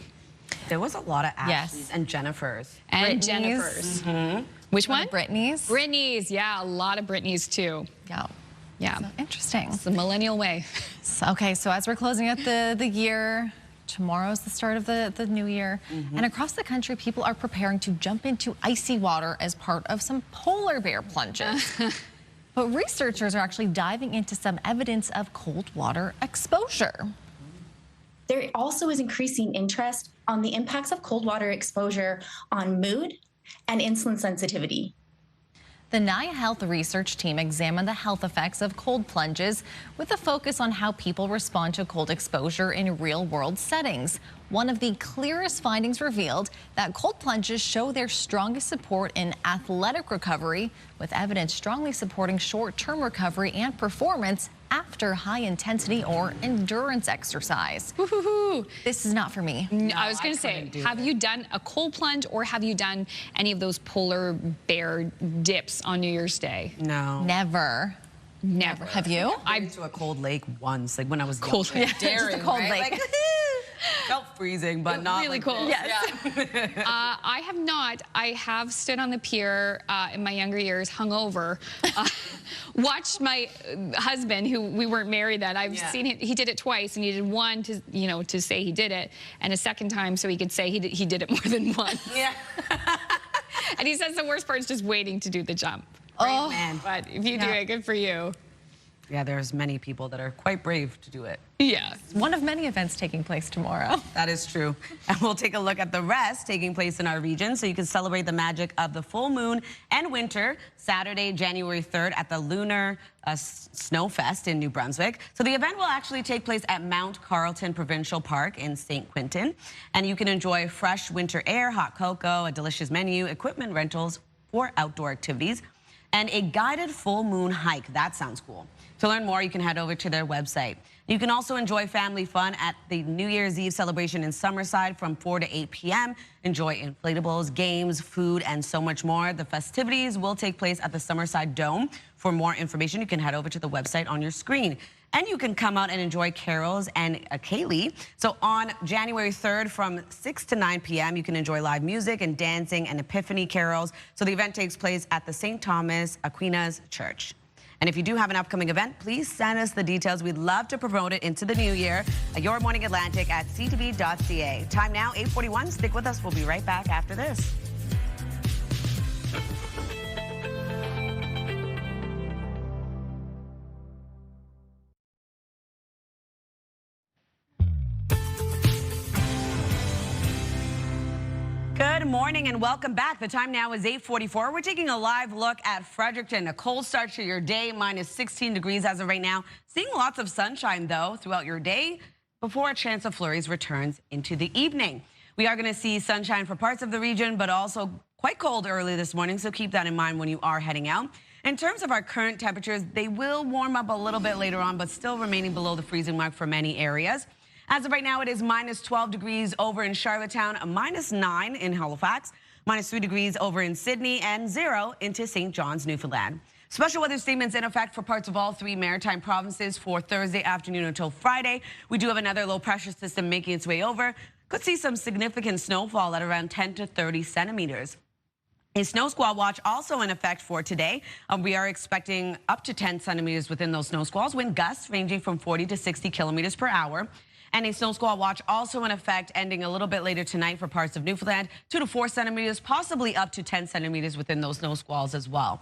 There was a lot of Ashleys and Jennifers. And Britneys. Jennifers. Which one? Britneys. Britneys, yeah, a lot of Britneys too. Yeah. Yeah. So interesting. It's the millennial way. Okay, so as we're closing out the year, tomorrow is the start of the new year. And across the country, people are preparing to jump into icy water as part of some polar bear plunges. But researchers are actually diving into some evidence of cold water exposure. There also is increasing interest on the impacts of cold water exposure on mood and insulin sensitivity. The NIA Health research team examined the health effects of cold plunges with a focus on how people respond to cold exposure in real-world settings. One of the clearest findings revealed that cold plunges show their strongest support in athletic recovery, with evidence strongly supporting short-term recovery and performance after high-intensity or endurance exercise. Woo-hoo-hoo. This is not for me. No, I was going to say, have you done a cold plunge or have you done any of those polar bear dips on New Year's Day? No. Never. Never. Have you? I've been to a cold lake once, like when I was Cold young. lake. Daring, Just a cold right? lake. Like, felt freezing, but not really like cold. this. Yes. I have not. I have stood on the pier in my younger years, hungover, watched my husband, who we weren't married then. I've seen it. He did it twice, and he did one to, to say he did it, and a second time so he could say he did it more than once. Yeah. And he says the worst part is just waiting to do the jump. Brave man. But if you do it, good for you. Yeah, there's many people that are quite brave to do it. Yeah. One of many events taking place tomorrow. That is true. And we'll take a look at the rest taking place in our region so you can celebrate the magic of the full moon and winter Saturday, January 3rd at the Lunar Snowfest in New Brunswick. So the event will actually take place at Mount Carlton Provincial Park in St. Quentin. And you can enjoy fresh winter air, hot cocoa, a delicious menu, equipment rentals for outdoor activities, and a guided full moon hike. That sounds cool. To learn more, you can head over to their website. You can also enjoy family fun at the New Year's Eve celebration in Summerside from 4 to 8 p.m. Enjoy inflatables, games, food, and so much more. The festivities will take place at the Summerside Dome. For more information, you can head over to the website on your screen. And you can come out and enjoy carols and a Kaylee. So on January 3rd from 6 to 9 p.m., you can enjoy live music and dancing and Epiphany carols. So the event takes place at the St. Thomas Aquinas Church. And if you do have an upcoming event, please send us the details. We'd love to promote it into the new year. Your Morning Atlantic at ctv.ca. Time now, 8:41. Stick with us. We'll be right back after this. Good morning and welcome back. The time now is 8:44. We're taking a live look at Fredericton. A cold start to your day, minus 16 degrees as of right now. Seeing lots of sunshine, though, throughout your day before a chance of flurries returns into the evening. We are going to see sunshine for parts of the region, but also quite cold early this morning, so keep that in mind when you are heading out. In terms of our current temperatures, they will warm up a little bit later on, but still remaining below the freezing mark for many areas. As of right now, it is minus 12 degrees over in Charlottetown, minus 9 in Halifax, minus 3 degrees over in Sydney, and 0 into St. John's, Newfoundland. Special weather statements in effect for parts of all 3 maritime provinces for Thursday afternoon until Friday. We do have another low pressure system making its way over. Could see some significant snowfall at around 10 to 30 centimeters. A snow squall watch also in effect for today. We are expecting up to 10 centimeters within those snow squalls, wind gusts ranging from 40 to 60 kilometers per hour. And a snow squall watch also in effect ending a little bit later tonight for parts of Newfoundland, 2 to 4 centimeters, possibly up to 10 centimeters within those snow squalls as well.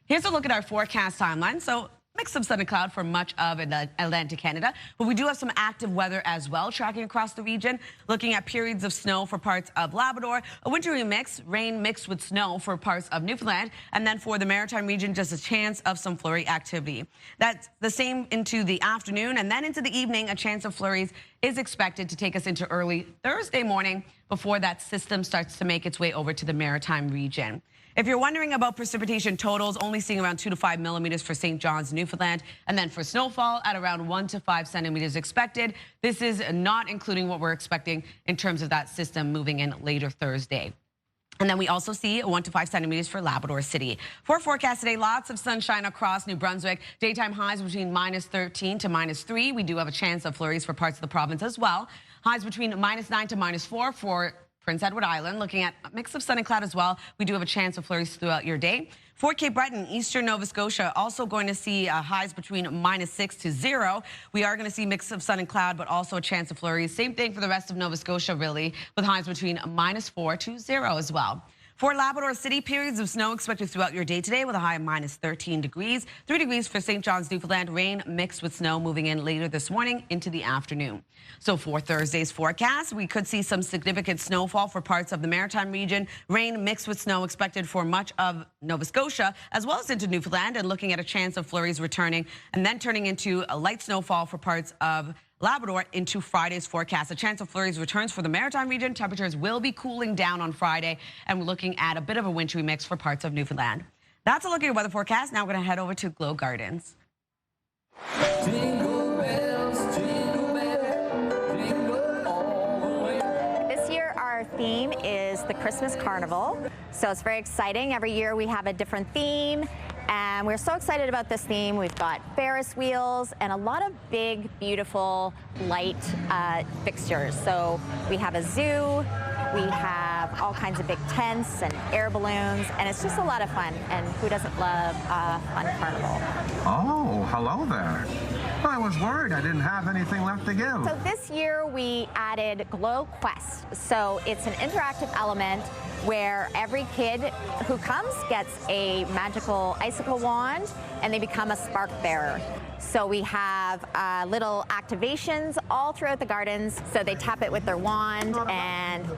Here's a look at our forecast timeline. So mix of sun and cloud for much of Atlantic Canada, but we do have some active weather as well tracking across the region, looking at periods of snow for parts of Labrador, a wintry mix, rain mixed with snow for parts of Newfoundland, and then for the maritime region, just a chance of some flurry activity. That's the same into the afternoon, and then into the evening, a chance of flurries is expected to take us into early Thursday morning before that system starts to make its way over to the maritime region. If you're wondering about precipitation totals, only seeing around 2 to 5 millimeters for St. John's, Newfoundland, and then for snowfall at around 1 to 5 centimeters expected. This is not including what we're expecting in terms of that system moving in later Thursday. And then we also see 1 to 5 centimeters for Labrador City. For forecast today, lots of sunshine across New Brunswick. Daytime highs between -13 to -3. We do have a chance of flurries for parts of the province as well. Highs between -9 to -4 for Prince Edward Island. Looking at a mix of sun and cloud as well. We do have a chance of flurries throughout your day. For Cape Breton, eastern Nova Scotia, also going to see highs between -6 to 0. We are going to see mix of sun and cloud, but also a chance of flurries. Same thing for the rest of Nova Scotia, really, with highs between -4 to 0 as well. For Labrador City, periods of snow expected throughout your day today with a high of -13 degrees. 3 degrees for St. John's, Newfoundland. Rain mixed with snow moving in later this morning into the afternoon. So for Thursday's forecast, we could see some significant snowfall for parts of the Maritime region. Rain mixed with snow expected for much of Nova Scotia, as well as into Newfoundland, and looking at a chance of flurries returning and then turning into a light snowfall for parts of Labrador into Friday's forecast. A chance of flurries returns for the Maritime region. Temperatures will be cooling down on Friday, and we're looking at a bit of a wintry mix for parts of Newfoundland. That's a look at your weather forecast. Now we're going to head over to Glow Gardens. Jingle bells, jingle bells, jingle all the way. This year our theme is the Christmas Carnival. So it's very exciting. Every year we have a different theme. And we're so excited about this theme. We've got Ferris wheels and a lot of big, beautiful light fixtures. So we have a zoo, we have all kinds of big tents and air balloons, and it's just a lot of fun. And who doesn't love a fun carnival? Oh, hello there. I was worried I didn't have anything left to give. So this year we added Glow Quest. So it's an interactive element where every kid who comes gets a magical icicle wand and they become a spark bearer. So we have little activations all throughout the gardens. So they tap it with their wand and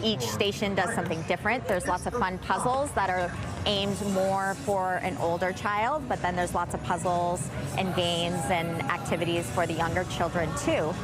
each station does something different. There's lots of fun puzzles that are aimed more for an older child, but then there's lots of puzzles and games and activities for the younger children too.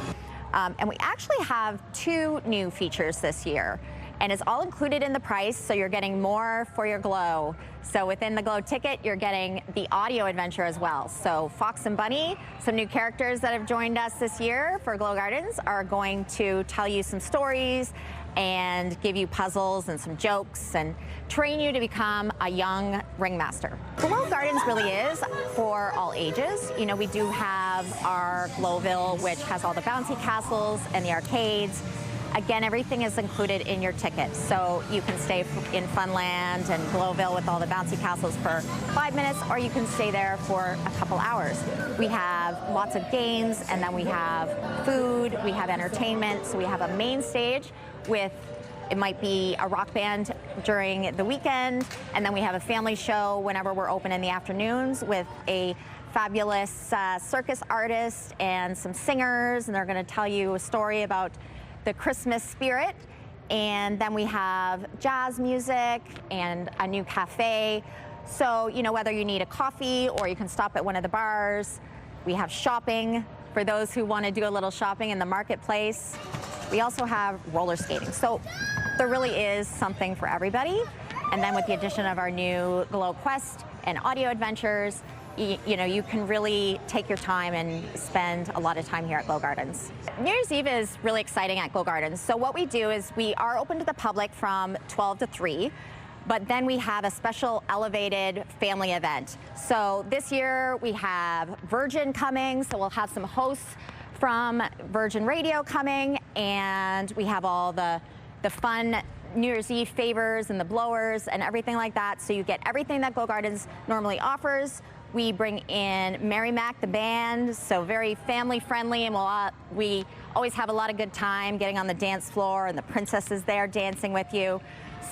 And we actually have 2 new features this year. And it's all included in the price, so you're getting more for your Glow. So within the Glow ticket, you're getting the audio adventure as well. So Fox and Bunny, some new characters that have joined us this year for Glow Gardens, are going to tell you some stories and give you puzzles and some jokes and train you to become a young ringmaster. Glow Gardens really is for all ages. You know, we do have our Glowville, which has all the bouncy castles and the arcades. Again, everything is included in your ticket. So you can stay in Funland and Glowville with all the bouncy castles for 5 minutes, or you can stay there for a couple hours. We have lots of games, and then we have food, we have entertainment. So we have a main stage with, it might be a rock band during the weekend, and then we have a family show whenever we're open in the afternoons with a fabulous circus artist and some singers, and they're gonna tell you a story about the Christmas spirit. And then we have jazz music and a new cafe. So, you know, whether you need a coffee or you can stop at one of the bars. We have shopping for those who want to do a little shopping in the marketplace. We also have roller skating. So there really is something for everybody. And then with the addition of our new Glow Quest and audio adventures, you know, you can really take your time and spend a lot of time here at Glow Gardens. New Year's Eve is really exciting at Glow Gardens. So what we do is we are open to the public from 12 to 3, but then we have a special elevated family event. So this year we have Virgin coming, so we'll have some hosts from Virgin Radio coming, and we have all the fun New Year's Eve favors and the blowers and everything like that. So you get everything that Glow Gardens normally offers. We bring in Mary Mac, the band, so very family friendly, and we always have a lot of good time getting on the dance floor, and the princess is there dancing with you.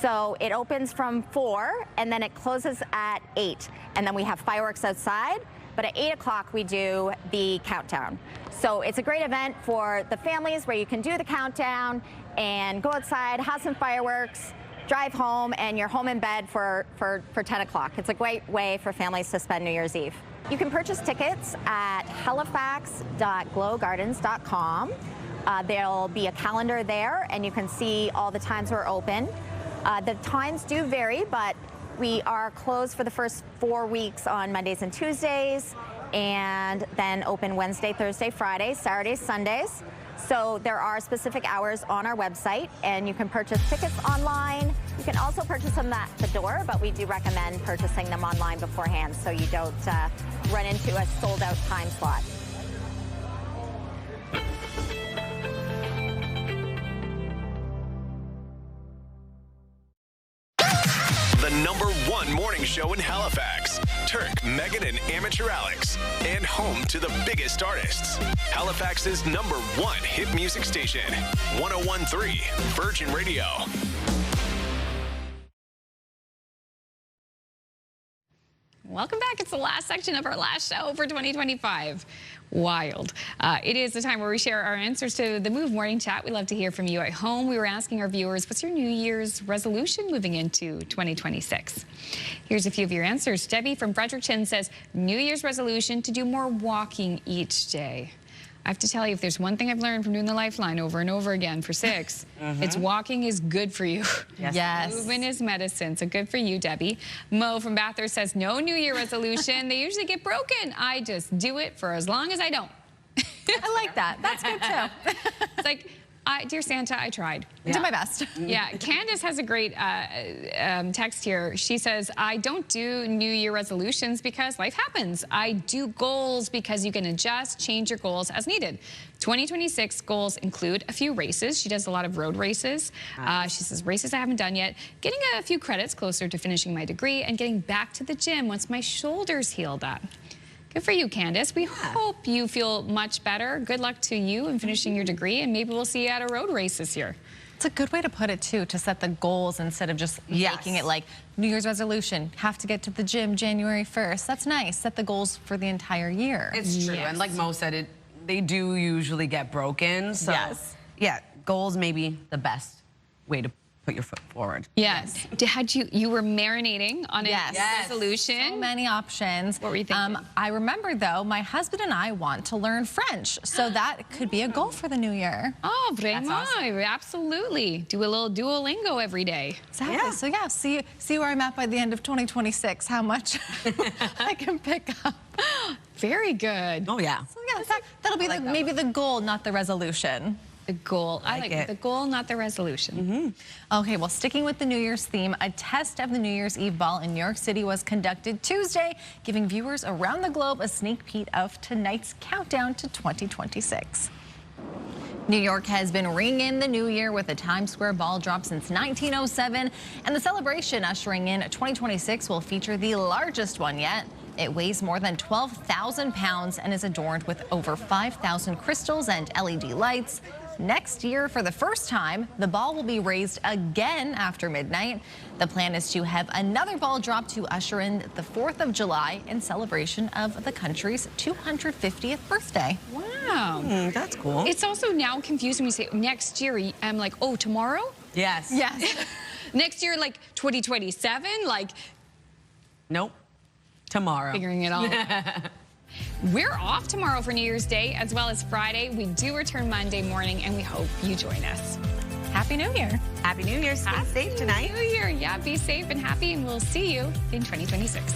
So it opens from 4, and then it closes at 8, and then we have fireworks outside. But at 8 o'clock, we do the countdown. So it's a great event for the families where you can do the countdown and go outside, have some fireworks, drive home, and you're home in bed for 10 o'clock. It's a great way for families to spend New Year's Eve. You can purchase tickets at halifax.glowgardens.com. There'll be a calendar there, and you can see all the times we're open. The times do vary, but We are closed for the first 4 weeks on Mondays and Tuesdays, and then open Wednesday, Thursday, Friday, Saturdays, Sundays. So there are specific hours on our website, and you can purchase tickets online. You can also purchase them at the door, but we do recommend purchasing them online beforehand so you don't run into a sold-out time slot. The #1 morning show in Halifax. Turk, Megan, and Amateur Alex. And home to the biggest artists. Halifax's #1 hit music station. 101.3 Virgin Radio. Welcome back. It's the last section of our last show for 2025. Wild. It is the time where we share our answers to the Move Morning Chat. We love to hear from you at home. We were asking our viewers, what's your New Year's resolution moving into 2026? Here's a few of your answers. Debbie from Fredericton says, New Year's resolution to do more walking each day. I have to tell you, if there's one thing I've learned from doing the Lifeline over and over again for 6, it's walking is good for you. Yes. Movement is medicine. So good for you, Debbie. Mo from Bathurst says, no New Year resolution. They usually get broken. I just do it for as long as I don't. I like that. That's good too. It's like, dear Santa, I tried. I did my best. Yeah, Candace has a great text here. She says, I don't do New Year resolutions because life happens. I do goals because you can adjust, change your goals as needed. 2026 goals include a few races. She does a lot of road races. She says, races I haven't done yet. Getting a few credits closer to finishing my degree and getting back to the gym once my shoulders healed up. Good for you, Candace. We hope you feel much better. Good luck to you in finishing your degree, and maybe we'll see you at a road race this year. It's a good way to put it, too, to set the goals instead of just making it like New Year's resolution, have to get to the gym January 1st. That's nice. Set the goals for the entire year. It's true. And like Mo said, they do usually get broken. So, yeah, goals may be the best way to put your foot forward. Yes. You were marinating on a resolution? So many options. What were you thinking? I remember, though, my husband and I want to learn French, so that could be a goal for the new year. Oh, vraiment. Awesome. Absolutely. Do a little Duolingo every day. Exactly. Yeah. So, yeah, see where I'm at by the end of 2026, how much I can pick up. Very good. Oh, yeah. So, yeah, that'll be maybe the goal, not the resolution. The goal. I like it. The goal, not the resolution. Okay, well, sticking with the New Year's theme, a test of the New Year's Eve ball in New York City was conducted Tuesday, giving viewers around the globe a sneak peek of tonight's countdown to 2026. New York has been ringing in the new year with a Times Square ball drop since 1907, and the celebration ushering in 2026 will feature the largest one yet. It weighs more than 12,000 pounds and is adorned with over 5,000 crystals and LED lights. Next year, for the first time, the ball will be raised again after midnight. The plan is to have another ball drop to usher in the 4th of July in celebration of the country's 250th birthday. Wow. That's cool. It's also now confusing when you say next year. I'm like, oh, tomorrow? Yes. Yes. Next year, like 2027? Like, nope. Tomorrow. Figuring it all out. We're off tomorrow for New Year's Day as well as Friday. We do return Monday morning, and we hope you join us. Happy New Year. Happy New Year. Stay safe tonight. Happy New Year. Yeah, be safe and happy, and we'll see you in 2026.